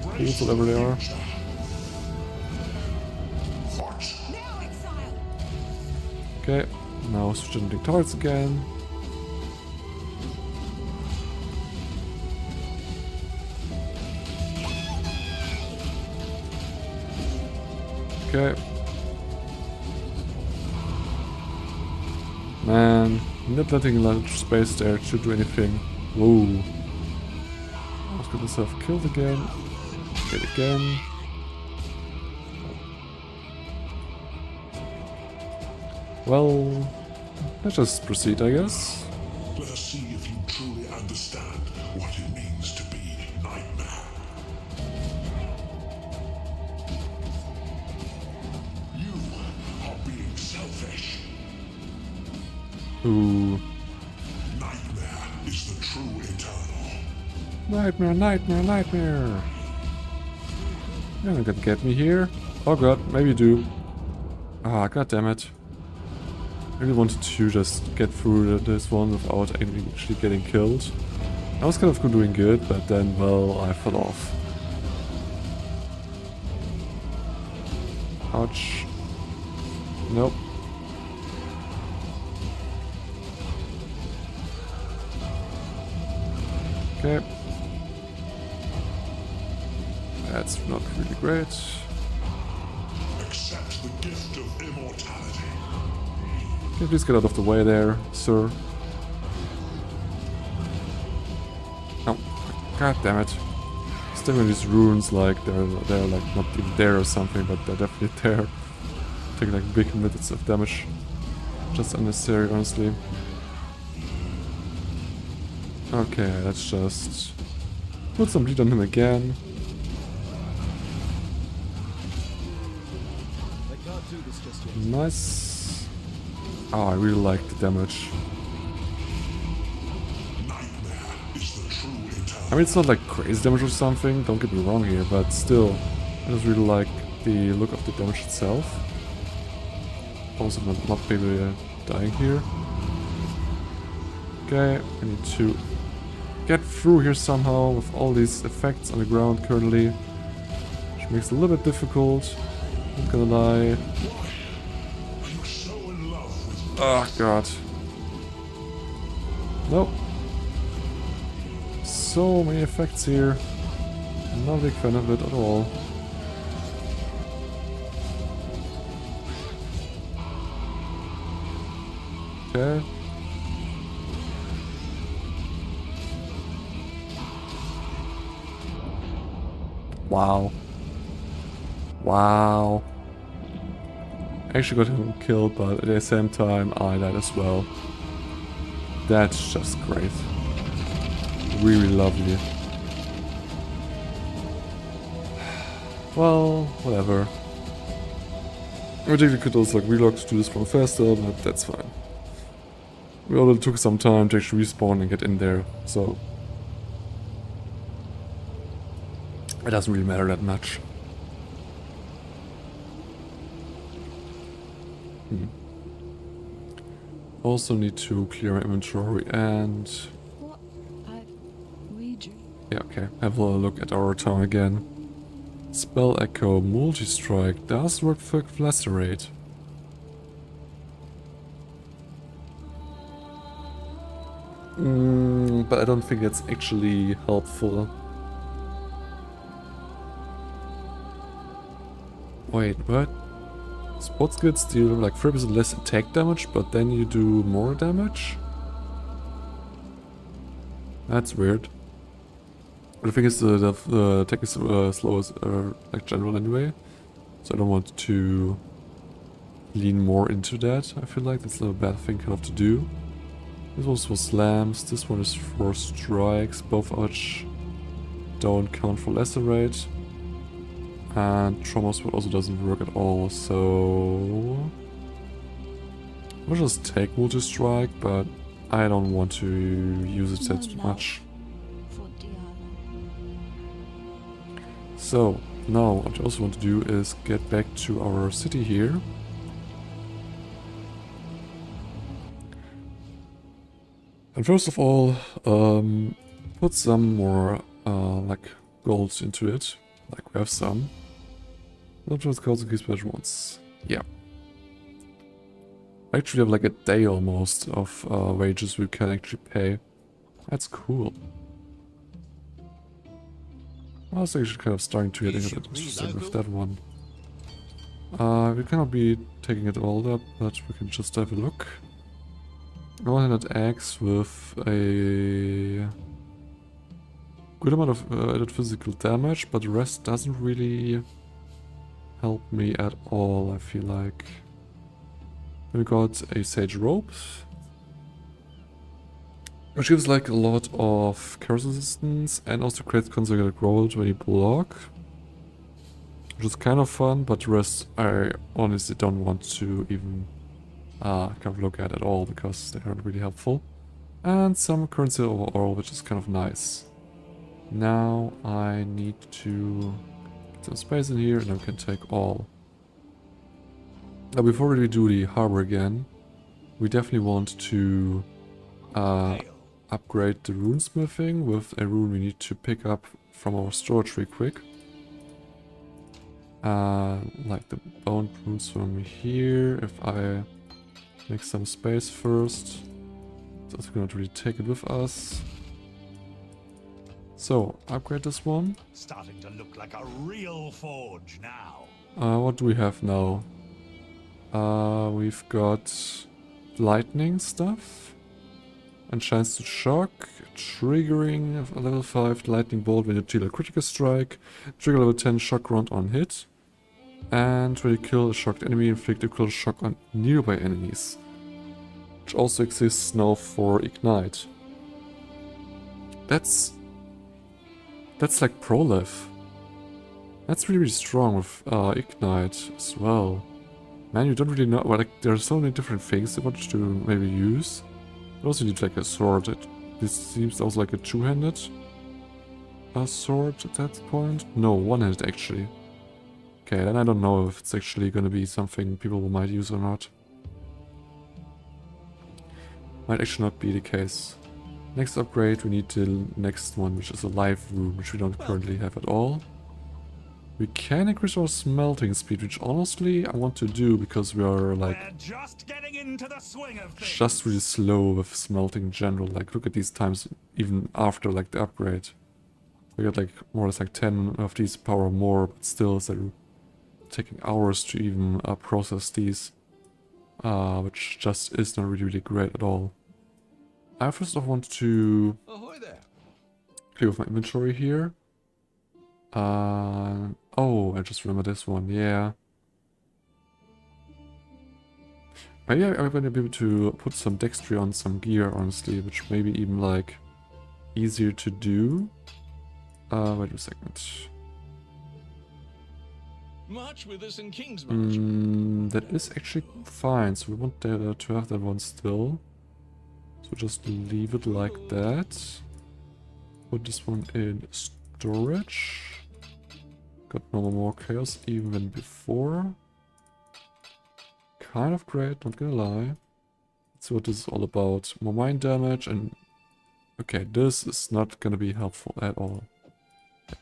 pools, whatever they are. Now, exile! Okay, now switching the targets again. Okay. Man, not letting a lot of space there to do anything. Whoa. Almost got myself killed again. Hit again. Well, let's just proceed, I guess. Let us see if you truly understand what it means to be Nightmare. You are being selfish. Ooh. Nightmare is the true eternal. Nightmare, nightmare, nightmare. You're not gonna get me here. Oh god, maybe you do. Ah, god damn it. I really wanted to just get through this one without actually getting killed. I was kind of doing good, but then, well, I fell off. Ouch. Nope. Okay. That's not really great. Accept the gift of immortality. Can you please get out of the way there, sir? Oh, god damn it. Still in these runes, like they're like not even there or something, but they're definitely there. Taking like big minutes of damage. Just unnecessary, honestly. Okay, let's just put some bleed on him again. I can't do this just yet. Nice. Oh, I really like the damage. Nightmare is the true eternal. I mean, it's not like crazy damage or something, don't get me wrong here, but still, I just really like the look of the damage itself. Also, not maybe dying here. Okay, I need to get through here somehow with all these effects on the ground currently, which makes it a little bit difficult, not gonna lie. You're so in love with Oh god. Nope. So many effects here. I'm not a big fan of it at all. Okay. Wow. Wow. I actually got him killed, but at the same time I died as well. That's just great. Really lovely. Well, whatever. I think we could also like relog to do this from faster, but that's fine. We already took some time to actually respawn and get in there, so it doesn't really matter that much. Also need to clear my inventory and What? I read you. yeah, okay. Have a look at our town again. Spell Echo Multi-Strike does work for Lacerate. But I don't think it's actually helpful. Wait, what? Sports skills deal like 3% less attack damage, but then you do more damage? That's weird. But the thing is, the attack is slow as like general anyway, so I don't want to lean more into that. I feel like that's a bad thing kind of to do. This one's for slams, this one is for strikes, both of which don't count for lacerate. And trauma spot also doesn't work at all, so I'll just take multi-strike, but I don't want to use it that much. For Diana. So now what I also want to do is get back to our city here. And first of all, put some more like gold into it, like we have some. Not just cause increase once. Yeah. I actually have like a day almost of wages we can actually pay. That's cool. I was actually kind of starting to get interested with that one. We cannot be taking it all up, but we can just have a look. One-handed axe with a good amount of added physical damage, but the rest doesn't really help me at all, I feel like. We got a sage rope, which gives like a lot of chaos resistance and also creates consecutive growth when you block. Which is kind of fun, but the rest I honestly don't want to even kind of look at all because they aren't really helpful. And some currency overall, which is kind of nice. Now I need to get some space in here and then we can take all. Now before we do the harbor again, we definitely want to upgrade the runesmithing with a rune we need to pick up from our storage real quick. Like the bone runes from here. If I make some space first, so we're gonna really take it with us. So upgrade this one. Starting to look like a real forge now. What do we have now? We've got lightning stuff, and chance to shock, triggering a level 5 lightning bolt when you deal a critical strike, trigger level 10 shock round on hit, and when you kill a shocked enemy, inflict a critical shock on nearby enemies, which also exists now for Ignite. That's like pro-lev. That's really strong with Ignite as well. Man, you don't really know, well, like, there are so many different things you want to maybe use. You also need like a sword. This seems also like a two-handed sword at that point. No, one-handed actually. Okay, then I don't know if it's actually gonna be something people might use or not. Might actually not be the case. Next upgrade, we need the next one, which is a live rune, which we don't currently have at all. We can increase our smelting speed, which honestly I want to do because we are like just getting into the swing of things. just really slow with smelting in general. Like look at these times even after like the upgrade. We got like more or less like 10 of these power more, but still it's like taking hours to even process these. Which just is not really great at all. I first off want to Ahoy there. clear off my inventory here. Oh, I just remember this one, yeah. Maybe I'm going to be able to put some dexterity on some gear, honestly, which may be even, like, easier to do. Wait a second. March with us in Kingsmarch. That is actually fine, so we want to have that one still. So just leave it like that. Put this one in storage. Got no more chaos even than before. Kind of great, not gonna lie. Let's see what this is all about. More mind damage and... Okay, this is not gonna be helpful at all.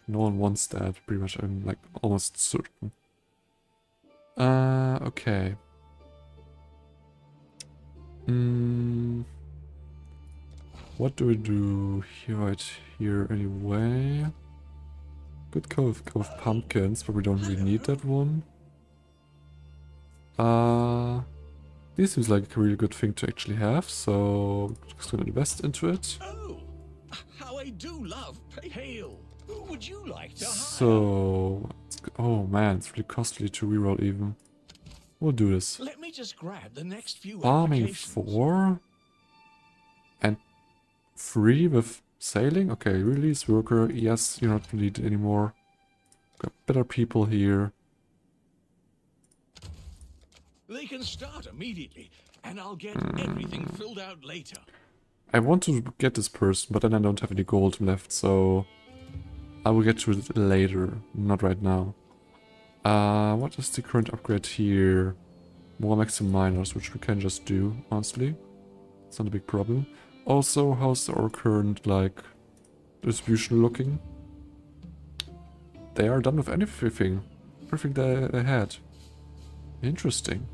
No one wants that, pretty much, I'm like almost certain. Okay. What do we do here, right here anyway? Could go with pumpkins, but we don't really need that one. This seems like a really good thing to actually have, so I'm just gonna invest into it. Oh, how I do love hail. Who would you like to hire? So, oh man, it's really costly to reroll even. We'll do this. Let me just grab the next few Farming applications. 4 and 3 with sailing. Okay, release worker. Yes, you're not needed anymore. Got better people here. They can start immediately, and I'll get everything filled out later. I want to get this person, but then I don't have any gold left, so I will get to it later, not right now. What is the current upgrade here? More maximum miners, which we can just do, honestly. It's not a big problem. Also, how's our current, like, distribution looking? They are done with everything. Everything they had. Interesting.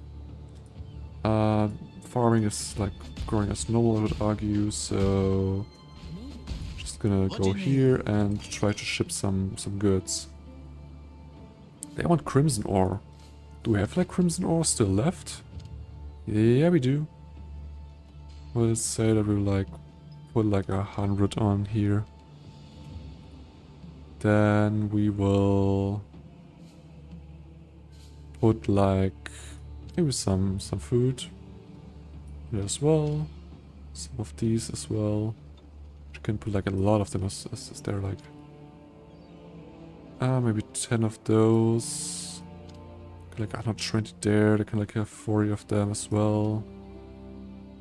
Farming is, like, growing as normal, I would argue, so... Just gonna go here and try to ship some goods. They want crimson ore. Do we have like crimson ore still left? Yeah, we do. We'll say that we'll like put like 100 on here. Then we will put like maybe some food here as well. Some of these as well. You can put like a lot of them as there like maybe 10 of those. Like 120 there. They can like have 40 of them as well.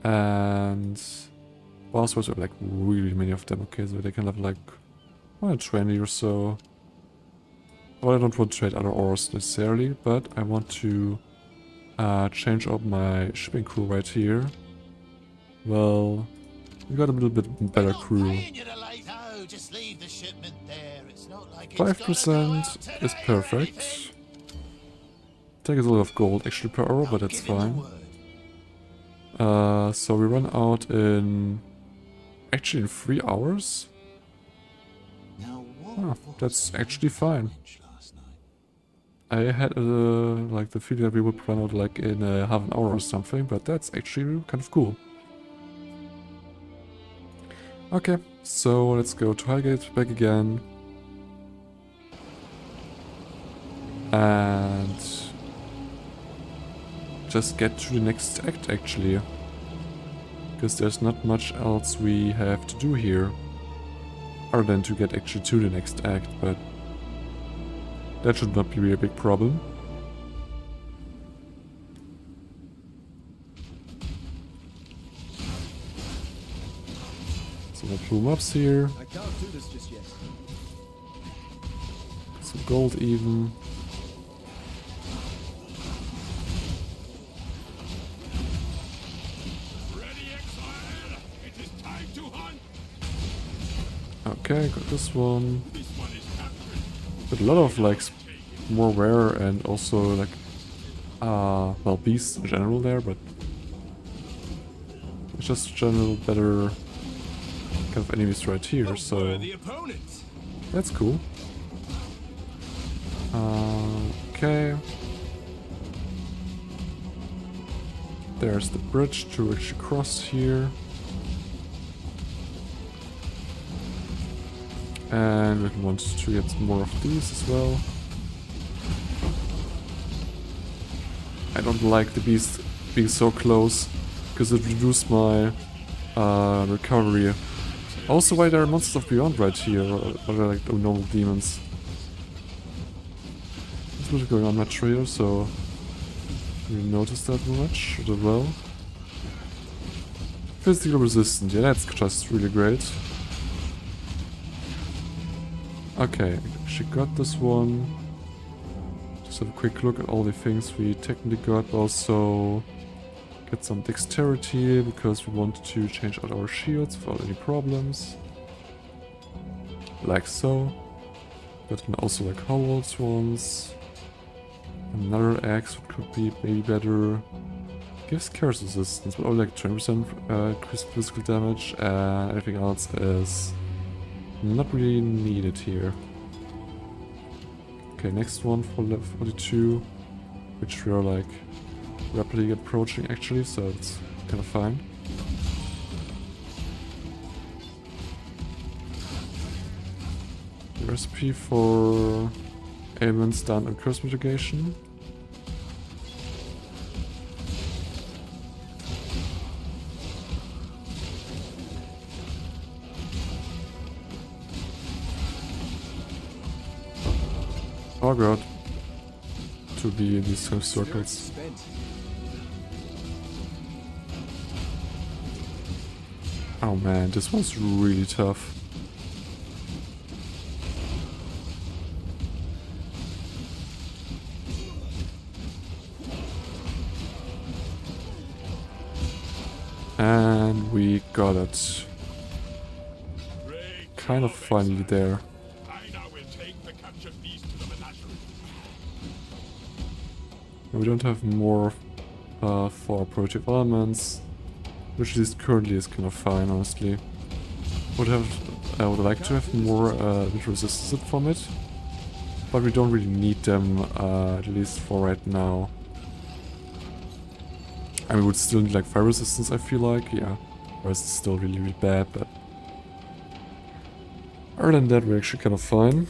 And boss wars have like really many of them. Okay, so they can have like 120 or so. Well, I don't want to trade other ores necessarily, but I want to change out my shipping crew right here. Well, we got a little bit better crew. 5% is perfect. Take a lot of gold actually per hour, but that's fine. So we run out in actually in 3 hours. Oh, that's actually fine. I had like the feeling that we would run out like in half an hour or something, but that's actually kind of cool. Okay, so let's go to Highgate back again. And just get to the next act actually. Because there's not much else we have to do here. Other than to get actually to the next act, but that should not be a big problem. Some more plume ups here. I can't do this just yet. Some gold even. Okay, got this one. But a lot of like more rare and also like well, beasts in general there, but it's just general better kind of enemies right here, so that's cool. Okay. There's the bridge to actually cross here. And we want to get some more of these as well. I don't like the beast being so close, because it reduced my recovery. Also, why there are monsters of Beyond right here, or like normal demons. There's what's going on much here, so you notice that much as well. Physical resistant, yeah, that's just really great. Okay, she got this one. Just have a quick look at all the things we technically got. Also get some dexterity because we want to change out our shields without any problems. Like so. But then also like Howl's ones. Another axe which could be maybe better. Gives curse resistance, but only like 20% increased physical damage, and everything else is not really needed here. Okay, next one for level 42, which we are like rapidly approaching actually, so it's kind of fine. The recipe for ailment, stun and curse mitigation. Oh god. To be in these kind of circles. Oh man, this one's really tough. And we got it. Kind of finally there. We don't have more for protective elements, which at least currently is kind of fine, honestly. I would like to have more resistance from it, but we don't really need them, at least for right now. I mean, we would still need like fire resistance, I feel like, yeah. Fire is still really, really bad, but other than that, we're actually kind of fine.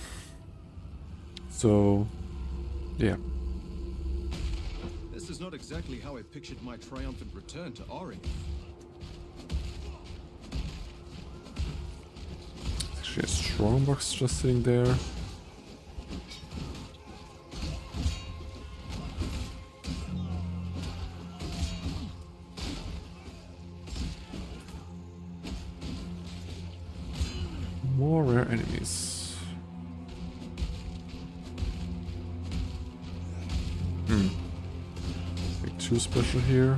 So, yeah. This is not exactly how I pictured my triumphant return to Ori. Actually, a strong box just sitting there. More rare enemies. Like 2 special here.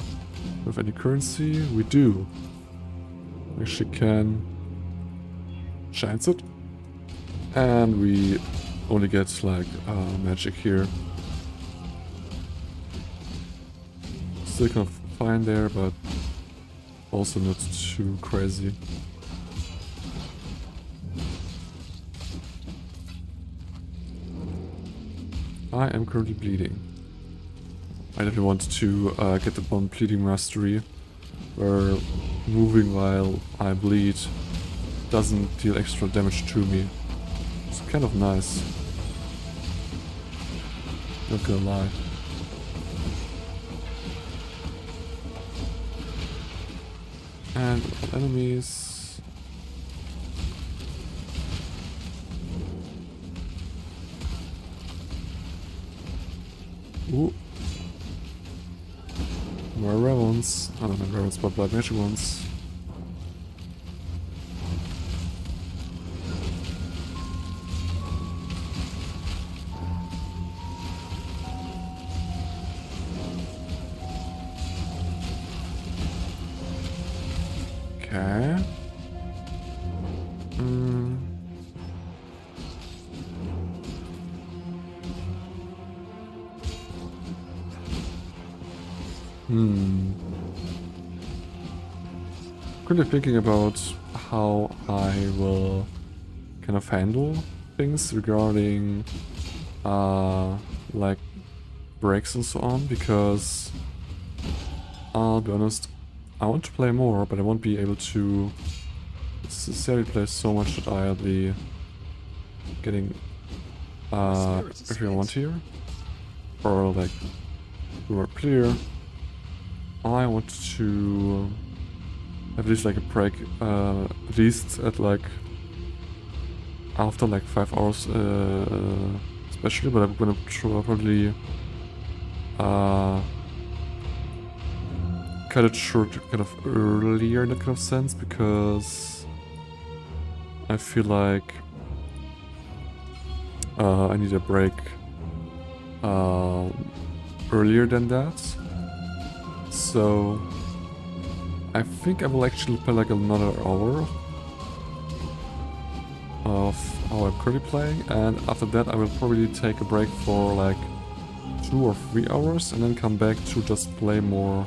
With any currency? We do. We actually can chance it. And we only get like magic here. Still kind of fine there, but also not too crazy. I am currently bleeding. I definitely want to get the bone bleeding mastery, where moving while I bleed doesn't deal extra damage to me. It's kind of nice. Not gonna lie. And enemies. Ooh. More rare ones. I don't know, rare ones, but black magic ones. Okay. Currently thinking about how I will kind of handle things regarding like breaks and so on, because I'll be honest, I want to play more, but I won't be able to necessarily play so much that I'll be getting everything I want here, or like more clear. I want to have at least like a break, at least at like after like 5 hours especially, but I'm gonna probably cut it short kind of earlier in that kind of sense, because I feel like I need a break earlier than that. So I think I will actually play like another hour of how I'm currently playing, and after that I will probably take a break for like 2 or 3 hours and then come back to just play more,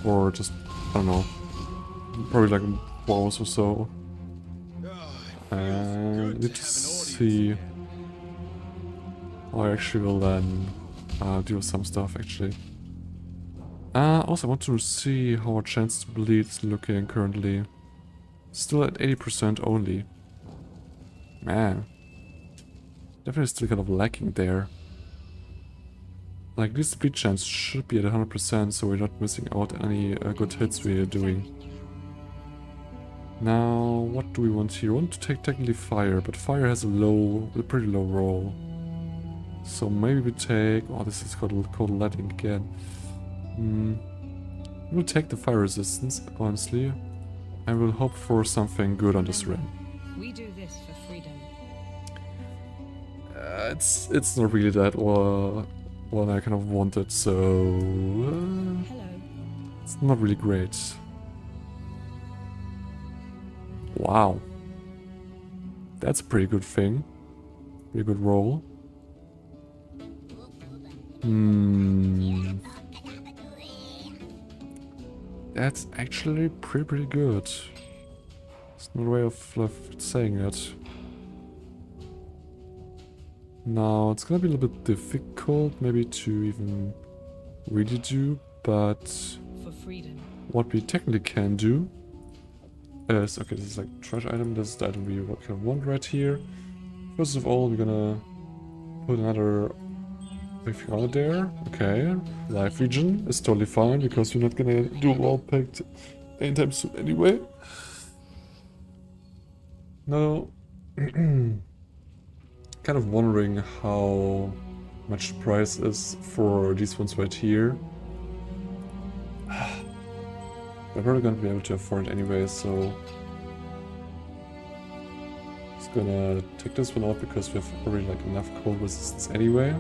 or just, I don't know, probably like 4 hours or so. And need to see how I actually will then do some stuff actually. Also I want to see how our chance to bleed is looking currently. Still at 80% only. Man. Definitely still kind of lacking there. Like this bleed chance should be at 100%, so we're not missing out on any good hits we are doing. Now, what do we want here? We want to take technically fire, but fire has a pretty low roll. So maybe we take, oh, this is called letting again. We'll take the fire resistance, honestly, and we'll hope for something good on this run. We do this for freedom. It's not really that one I kind of wanted, so Hello. it's not really great. Wow, that's a pretty good thing, pretty good roll. That's actually pretty good. It's no way of saying it. Now, it's gonna be a little bit difficult maybe to even really do, but For freedom. what we technically can do is, okay, this is like treasure item, this is the item we kind of want right here. First of all, we're gonna put another everything on there. Okay, life region is totally fine because we're not gonna do wall pact anytime soon anyway. Now, kind of wondering how much the price is for these ones right here. We're probably gonna be able to afford it anyway, so just gonna take this one out because we have already like enough cold resistance anyway.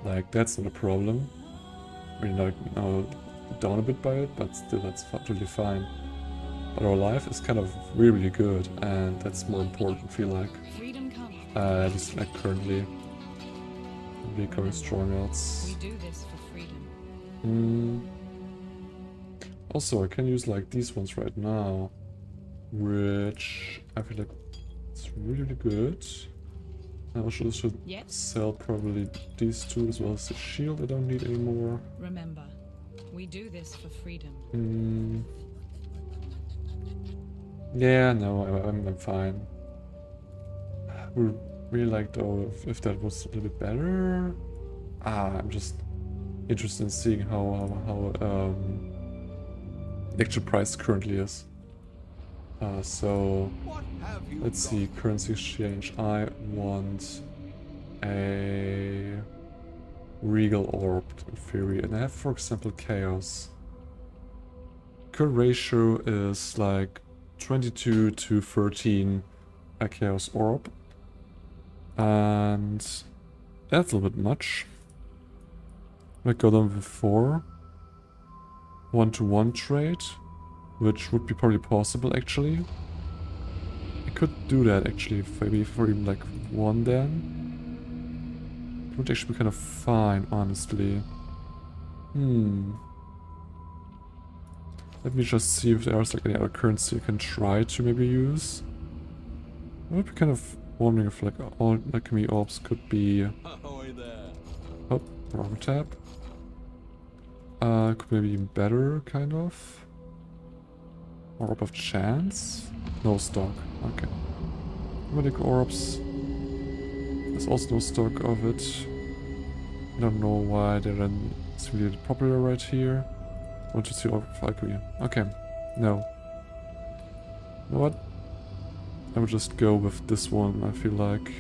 Like, that's not a problem. We're now down a bit by it, but still that's totally fine. But our life is kind of really good, and that's more important, I feel like. Freedom comes. At least like currently. Becoming strong else. We do this for freedom. Also, I can use like these ones right now, which I feel like it's really good. I also should Yes. sell probably these two as well as the shield I don't need anymore. Remember, we do this for freedom. Yeah, no, I'm fine. Would really like though if that was a little bit better. I'm just interested in seeing how the actual price currently is. So What have you let's got? see, currency exchange. I want a regal orb in theory, and I have, for example, chaos. Current ratio is like 22 to 13 a chaos orb, and that's a little bit much. I got on with 4 1-to-1 trade, which would be probably possible actually. I could do that actually, maybe for even like 1 then. It would actually be kind of fine, honestly. Let me just see if there's like any other currency I can try to maybe use. I would be kind of wondering if like all alchemy orbs could be... Ahoy there. Oh, wrong tab. Could maybe even better, kind of. Orb of chance? No stock. Okay. Medic orbs. There's also no stock of it. I don't know why they're then it's really popular right here. Want to see Orb of Alchemy. Okay. No. You know what? I would just go with this one, I feel like.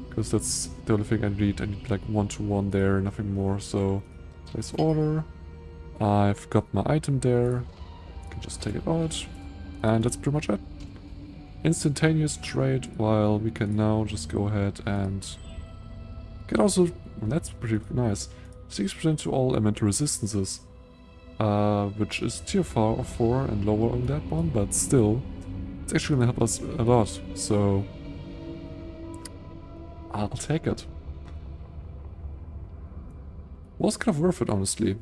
Because that's the only thing I need. I need like 1-to-1 there, nothing more, so... Place order. I've got my item there. Can just take it out. And that's pretty much it. Instantaneous trade, while we can now just go ahead and get also, and that's pretty nice, 6% to all elemental resistances. Which is tier 4 and lower on that one, but still, it's actually gonna help us a lot, so I'll take it. Was kind of worth it, honestly.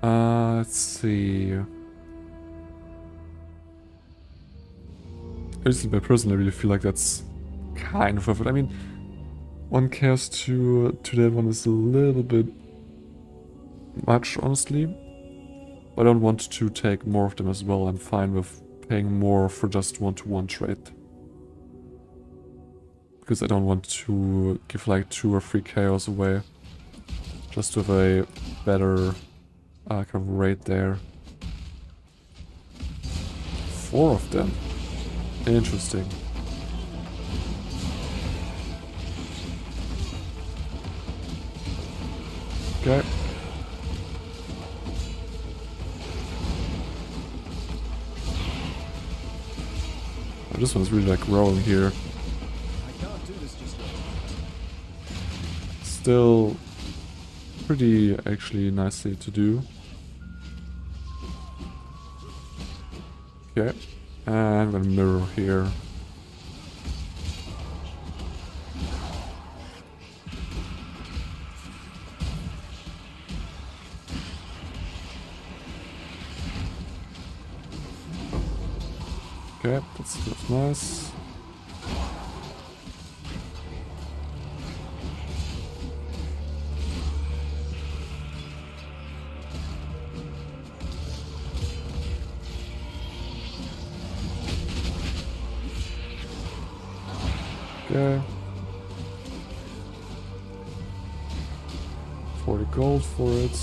Let's see. At least I personally really feel like that's kind of worth it. I mean, 1 chaos to that one is a little bit much, honestly. But I don't want to take more of them as well. I'm fine with paying more for just 1-to-1 trade. Because I don't want to give like 2 or 3 chaos away. Just to have a better kind of rate there. 4 of them. Interesting. Okay. Oh, this one's really like rolling here. I can't do this just yet. Still pretty actually nicely to do. Okay. And I'm gonna mirror here. Okay, that's nice. Okay. 40 gold for it.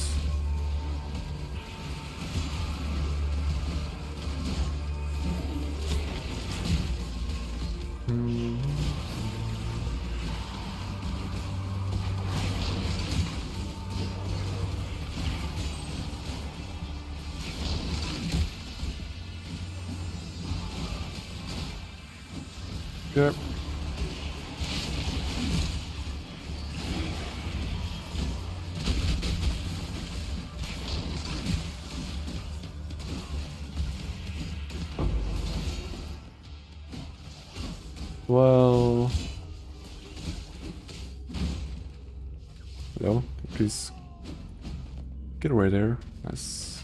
Yep. Well, hello, please get away there. Nice.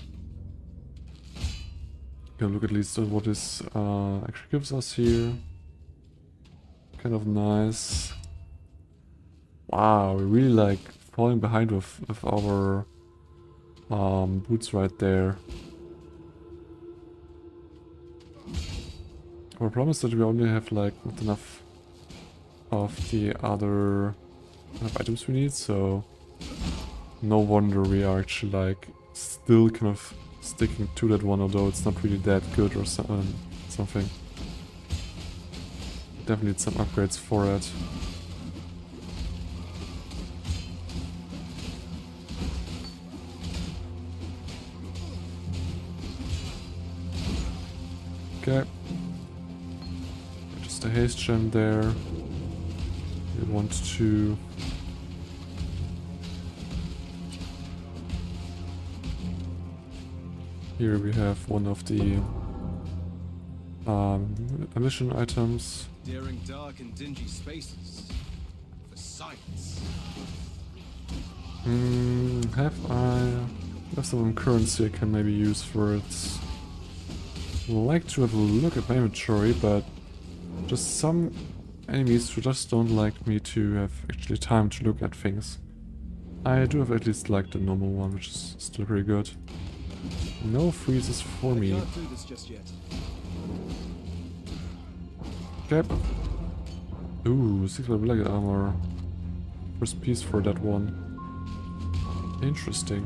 Can look at least at what this actually gives us here. Kind of nice. Wow, we're really like falling behind with our boots right there. Our problem is that we only have like not enough of the other kind of items we need, so no wonder we are actually like still kind of sticking to that one, although it's not really that good or something. Definitely need some upgrades for it. Okay. Just a haste gem there. We want to... Here we have one of the emission items. Daring dark and dingy spaces. For science. Have some currency I can maybe use for it. I'd like to have a look at my inventory, but just some enemies who just don't like me to have actually time to look at things. I do have at least like the normal one, which is still pretty good. No freezes for me. Can't do this just yet. Okay. Ooh, 6 black armor. First piece for that one. Interesting.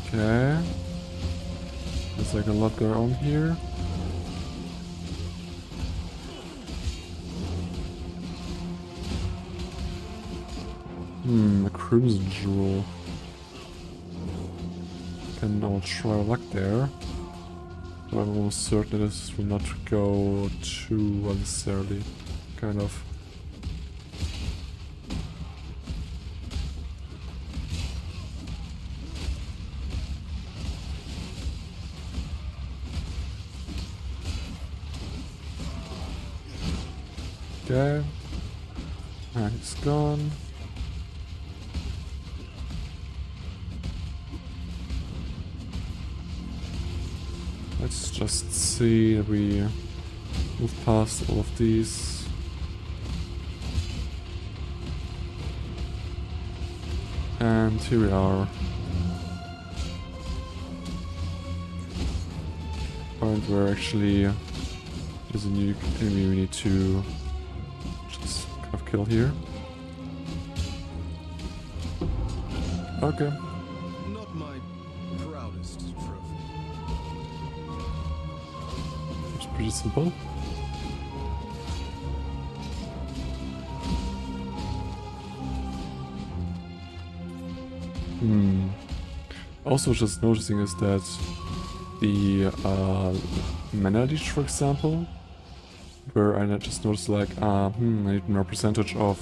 Okay. There's like a lot going on here. A crimson jewel. Can all try our luck there. But I'm almost certain this will not go too unnecessarily. Kind of. Okay. And it's gone. Let's just see that we move past all of these. And here we are. Point where actually there's a new enemy we need to just kind of kill here. Okay. Not my proudest trophy. It's pretty simple. Also just noticing is that the mana leech, for example, where I just noticed like, I need more percentage of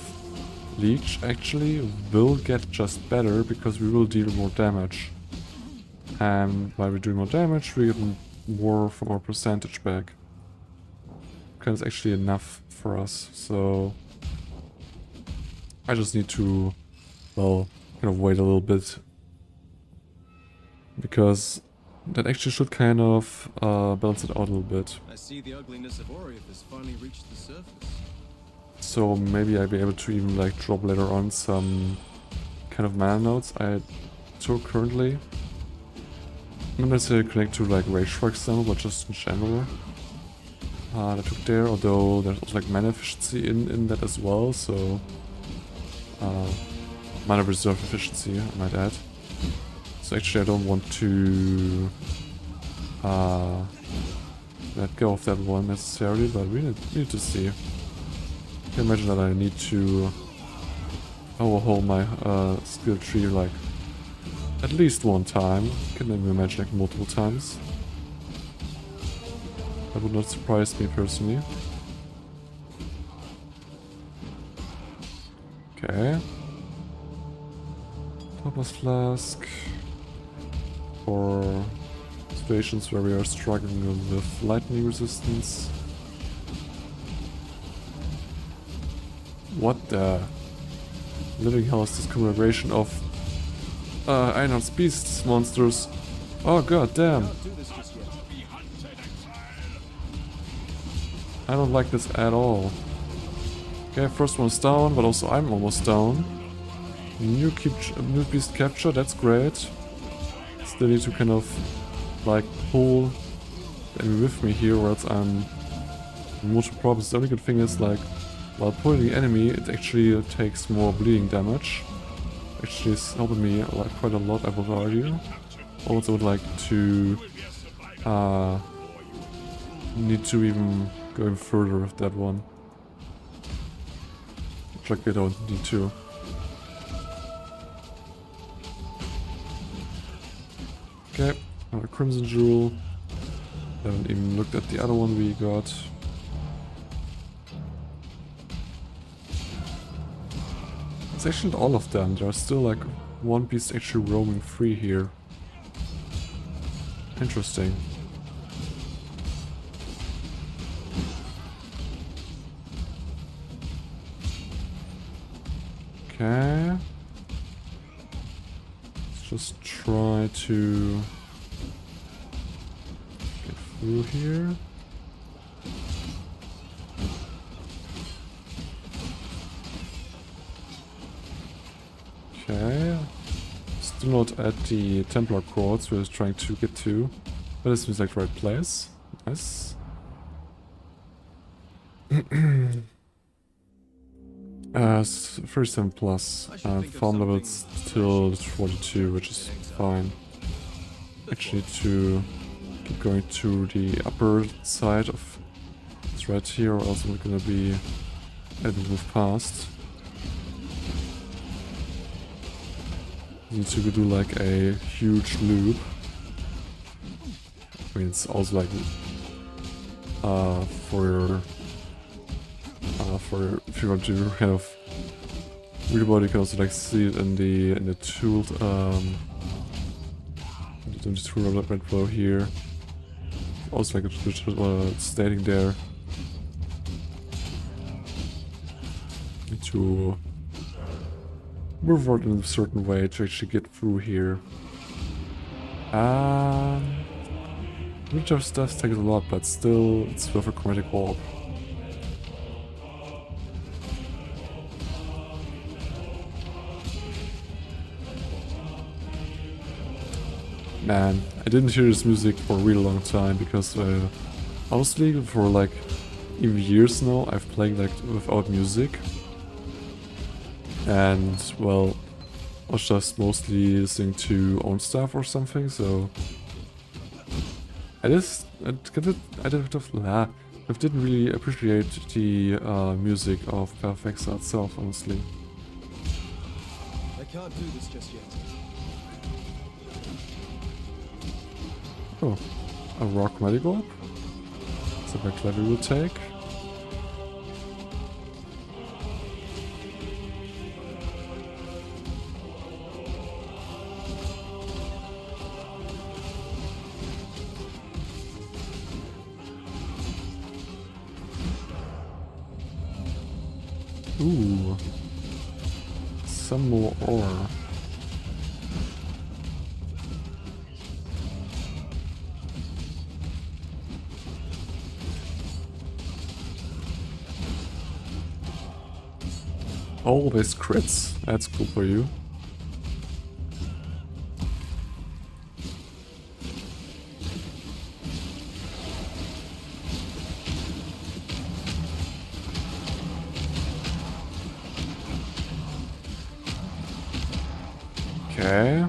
leech actually will get just better because we will deal more damage. And while we do more damage, we get more from our percentage back. Because it's actually enough for us, so I just need to, well, kind of wait a little bit. Because that actually should kind of balance it out a little bit. I see the ugliness of Oriath has finally reached the surface. So maybe I'll be able to even like drop later on some kind of mana nodes I took currently. not necessarily connect to like rage, for example, but just in general. That I took there, although there's also like mana efficiency in that as well, so mana reserve efficiency, I might add. So actually I don't want to let go of that one necessarily, but we need to see. I can imagine that I need to overhaul my skill tree like at least one time. I can even imagine like multiple times. That would not surprise me personally. Okay. Topaz Flask. For situations where we are struggling with lightning resistance. What the living hell is this congregation of Einhard's beasts monsters? Oh god damn. I don't like this at all. Okay, first one's down, but also I'm almost down. New beast capture, that's great. Still need to kind of like pull the enemy with me here, or else I'm in multiple problems. The only good thing is like while pulling the enemy, it actually takes more bleeding damage. Actually, it's helping me like quite a lot, I would argue. Also would like to need to even go further with that one. Looks like we don't need to. Okay, another Crimson Jewel. Haven't even looked at the other one we got. It's actually not all of them. There are still like one beast actually roaming free here. Interesting. Okay. Let's just try to get through here. Okay. Still not at the Templar Courts we're trying to get to. But this seems like the right place. Nice. 37 plus. Farm levels till 42, which is fine. Actually need to keep going to the upper side of this right here, or else we're gonna be able to move past. Need to do like a huge loop. I mean, it's also like for if you want to kind of read about it, you can also like see it in the tool red flow here. Also like it's stating there. Need to move forward in a certain way to actually get through here. Which of stuff takes a lot, but still it's worth a chromatic orb. Man, I didn't hear this music for a really long time because honestly for like even years now I've played like without music. And well, I was just mostly listening to own stuff or something, so I didn't really appreciate the music of Perfexa itself, honestly. I can't do this just yet. Oh, a rock medical. So my clever will take. Ooh, some more ore. Always crits. That's cool for you. Okay.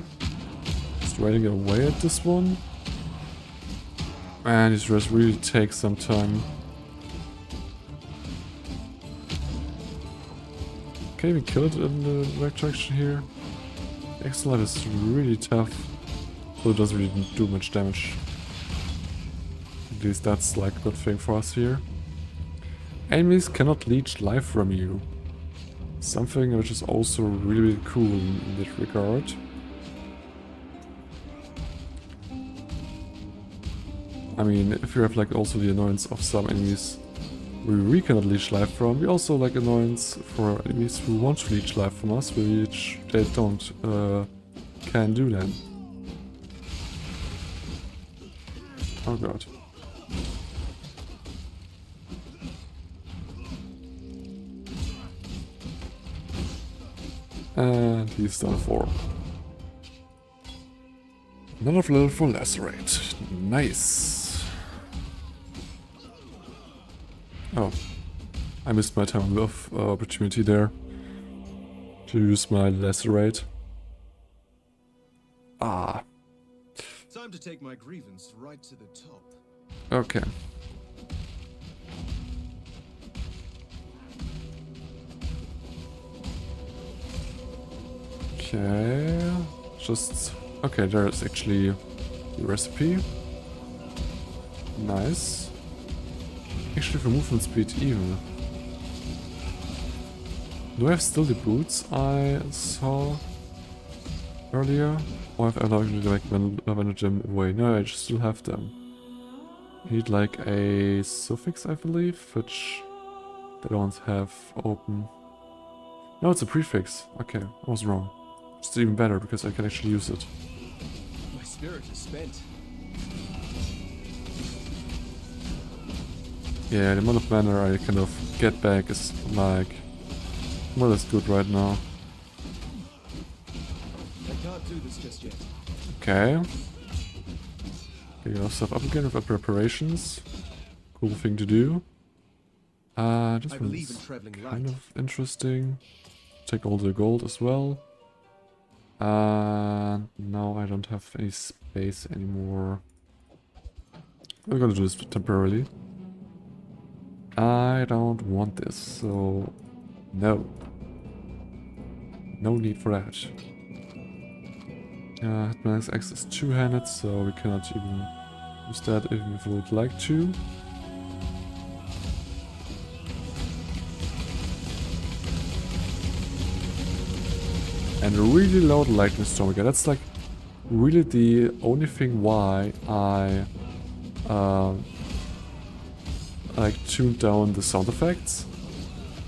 Just riding away at this one. And this just really takes some time. Okay, we killed it in the right direction here. Excellent is really tough. So it doesn't really do much damage. At least that's like a good thing for us here. Enemies cannot leech life from you. Something which is also really cool in this regard. I mean, if you have like also the annoyance of some enemies we cannot leech life from, we also like annoyance for enemies who want to leech life from us, which they can do then. Oh god. And he's done for. Another level for Lacerate. Nice. Oh. I missed my time of opportunity there. To use my Lacerate. Ah. Time to take my grievance right to the top. Okay. Okay. Just... Okay, there is actually the recipe. Nice. Actually for movement speed even. Do I have still the boots I saw earlier? Or have I already like vended them away? No, I just still have them. I need like a suffix, I believe, which they don't have open. No, it's a prefix. Okay, I was wrong. It's even better because I can actually use it. My spirit is spent. Yeah, the amount of mana I kind of get back is like more or less good right now. I can't do this just yet. Okay. Get yourself up again with our preparations. Cool thing to do. This I one believe in is traveling kind light. of interesting. Take all the gold as well. Now I don't have any space anymore. We're gonna do this temporarily. I don't want this, so no. No need for that. Hetman's axe is two-handed, so we cannot even use that even if we would like to. And a really loud lightning storm again. That's like really the only thing why I like tuned down the sound effects,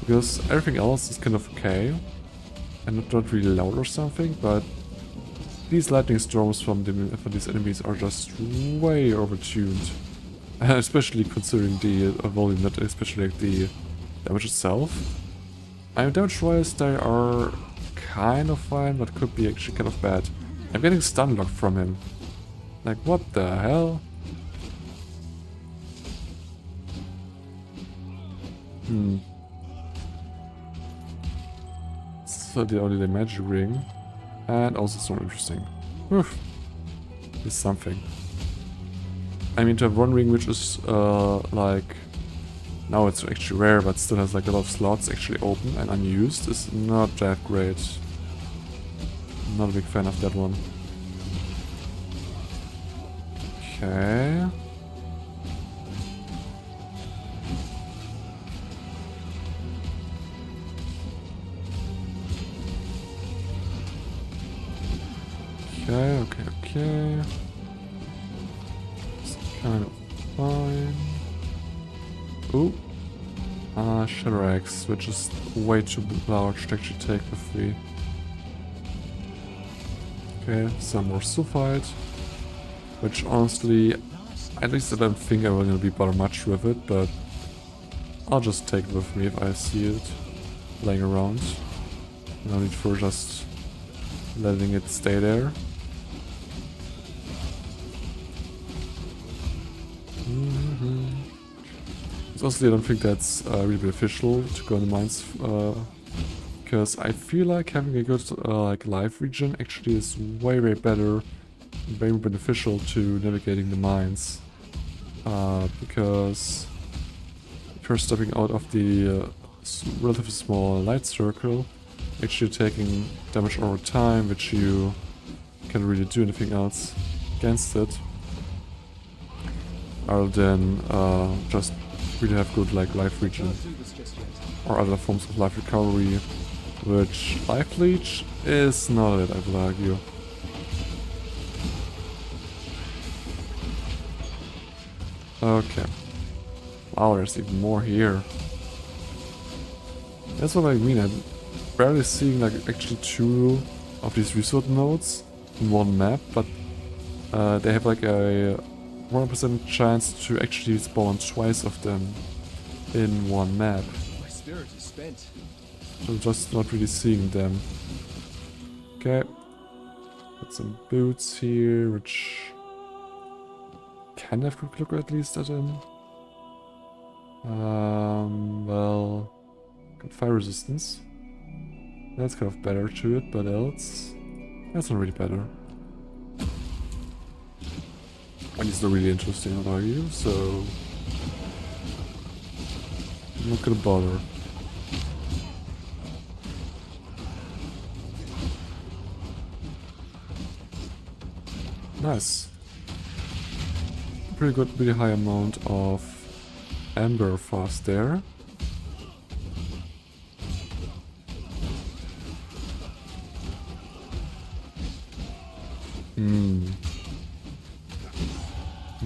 because everything else is kind of okay and not really loud or something, but these lightning storms from these enemies are just way overtuned, especially considering the volume, not especially like the damage itself. I mean, damage-wise they are kind of fine, but could be actually kind of bad. I'm getting stun locked from him. Like, what the hell? So the only the magic ring. And also it's not interesting. Whew. It's something. I mean, to have one ring which is like... Now it's actually rare, but still has like a lot of slots actually open and unused is not that great. Not a big fan of that one. Okay. Okay. It's kind of fine. Ooh. Shadow Axe, which is way too large to actually take with me. Okay, some more Sulfite. Which honestly, at least I don't think I'm gonna be bother much with it, but I'll just take it with me if I see it laying around. No need for just letting it stay there. Honestly, I don't think that's really beneficial to go in the mines because I feel like having a good like life region actually is way better, very beneficial to navigating the mines. Because if you're stepping out of the relatively small light circle, actually taking damage over time, which you can't really do anything else against it, other than just really have good like life region or other forms of life recovery, which life leech is not it, I would argue. Okay. Wow, there's even more here. That's what I mean. I'm barely seeing like actually 2 of these resort nodes in one map, but they have like a 100% chance to actually spawn twice of them in one map. My spirit is spent. So I'm just not really seeing them. Okay. Got some boots here, which can have a quick look at least at them. Well, got fire resistance. That's kind of better to it, but else, that's not really better. And it's not really interesting, what are you? So I'm not gonna bother. Nice. Pretty good, pretty high amount of amber fast there.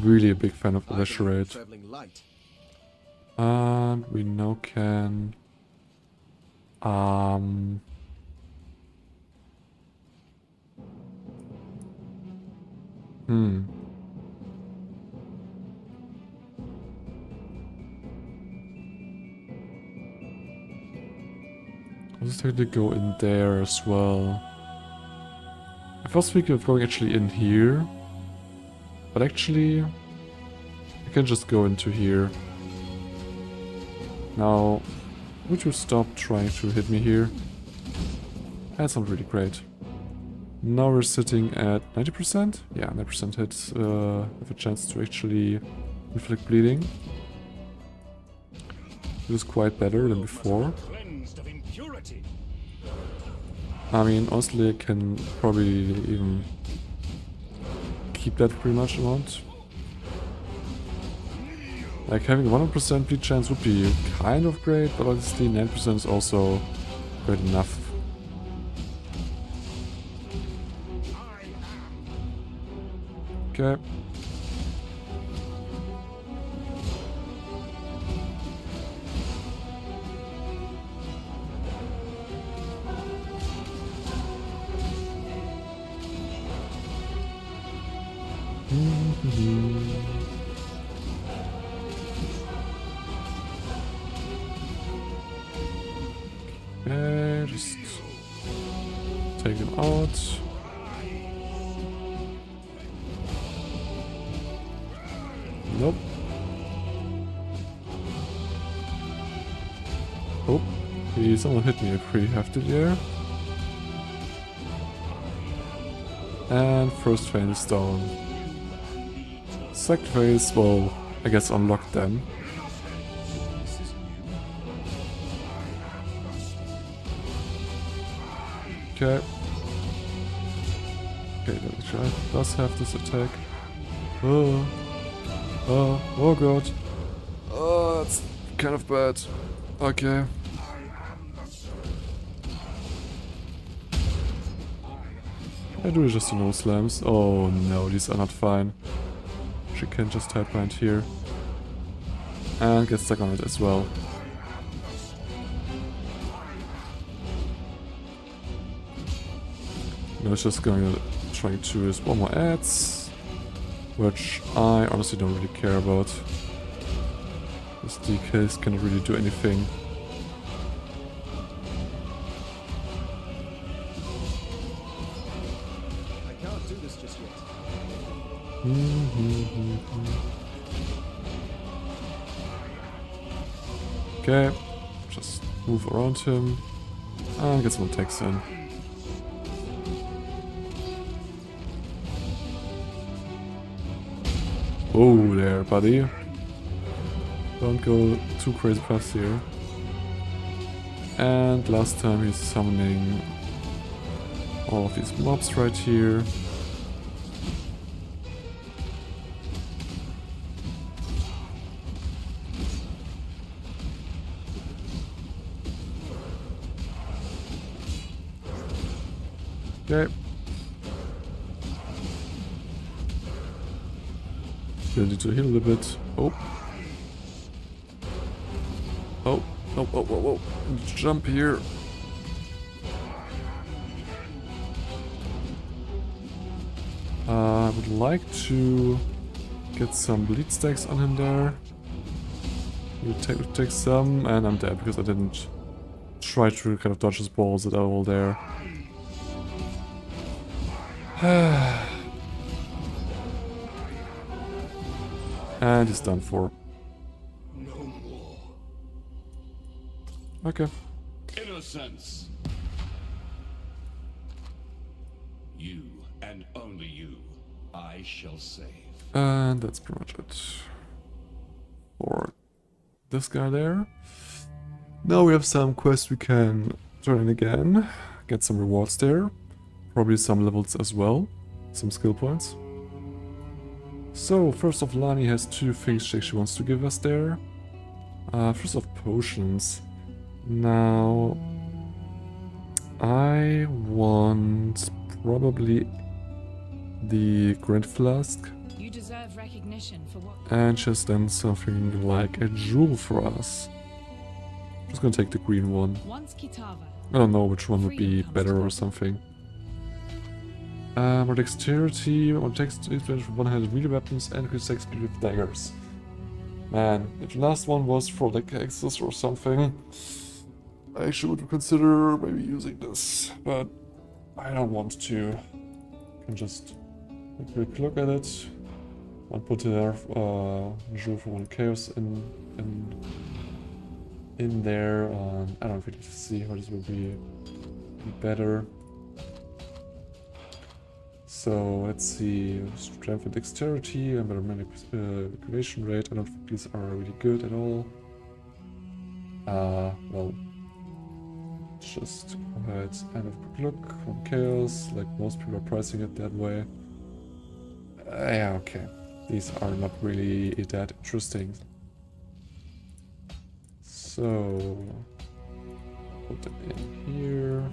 Really a big fan of eviscerate. And we now can I'll just have to go in there as well. I was thinking of going actually in here, but actually I can just go into here. Now, would you stop trying to hit me here? That's not really great. Now we're sitting at 90%? Yeah, 90% hit with a chance to actually inflict bleeding. It is quite better than before. I mean, honestly, I can probably even keep that pretty much amount. Like, having 100% bleed chance would be kind of great, but obviously 9% is also great enough. Okay. Okay, just take him out. Nope. Oh, someone hit me pretty hefty there. And first phase is down. Second phase, well, I guess unlock them. Okay. Okay, the giant does have this attack. Oh. Oh, oh god. Oh, that's kind of bad. Okay. I do just no slams. Oh no, these are not fine. She can just hide behind here. And get stuck on it as well. No, it's just going to try to use one more ads, which I honestly don't really care about. This DKs cannot really do anything. I can't do this just yet. Okay, just move around him. And get some attacks in. Oh there, buddy. Don't go too crazy fast here. And last time he's summoning all of these mobs right here. Okay. Still need to heal a little bit. Oh. Oh. Oh, oh, oh, oh. Jump here. I would like to get some bleed stacks on him there. We'll take some, and I'm dead because I didn't try to kind of dodge his balls at all there. And he's done for. No more. Okay. Innocence. You and only you, I shall save. And that's pretty much it for this guy there. Now we have some quests we can turn in again, get some rewards there, probably some levels as well, some skill points. So first off, Lani has 2 things she wants to give us there. First off, potions. Now I want probably the Grand Flask. You deserve recognition for what. And just then something like a jewel for us. I'm just gonna take the green one. Once Kitava. I don't know which one would be better or something. More dexterity, on dexterity for one-handed melee weapons and increase speed with daggers. Man, if the last one was for like axes or something, I actually would consider maybe using this, but I don't want to. I can just take a quick look at it. I'll put there jewel for 1 chaos in there. I don't really see how this will be better. So let's see, strength and dexterity and better manipulation rate. I don't think these are really good at all. Well, just go ahead and have a quick look from chaos, like most people are pricing it that way. Yeah, okay. These are not really that interesting. So, put them in here.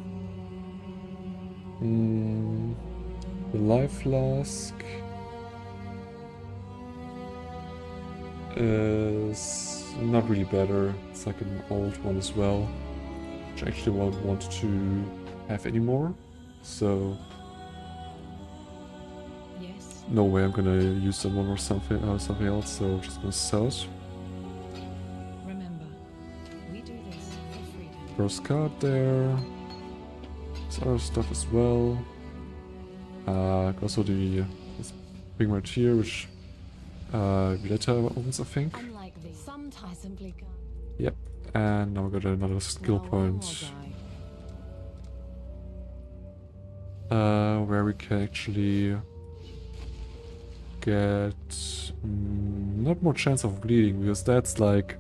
The life flask is not really better. It's like an old one as well, which I actually won't want to have anymore. So Yes. no way I'm gonna use that one or something else. So I'm just gonna sell it. Remember, we do this for freedom. First card there. There's other stuff as well. Also the this Kingsmarch here, which Gladiator opens, I think. Unlike these, sometimes simply go. Yep. And now we got another skill point. Where we can actually get not more chance of bleeding, because that's like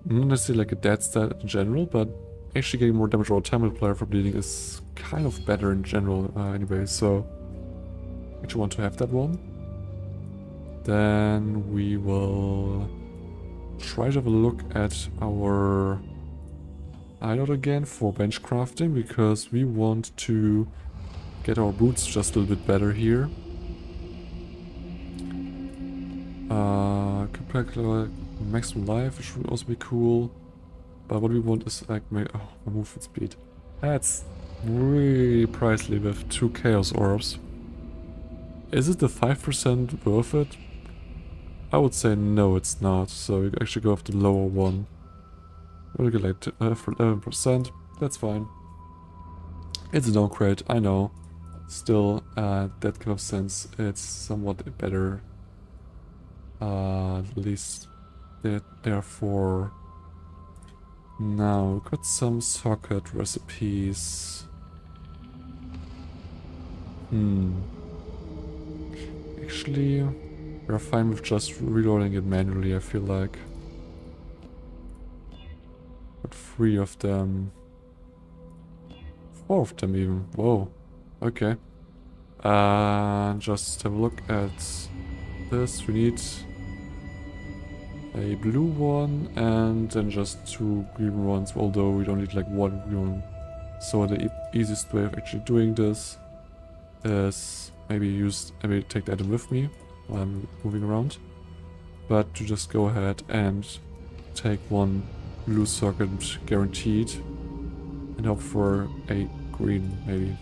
not necessarily like a dead stat in general, but actually getting more damage or time multiplier for bleeding is kind of better in general anyway, so I actually want to have that one. Then we will try to have a look at our hideout again for bench crafting, because we want to get our boots just a little bit better here. Maximum life, which would also be cool. But what we want is like my movement speed. That's really pricey with 2 chaos orbs. Is it the 5% worth it? I would say no, it's not. So you actually go with the lower one. We'll get like for 11%. That's fine. It's a downgrade, I know. Still, that kind of sense, it's somewhat better. At least therefore Now, got some socket recipes. Actually, we're fine with just reloading it manually, I feel like. Got 3 of them. 4 of them even. Whoa. Okay. Just have a look at this. We need a blue one and then just 2 green ones, although we don't need like 1 green one. So the easiest way of actually doing this is maybe take the item with me while I'm moving around. But to just go ahead and take 1 blue socket guaranteed and hope for a green maybe.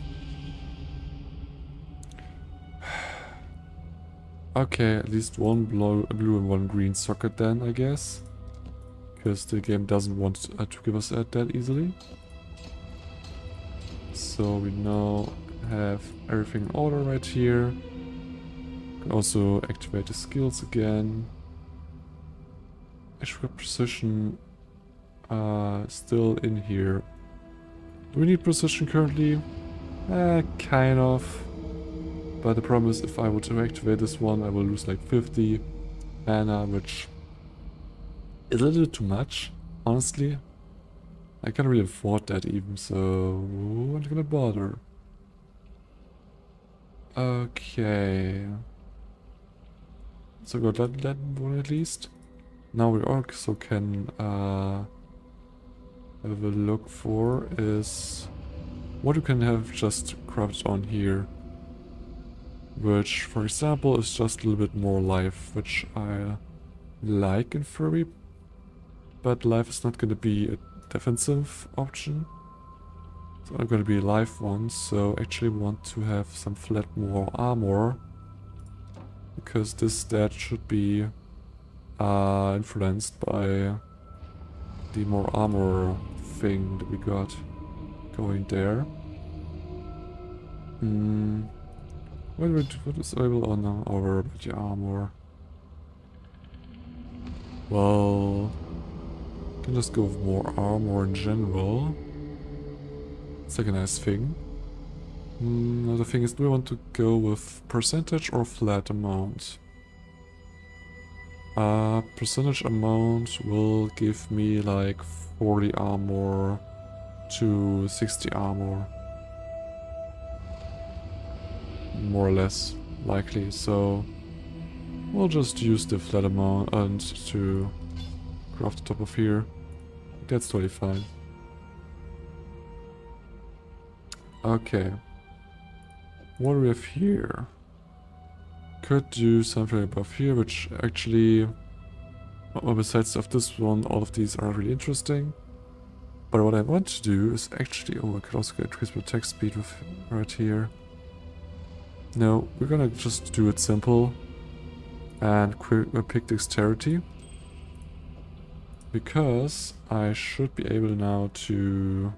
Okay, at least 1 blue and 1 green socket then, I guess. Because the game doesn't want to give us that easily. So we now have everything in order right here. Can also activate the skills again. Extra precision still in here. Do we need precision currently? Kind of. But the problem is if I were to activate this one, I will lose like 50 mana, which is a little too much, honestly. I can't really afford that even, so I'm not gonna bother. Okay. So got that one at least. Now we also can have a look for is what you can have just crafted on here. Which, for example, is just a little bit more life, which I like in Furby. But life is not going to be a defensive option. It's not going to be a life one, so I actually want to have some flat more armor. Because this stat should be influenced by the more armor thing that we got going there. What is able on our body armor? Well, can just go with more armor in general. It's like a nice thing. Another thing is, do we want to go with percentage or flat amount? Percentage amount will give me like 40 armor to 60 armor. More or less likely, so we'll just use the flat amount and to craft the top of here. That's totally fine. Okay. What do we have here? Could do something above here, which actually, well, besides of this one, all of these are really interesting. But what I want to do is actually, oh, I could also increase my attack speed with right here. No, we're gonna just do it simple and pick dexterity. Because I should be able now to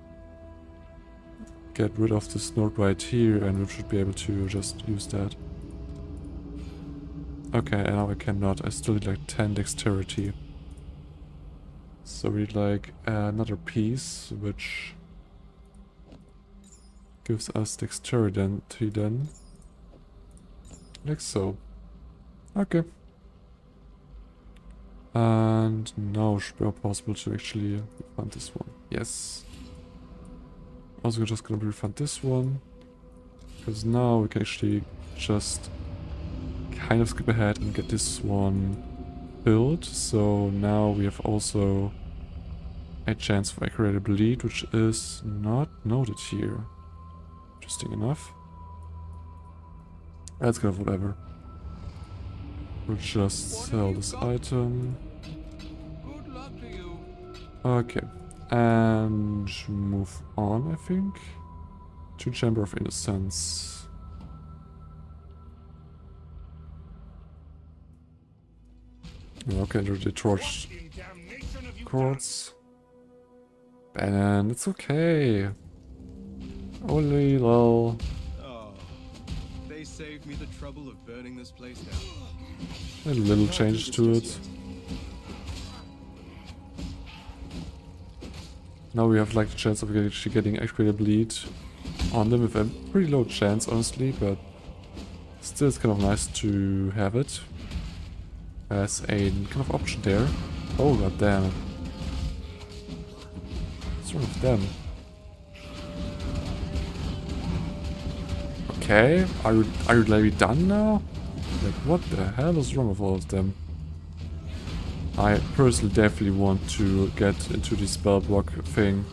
get rid of this node right here and we should be able to just use that. Okay, and now I cannot. I still need like 10 dexterity. So we need like another piece which gives us dexterity then. Like so. Okay. And now it should be possible to actually refund this one. Yes. Also just gonna refund this one. Because now we can actually just kind of skip ahead and get this one built. So now we have also a chance for accurate bleed, which is not noted here. Interesting enough. That's kind of whatever. We'll just sell this item. Good luck to you. Okay. And move on, I think. To Chamber of Innocence. Okay, the torch quartz. Bannon, it's okay. Only lol. Oh, they saved me the trouble of burning this place down. A little change to it. Now we have like the chance of actually getting activated bleed on them with a pretty low chance, honestly, but still it's kind of nice to have it as a kind of option there. Oh god damn it. What's wrong with them? Okay, are you maybe done now? Like what the hell is wrong with all of them? I personally definitely want to get into the spell block thing.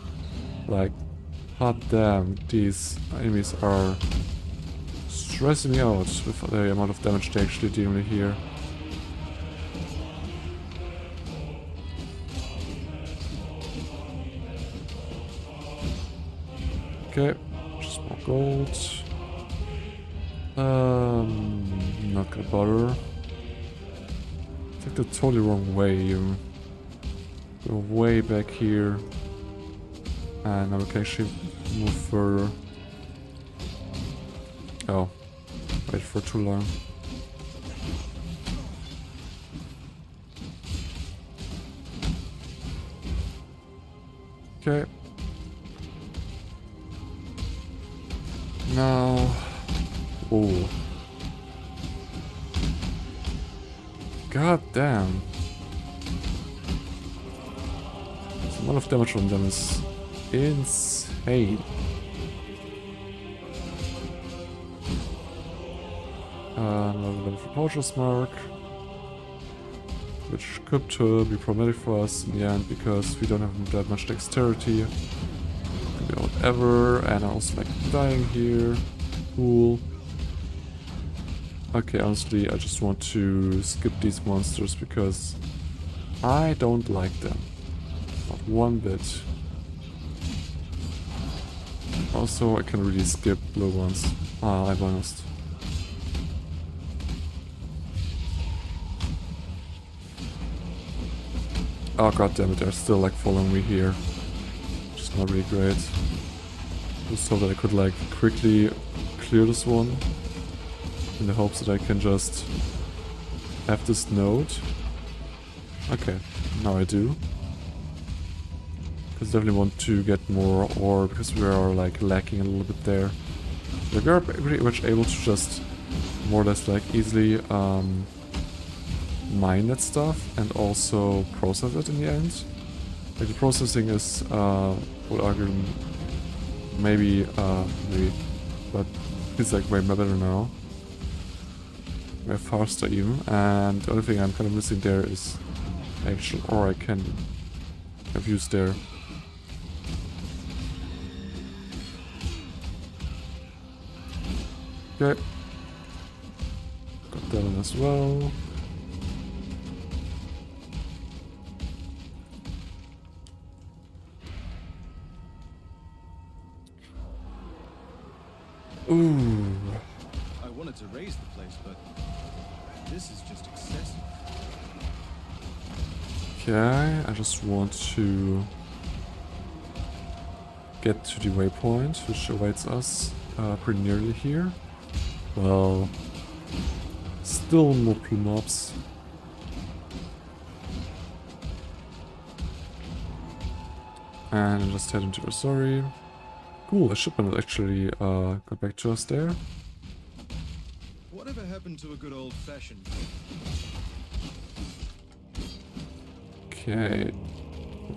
Like, hot damn, these enemies are stressing me out with the amount of damage they actually deal me here. Okay, just more gold. Not gonna bother. I took the totally wrong way. You go way back here, and now we can actually move further. Oh, wait for too long. Okay. Now, oh. God damn. The amount of damage from them is insane. Another level for Poacher's Mark, which could be problematic for us in the end because we don't have that much dexterity. Could be whatever, and I also like dying here. Cool. Okay, honestly, I just want to skip these monsters because I don't like them. Not one bit. Also, I can really skip blue ones. I'll be honest. Oh god damn it, they're still like following me here. Which is not really great. Just hope that I could like quickly clear this one. In the hopes that I can just have this node. Okay, now I do. Because I definitely want to get more ore because we are like lacking a little bit there. Like, we are pretty much able to just more or less like easily mine that stuff and also process it in the end. Like the processing is would argue maybe, but it's like way better now. Way faster even, and the only thing I'm kind of missing there is actual ore I can have used there. Okay. Got that one as well. Ooh. I wanted to raise the place, but this is just excessive. Okay, I just want to get to the waypoint, which awaits us pretty nearly here. Well, still more mobs. And just head into the sorry. Cool, the shipment actually got back to us there. Whatever happened to a good old-fashioned? Okay,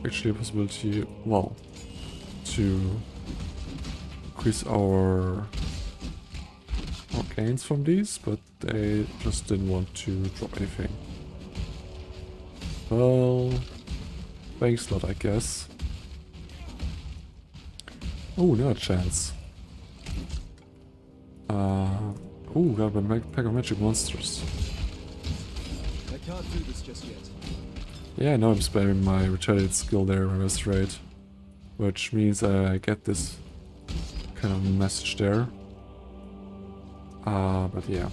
actually a possibility, well, to increase our gains from these, but they just didn't want to drop anything. Well, thanks a lot, I guess. Oh, another chance. Oh, got a pack of magic monsters. I can't do this just yet. Yeah, now I'm spamming my retaliate skill there, my best rate. Which means I get this kind of message there. But yeah.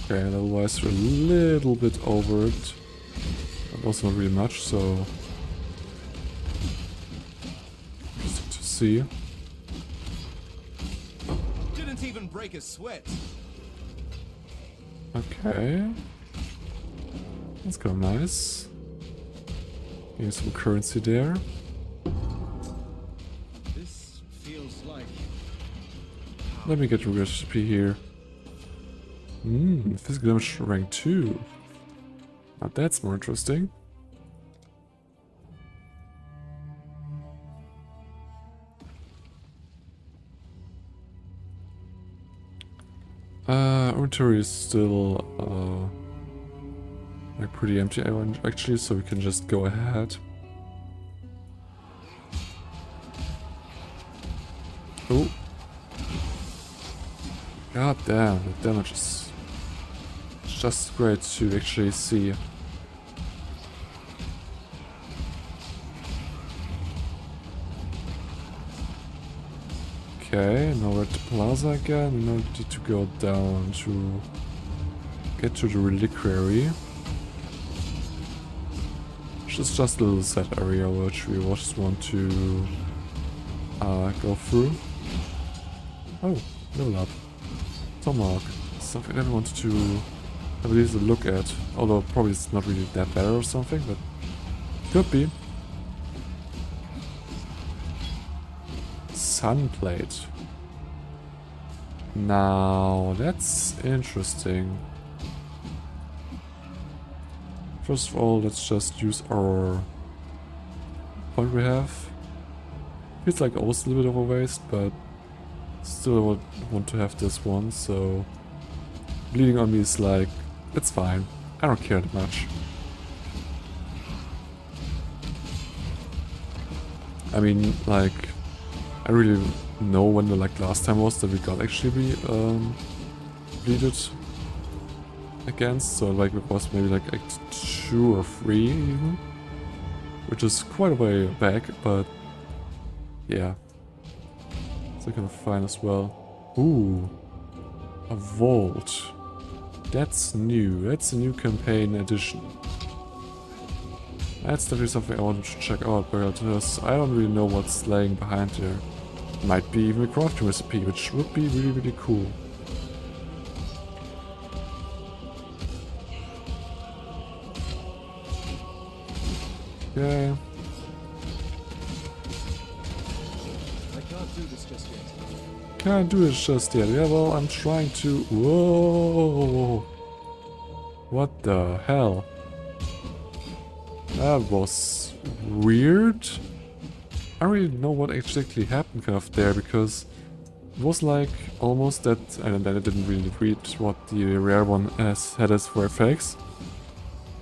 Okay, otherwise we're a little bit over it. But also not really much, so... Interesting to see. Can't even break a sweat. Okay. That's kind of nice. Getting some currency there. This feels like... Let me get a recipe here. Physical damage rank 2. Now that's more interesting. Inventory is still like pretty empty actually, so we can just go ahead. Oh. God damn, the damage is just great to actually see. Okay, now we're at the plaza again. We now need to go down to get to the reliquary. Which is just a little set area which we just want to go through. Oh, level up. Tomahawk. Something that I wanted to have at least a look at. Although probably it's not really that bad or something, but could be. Sun plate. Now that's interesting. First of all, let's just use our point we have. Feels like also a little bit of a waste, but still I would want to have this one, so bleeding on me is like, it's fine. I don't care that much. I mean, like, I really know when the last time was that we got actually bleeded against, so like it was maybe like act 2 or 3 even, which is quite a way back, but yeah, it's kind of fine as well. Ooh, a vault. That's new. That's a new campaign edition. That's definitely something I wanted to check out, because I don't really know what's laying behind there. Might be even a crafting recipe, which would be really, really cool. Okay. I can't do this just yet. Can't do this just yet. Yeah, well, I'm trying to... Whoa! What the hell? That was weird. I don't really know what exactly happened kind of there, because it was like almost that, and then I didn't really read what the rare one had as for effects.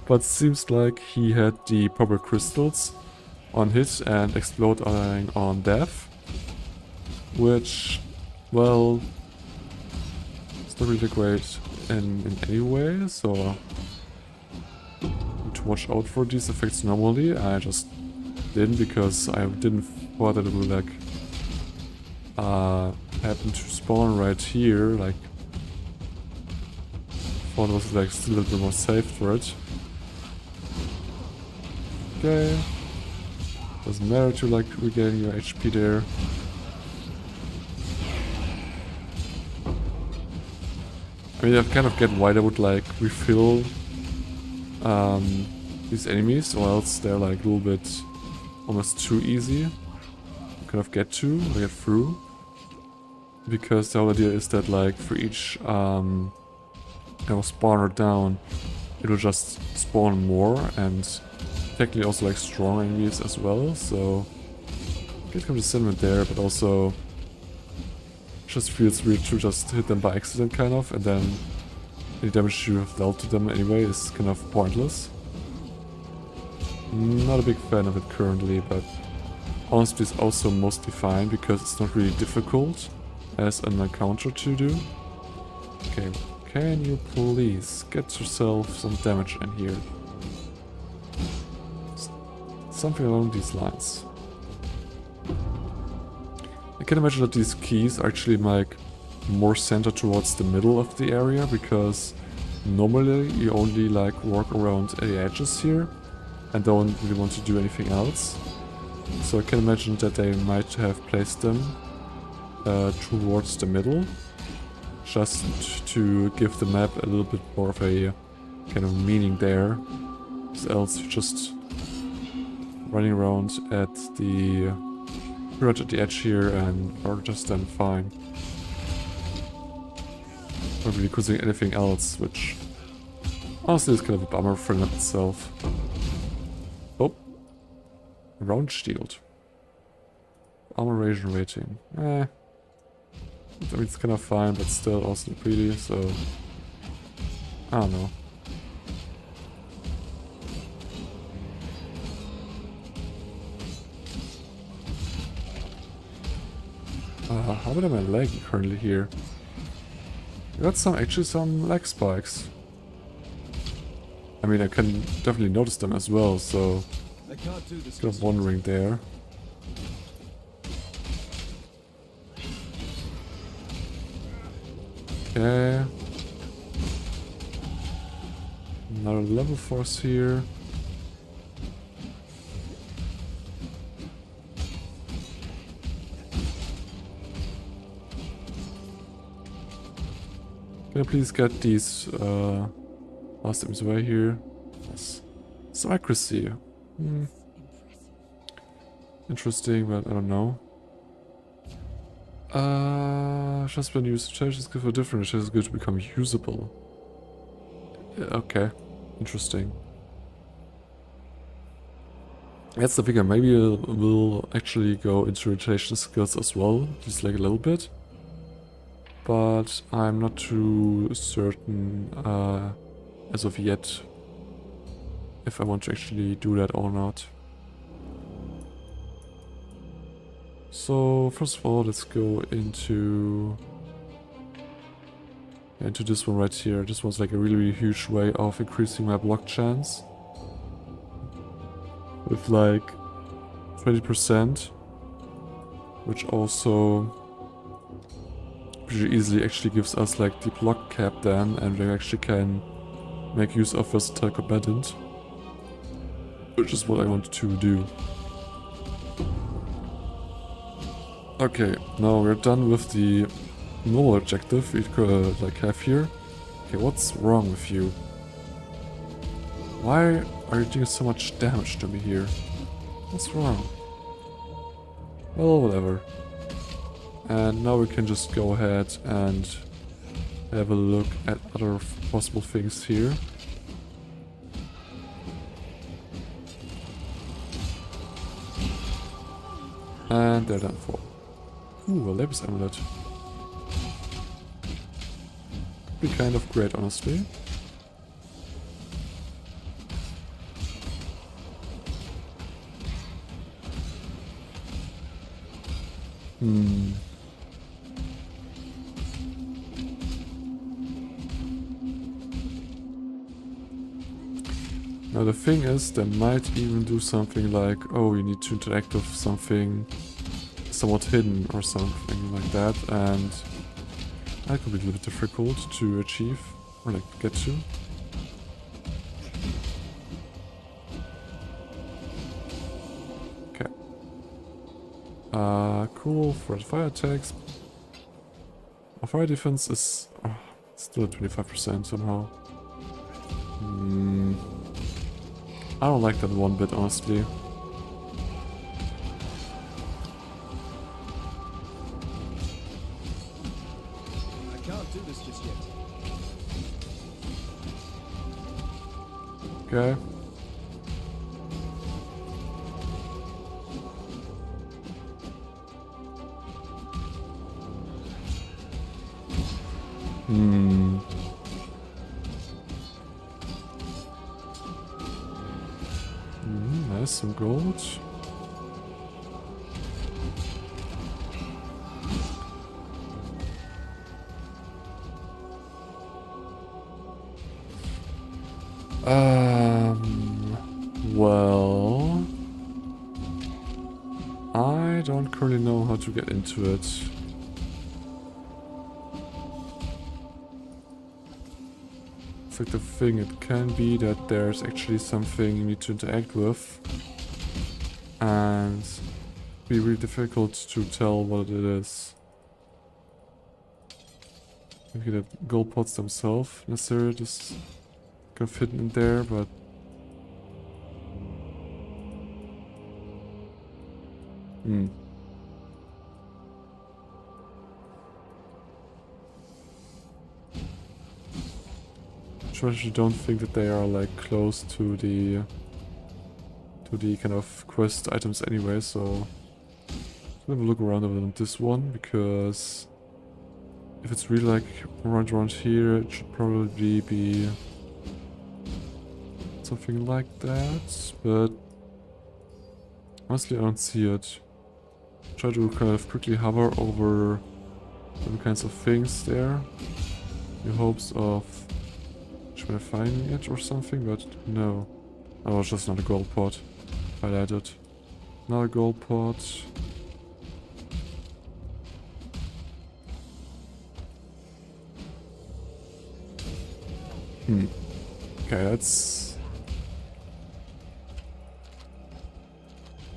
But seems like he had the proper crystals on hit and exploding on death. Which, well, it's not really great in any way, so need to watch out for these effects normally. I just didn't, because I didn't thought that it would like happen to spawn right here. Like, thought it was like still a little bit more safe for it. Okay, doesn't matter to like regain your HP there. I mean, I kind of get why they would like refill these enemies, or else they're like a little bit almost too easy to kind of get to or get through. Because the whole idea is that like for each kind of spawner down, it'll just spawn more, and technically also like strong enemies as well. So get kind of sentiment there, but also just feels weird to just hit them by accident kind of, and then any damage you have dealt to them anyway is kind of pointless. Not a big fan of it currently, but honestly it's also mostly fine because it's not really difficult as an encounter to do. Okay, can you please get yourself some damage in here? Something along these lines. I can imagine that these keys are actually like more centered towards the middle of the area, because normally you only like walk around the edges here and don't really want to do anything else. So I can imagine that they might have placed them towards the middle, just to give the map a little bit more of a kind of meaning there. Because else you're just running around at the right at the edge here and are just then fine. Not really considering anything else, which honestly is kind of a bummer for in itself. Oh, round shield. Armor rating. I mean, it's kind of fine, but still also pretty, so I don't know. How bad am I lagging currently here? I got actually some lag spikes. I mean, I can definitely notice them as well, so I can't do this. kind of wondering there. Okay. Another level force here. Can I please get these last items away here? Yes. Some accuracy. Interesting, but I don't know. Just when you use intelligence skill for different intelligence skill to become usable. Yeah, okay, interesting. That's the figure. Maybe we'll actually go into rotation skills as well, just like a little bit. But I'm not too certain as of yet if I want to actually do that or not. So first of all, let's go into this one right here. This one's like a really huge way of increasing my block chance with like 20%, which also pretty easily actually gives us like the block cap then, and we actually can make use of versatile combatant, which is what I want to do. Okay, now we're done with the normal objective we could like have here. Okay, what's wrong with you? Why are you doing so much damage to me here? What's wrong? Well, whatever. And now we can just go ahead and have a look at other possible things here. And they're done for. Ooh, a Lapis Amulet. Be kind of great, honestly. Now the thing is, they might even do something like, oh, you need to interact with something somewhat hidden or something like that, and that could be a little bit difficult to achieve or like get to. Okay. Cool for the fire attacks. Our fire defense is still at 25% somehow. I don't like that one bit, honestly. I can't do this just yet. Okay. Nice, some gold. Well, I don't currently know how to get into it. It's like the thing, it can be that there's actually something you need to interact with, and it'd be really difficult to tell what it is. Maybe the gold pots themselves necessarily just kind of hidden in there, but I actually don't think that they are like close to the kind of quest items anyway, so let's have a look around on this one, because if it's really like around here, it should probably be something like that, but honestly I don't see it. Try to kind of quickly hover over some kinds of things there in hopes of finding it or something, but no. Oh, it's just another gold pot. Highlighted. Another gold pot. Okay, that's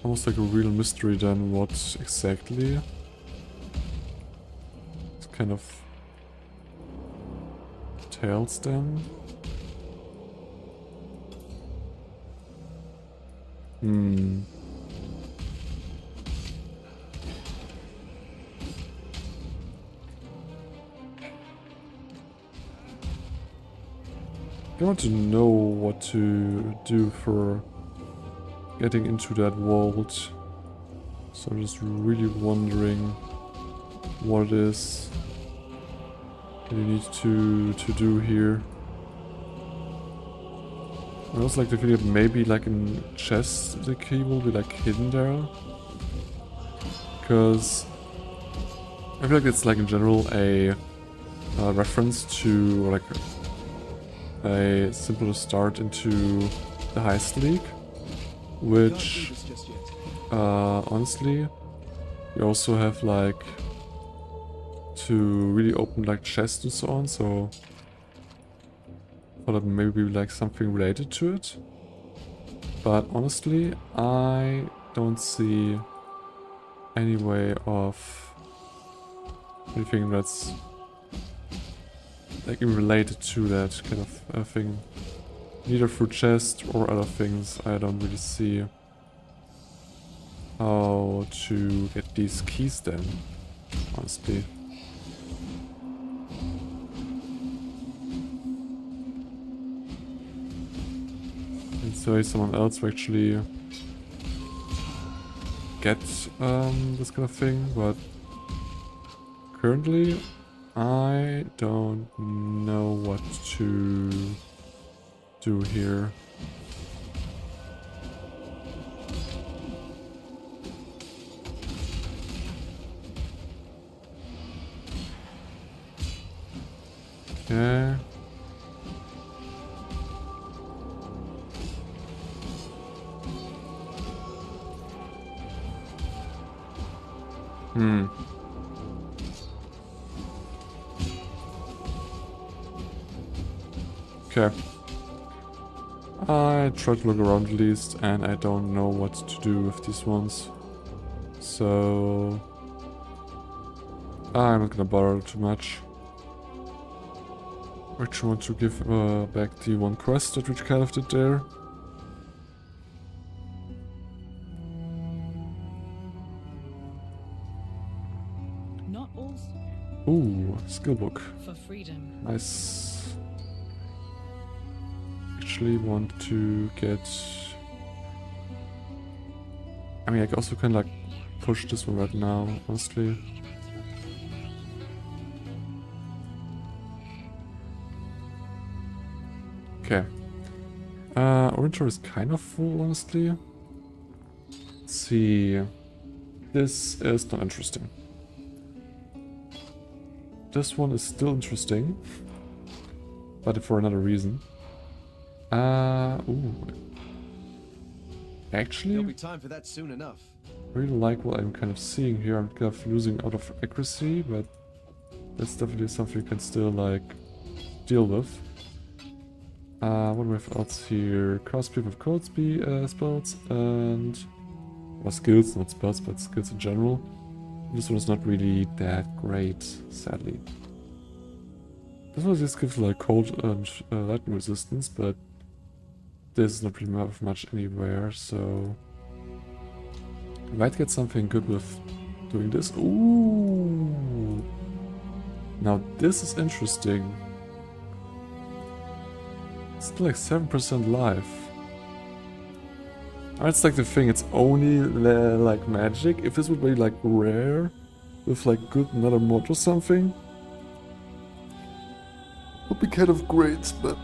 almost like a real mystery then, what exactly it's kind of entails then. I want to know what to do for getting into that vault. So I'm just really wondering what it is that you need to do here. I also like the feeling that maybe like in chest the key will be like hidden there. Because I feel like it's like in general a reference to like a simpler start into the Heist League. Which honestly you also have like to really open like chests and so on, so I thought that maybe like something related to it. But honestly, I don't see any way of anything that's like even related to that kind of thing. Neither through chest or other things, I don't really see how to get these keys then, honestly. So someone else will actually get this kind of thing, but currently I don't know what to do here. Okay. Okay. I tried to look around at least, and I don't know what to do with these ones. So I'm not gonna bother too much. I actually want to give back the one quest that we kind of did there. Not all Ooh, skill book. for freedom. Nice. Actually want to get... I mean, I also can like push this one right now, honestly. Okay. Inventory is kind of full, honestly. Let's see. This is not interesting. This one is still interesting, but for another reason. Ooh. Actually, There'll be time for that soon enough. I really like what I'm kind of seeing here. I'm kind of losing out of accuracy, but that's definitely something you can still like deal with. What do we have else here? Craftspeople with code spells and or skills, not spells, but skills in general. This one is not really that great, sadly. This one just gives like cold and lightning resistance, but this is not really much anywhere, so we might get something good with doing this. Ooh! Now this is interesting. It's still like 7% life. It's like the thing, it's only like magic. If this would be like rare, with like good another mod or something, would be kind of great, but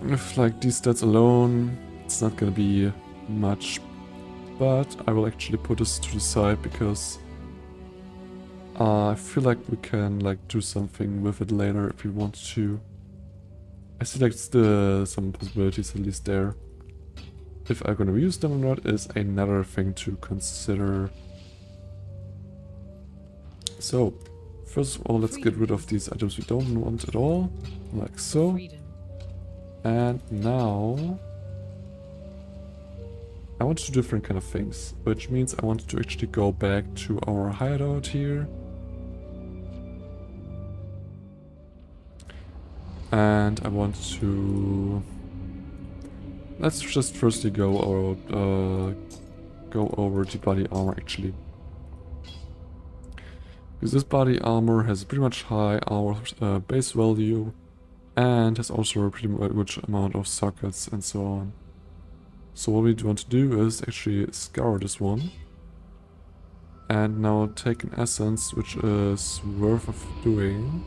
with like these stats alone, it's not gonna be much. But I will actually put this to the side because I feel like we can like do something with it later if we want to. I see like some possibilities at least there. If I'm gonna use them or not is another thing to consider. So, first of all, let's get rid of these items we don't want at all, like so. And now I want to do different kind of things, which means I want to actually go back to our hideout here. And I want to... Let's just firstly go over the body armor actually. Because this body armor has pretty much high armor base value and has also a pretty much amount of sockets and so on. So what we want to do is actually scour this one. And now take an essence which is worth of doing.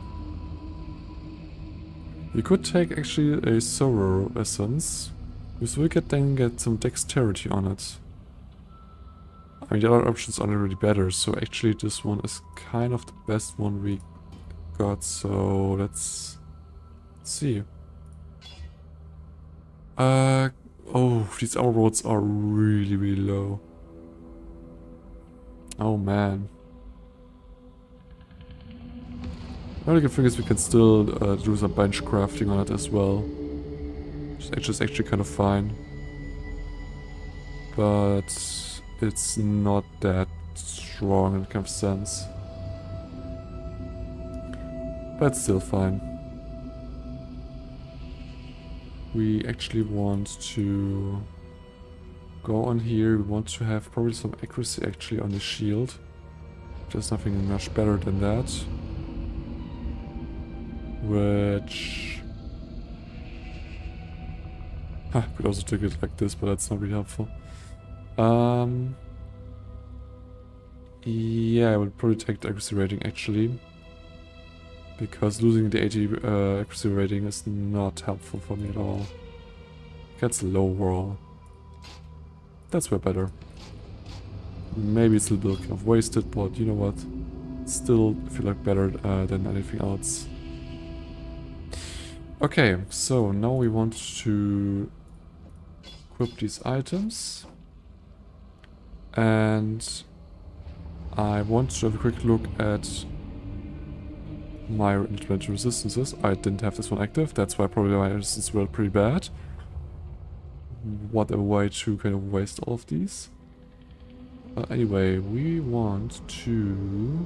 We could take actually a sorrow essence, because we could then get some dexterity on it. I mean, the other options are already better, so actually this one is kind of the best one we got, so let's see. Oh, these armor rolls are really, really low. Oh man. The only good thing is we can still do some bench crafting on it as well. Which is actually kind of fine. But it's not that strong in kind of sense. But it's still fine. We actually want to go on here. We want to have probably some accuracy actually on the shield. There's nothing much better than that. Which... could also take it like this, but that's not really helpful. Yeah, I would probably take the accuracy rating actually. Because losing the 80 accuracy rating is not helpful for me at all. Gets low roll. That's way better. Maybe it's a little bit kind of wasted, but you know what? Still feel like better than anything else. Okay, so now we want to equip these items. And I want to have a quick look at my elemental resistances. I didn't have this one active, that's why probably my resistance were pretty bad. What a way to kind of waste all of these. Anyway, we want to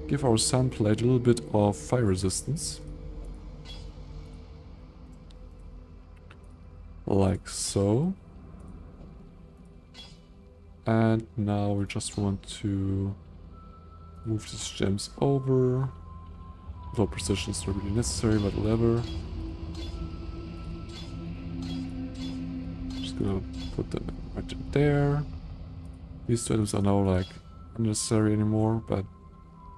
give our sunplate a little bit of fire resistance. Like so. And now we just want to move these gems over. Although precision is not really necessary, but whatever. Just gonna put them right there. These two items are now like unnecessary anymore, but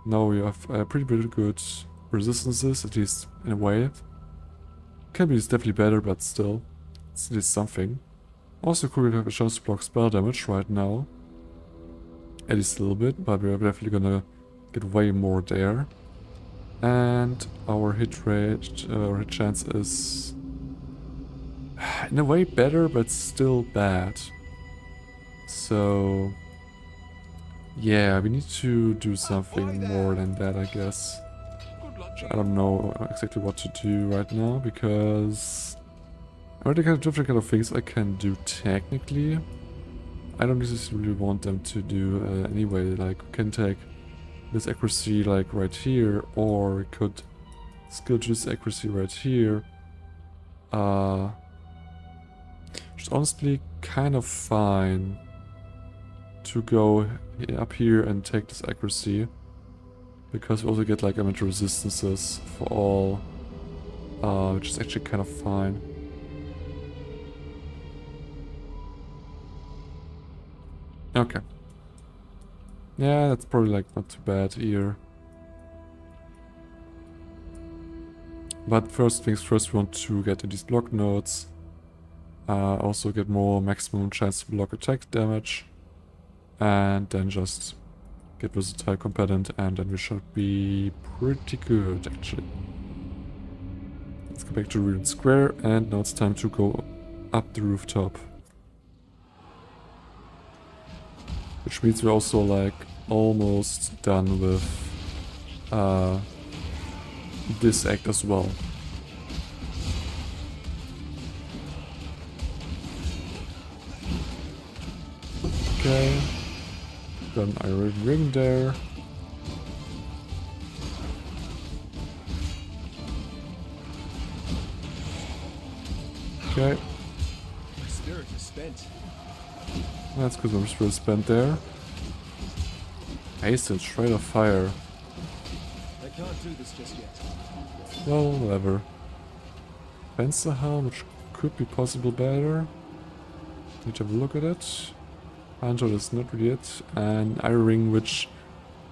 now we have pretty good resistances, at least in a way. Can be definitely better, but still, it's at least something. Also cool to have a chance to block spell damage right now. At least a little bit, but we're definitely gonna get way more there. And our hit rate, our hit chance is in a way better, but still bad. So yeah, we need to do something more than that, I guess. I don't know exactly what to do right now, because I already have different kind of things I can do technically. I don't necessarily want them to do anyway. Like, we can take this accuracy like right here, or we could skill juice accuracy right here. Which is honestly kind of fine to go up here and take this accuracy, because we also get like elemental resistances for all, which is actually kind of fine. Okay. Yeah, that's probably like not too bad here. But first things first, we want to get these block nodes. Also get more maximum chance to block attack damage. And then just get versatile combatant, and then we should be pretty good actually. Let's go back to Ruined Square, and now it's time to go up the rooftop. Which means we're also like almost done with this act as well. Okay. Got an iron ring there. Okay. My spirit is spent. That's good, my spirit spent there. Haste and Shred of Fire. I can't do this just yet. Well, whatever. Fencer Helm, which could be possible better. Need to have a look at it. Hunter is not really it. And Iron Ring, which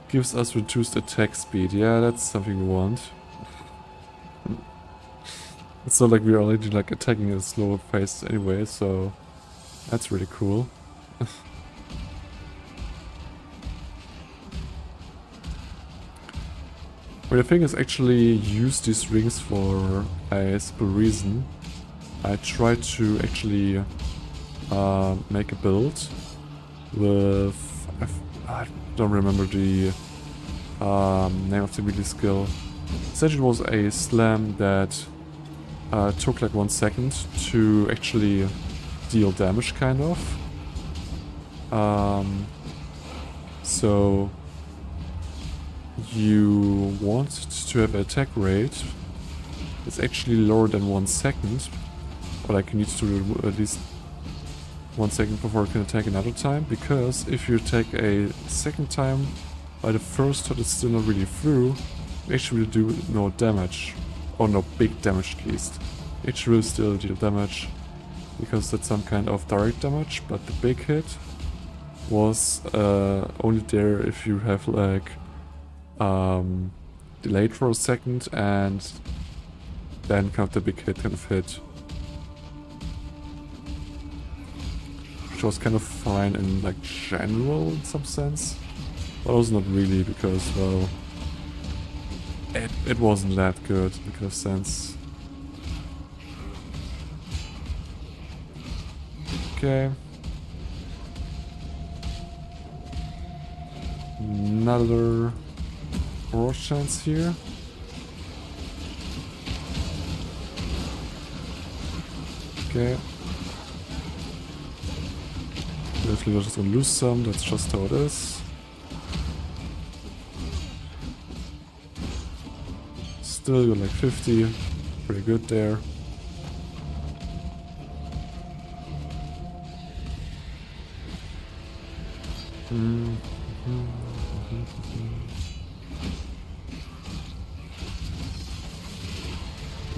gives us reduced attack speed. Yeah, that's something we want. It's not like we're already like attacking at a slower pace anyway, so that's really cool. But the thing is, actually use these rings for a simple reason. I tried to actually make a build with... I don't remember the name of the melee skill. Essentially it was a slam that took like 1 second to actually deal damage, kind of. So you want to have an attack rate it's actually lower than 1 second, but like you need to do at least 1 second before you can attack another time, because if you attack a second time by the first shot it's still not really through, you actually will do no damage, or no big damage at least. You actually will still deal damage, because that's some kind of direct damage, but the big hit was only there if you have like delayed for a second and then kind of the big hit kind of hit. Which was kind of fine in like general in some sense, but also not really, because well it wasn't that good in kind of sense. Okay. Another Roar chance here. Okay. Definitely just gonna lose some, that's just how it is. Still you're like 50, pretty good there.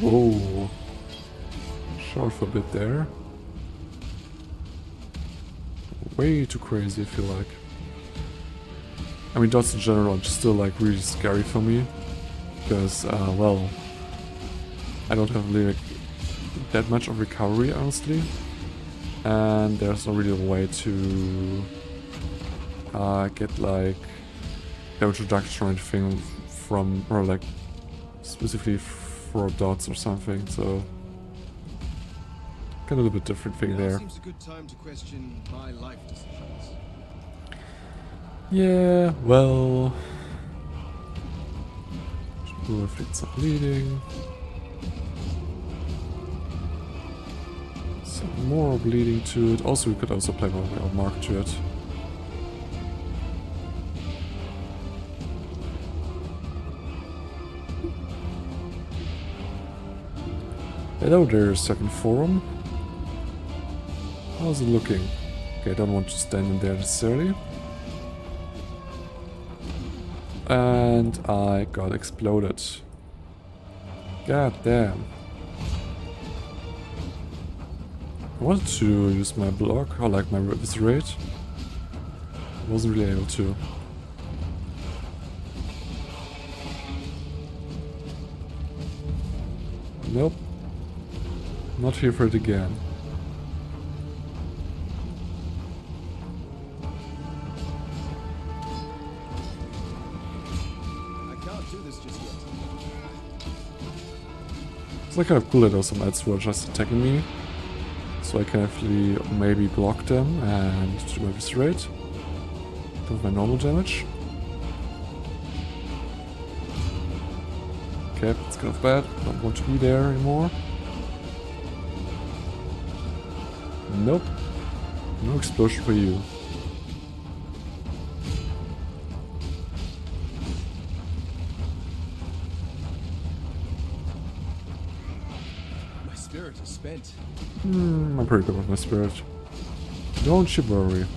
Whoa, short for a bit there. Way too crazy, I feel like. I mean, dots in general are just still like really scary for me, because well, I don't have really that much of recovery, honestly, and there's not really a way to get like damage reduction or anything from, or like specifically for dots or something, so kind of a little bit different thing there. Seems a good time to question my life decisions. Yeah, well, should inflict some bleeding. Some more bleeding to it. Also, we could also apply more mark to it. Hello there, second forum. How's it looking? Okay, I don't want to stand in there necessarily. And I got exploded. God damn. I wanted to use my block, or like my eviscerate. Wasn't really able to. Nope. Not here for it again. I can't do this just yet. It's like kind of cool that there's some ads who are just attacking me. So I can actually maybe block them and do my eviscerate. With my normal damage. Okay, it's kind of bad. Don't want to be there anymore. Nope. No explosion for you. My spirit is spent. I'm pretty good with my spirit. Don't you worry.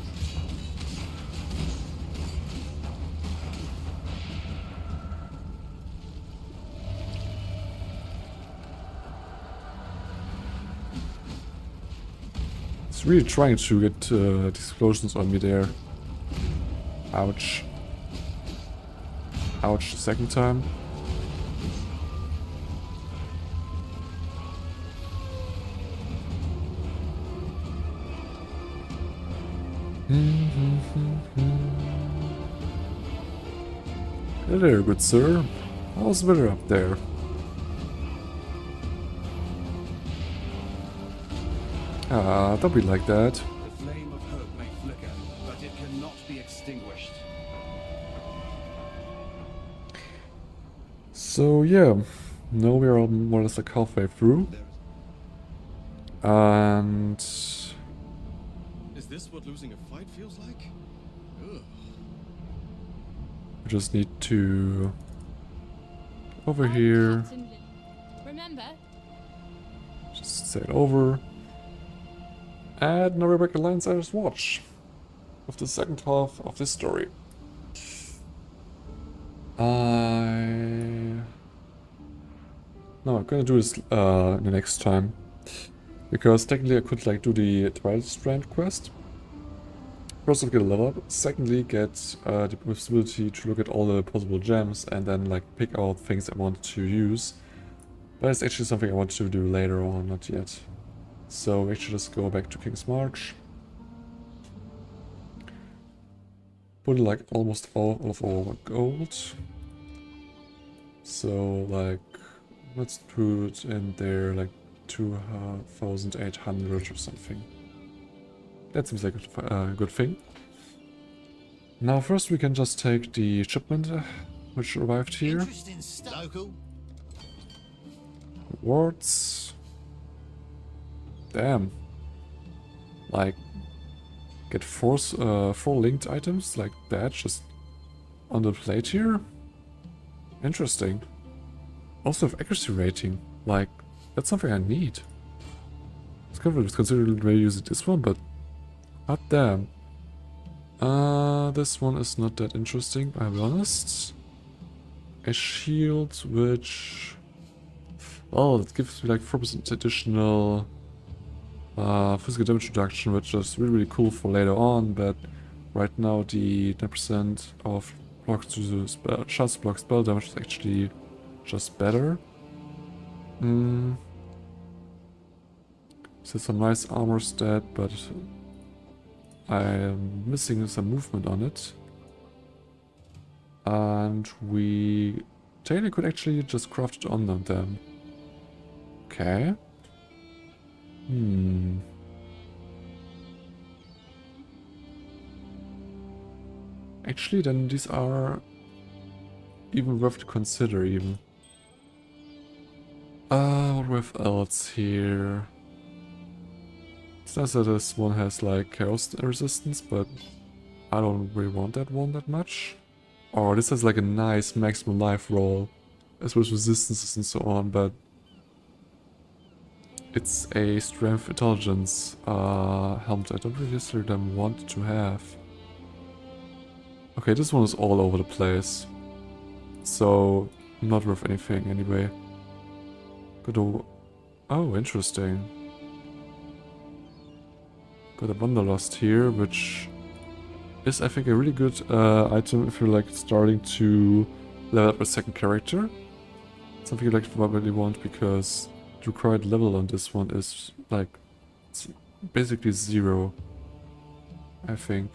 It's really trying to get these explosions on me there. Ouch. Ouch, the second time. Hey there, good sir. How's the weather up there? Ah, don't be like that. The flame of hope may flicker, but it cannot be extinguished. So yeah, now we are more or less like halfway through. And Is this what losing a fight feels like? Ugh. we just need to over here. Remember? Just sail over. And now we're back at Lionsider's Watch of the second half of this story. No, I'm gonna do this the next time. Because technically I could like do the Twilight Strand quest. First off, get a level up. Secondly, get the possibility to look at all the possible gems and then like pick out things I want to use. But it's actually something I want to do later on, not yet. So we should just go back to Kingsmarch. Put in like almost all of our gold. So like, let's put in there like 2,800 or something. That seems like a good thing. Now first we can just take the shipment which arrived here. Interesting stuff. Local. Rewards. Damn. Like, get four linked items like that just on the plate here. Interesting. Also have accuracy rating. Like, that's something I need. It's kind of considered way using this one, but hot damn. This one is not that interesting, I'll be honest. A shield which, well, it gives me like 4% additional physical damage reduction, which is really cool for later on, but right now the 10% of blocks to spell, just block spell damage is actually just better. So some nice armor stat, but I am missing some movement on it. And we technically could actually just craft it on them then. Okay. Actually, then these are even worth to consider, even. What with else here? It's nice that this one has like chaos resistance, but I don't really want that one that much. Or this has like a nice maximum life roll, as well as resistances and so on, but It's a strength intelligence helmet. I don't really necessarily want to have. Okay, this one is all over the place. So, not worth anything anyway. Oh, interesting. Got a Wanderlust here, which is, I think, a really good item if you're like starting to level up a second character. Something you like probably want, because the required level on this one is like it's basically 0, I think.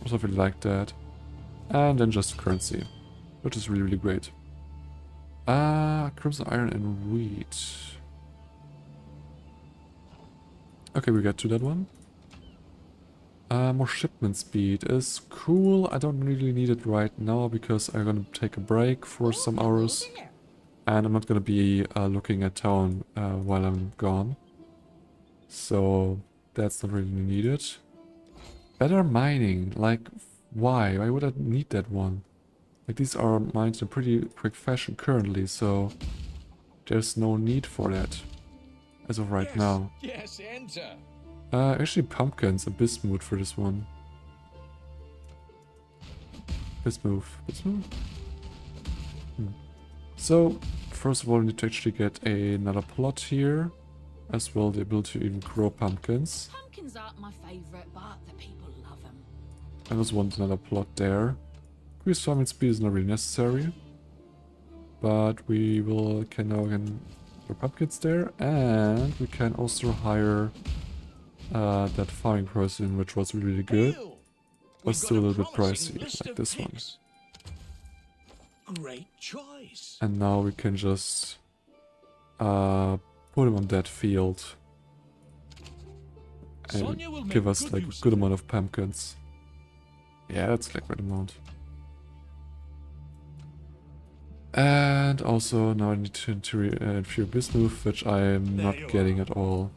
Also really like that. And then just currency, which is really, really great. Crimson Iron and Wheat. Okay, we get to that one. More shipment speed is cool. I don't really need it right now because I'm gonna take a break for some hours. And I'm not gonna be looking at town while I'm gone. So that's not really needed. Better mining, like why? Why would I need that one? Like these are mined in a pretty quick fashion currently, so there's no need for that as of right now. Yes, enter. Actually pumpkins, a bismuth for this one. Bismuth. So, first of all, we need to actually get another plot here. As well, the ability to even grow pumpkins. Pumpkins aren't my favorite, but the people love them. I also want another plot there. Increased farming speed is not really necessary. But we can now grow pumpkins there. And we can also hire that farming person, which was really good. But still a little bit pricey, like this one. Great choice. And now we can just put him on that field. And give us like a good amount of pumpkins. Yeah, that's like right amount. And also now I need to infuse bismuth, which I'm not getting at all.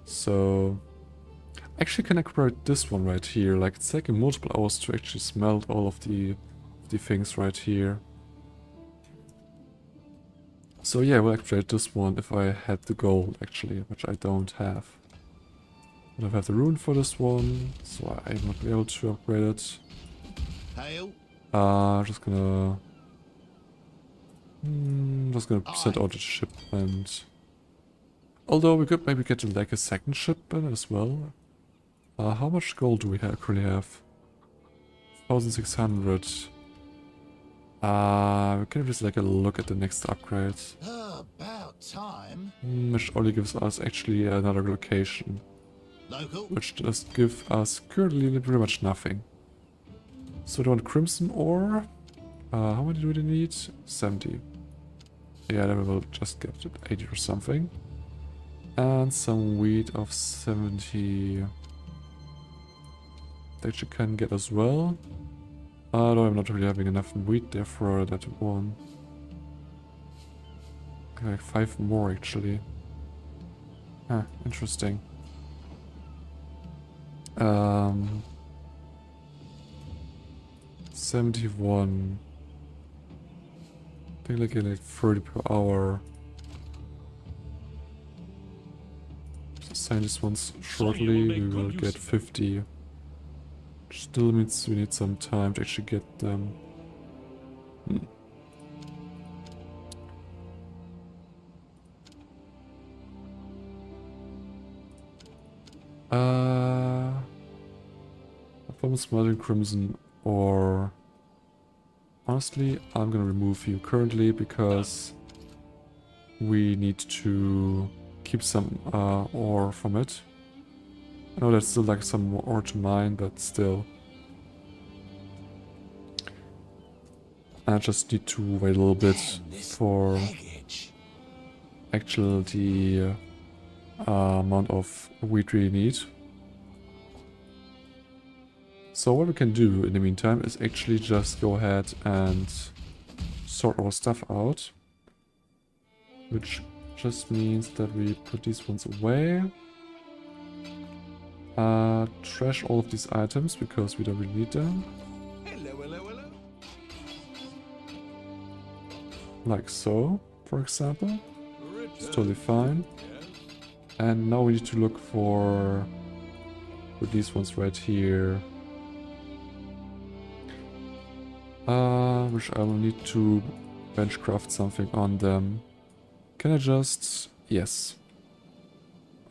So actually can I upgrade this one right here? Like it's taking multiple hours to actually smelt all of the things right here. So yeah, we'll upgrade this one if I had the gold actually, which I don't have. I don't have the rune for this one, so I'm not able to upgrade it. Just gonna send out a shipment. Although we could maybe get like a second shipment as well. How much gold do we currently have? 1,600. We can just like a look at the next upgrade. About time. Which only gives us actually another location. Local. Which just gives us currently pretty much nothing. So we want crimson ore. How many do we need? 70. Yeah, then we will just get 80 or something. And some wheat of 70. That you can get as well. No, I'm not really having enough wheat there for that one. Like 5 more actually. Ah, interesting. 71. I think like 30 per hour. Sign this once shortly, we will get 50. Still means we need some time to actually get them. From smelting crimson or honestly, I'm gonna remove you currently because we need to keep some ore from it. I know there's still like some more ore to mine, but still. I just need to wait a little bit for actually the amount of wheat we need. So what we can do in the meantime is actually just go ahead and sort our stuff out. Which just means that we put these ones away. Trash all of these items because we don't really need them. Hello. like so, for example. It's totally fine. And now we need to look for these ones right here. Which I will need to benchcraft something on them. Can I just... Yes.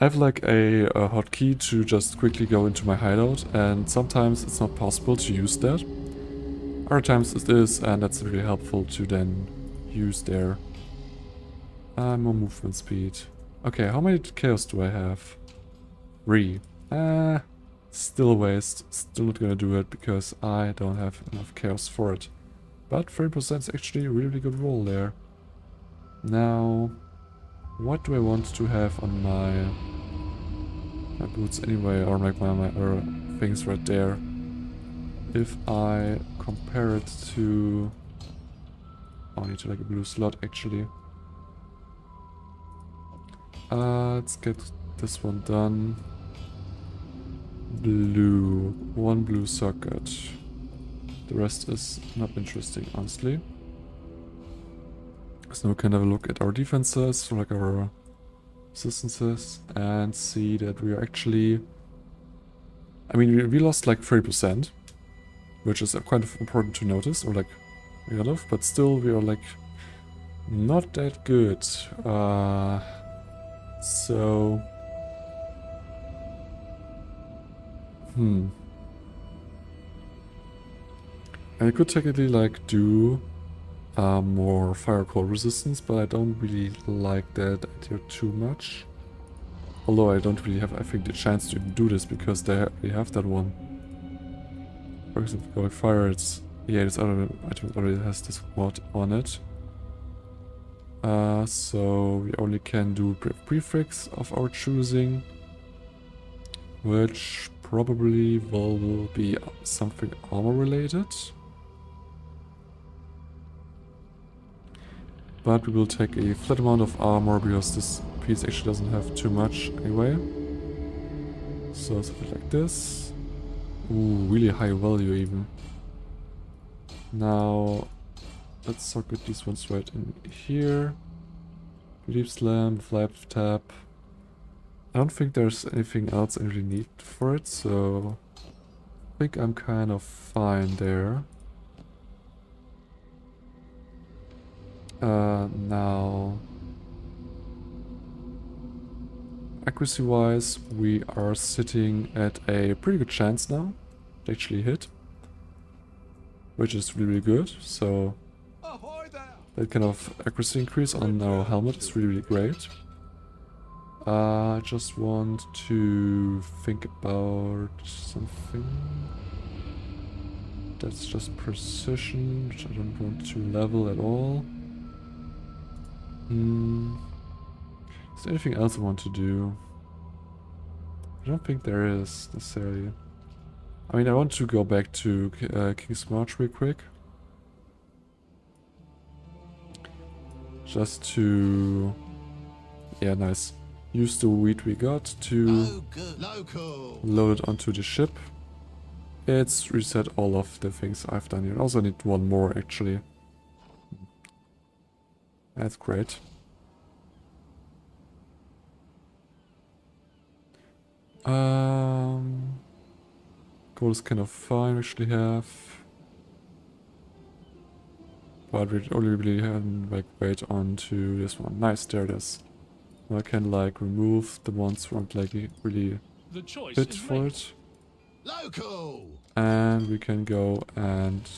I have like a hotkey to just quickly go into my hideout, and sometimes it's not possible to use that. Other times it is, and that's really helpful to then use there. More movement speed. Okay, how many chaos do I have? 3. Still a waste. Still not gonna do it because I don't have enough chaos for it. But 30% is actually a really good roll there. Now, what do I want to have on my boots anyway, or like my things right there? If I compare it to... Oh, I need to like a blue slot actually. Let's get this one done. Blue. 1 blue socket. The rest is not interesting, honestly. So we can have a look at our defenses, like our resistances, and see that we are actually... I mean, we lost like 30%, which is kind of important to notice, or like, but still we are like not that good. So... I could technically like do more fire call resistance, but I don't really like that idea too much. Although I don't really have, I think, the chance to even do this because they have that one. For example, going fire, it's... Yeah, this other item already has this mod on it. So we only can do prefix of our choosing, which probably will be something armor related. But we will take a flat amount of armor because this piece actually doesn't have too much anyway. So something like this. Ooh, really high value even. Now, let's socket these ones right in here. Leap slam, flap tap. I don't think there's anything else I really need for it, so I think I'm kind of fine there. Now, accuracy wise, we are sitting at a pretty good chance now to actually hit, which is really good. So that kind of accuracy increase on our helmet is really great. I just want to think about something that's just precision, which I don't want to level at all. Is there anything else I want to do? I don't think there is necessarily. I mean, I want to go back to Kingsmarch real quick. Just to... Yeah, nice. Use the wheat we got to load it onto the ship. It's reset all of the things I've done here. I also need one more actually. That's great. Gold is kind of fine, we actually have. But we only really hadn't like wait on to this one. Nice, there it is. Now I can like remove the ones who aren't like really fit for it. Local. And we can go and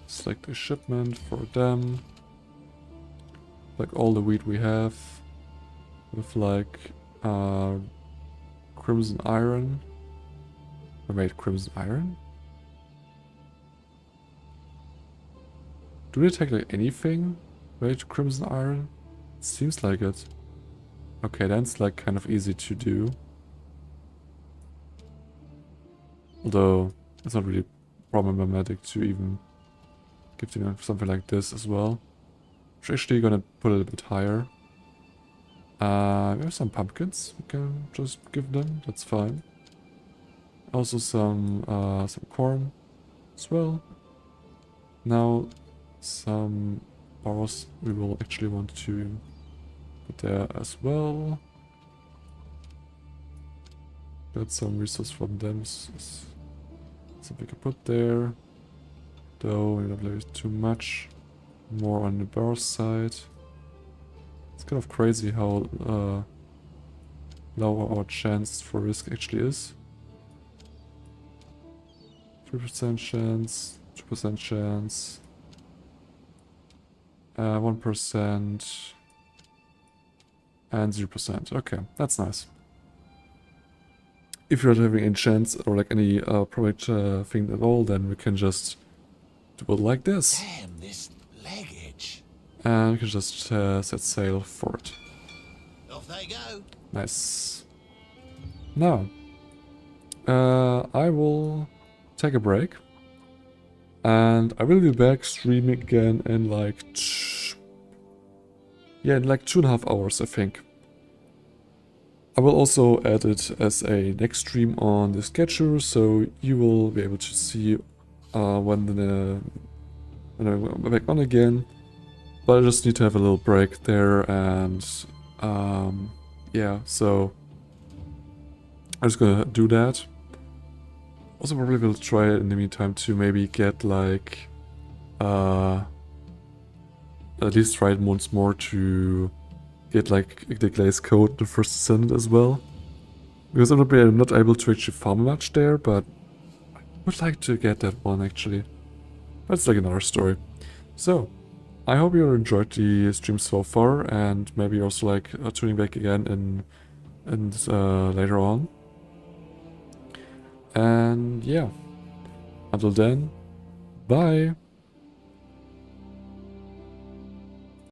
select a shipment for them. Like all the wheat we have. With like crimson iron. I made crimson iron? Do they take like anything related to crimson iron? It seems like it. Okay, then it's like kind of easy to do. Although it's not really problematic to even give them something like this as well. I'm actually gonna put it a bit higher. We have some pumpkins we can just give them, that's fine. Also some corn as well. Now some Bowers we will actually want to put there as well. Get some resource from them. Something we can put there. Though we don't lose too much. More on the bar side. It's kind of crazy how low our chance for risk actually is. 3% chance, 2% chance, 1%, and 0%. Okay, that's nice. If you're not having any chance or like any product thing at all, then we can just do it like this. Damn, this leggage. And we can just set sail for it. Off they go. Nice. Now, I will take a break. And I will be back streaming again in like... in like 2.5 hours, I think. I will also add it as a next stream on the schedule, so you will be able to see when I'm back on again. But I just need to have a little break there, and yeah, so I'm just gonna do that. Also probably will try in the meantime to maybe get like at least try it once more to get like the glaze code, the first descendant as well. Because I'm not able to actually farm much there, but I would like to get that one actually. That's like another story. So, I hope you enjoyed the stream so far, and maybe also like tuning back again and later on. And yeah, until then, bye!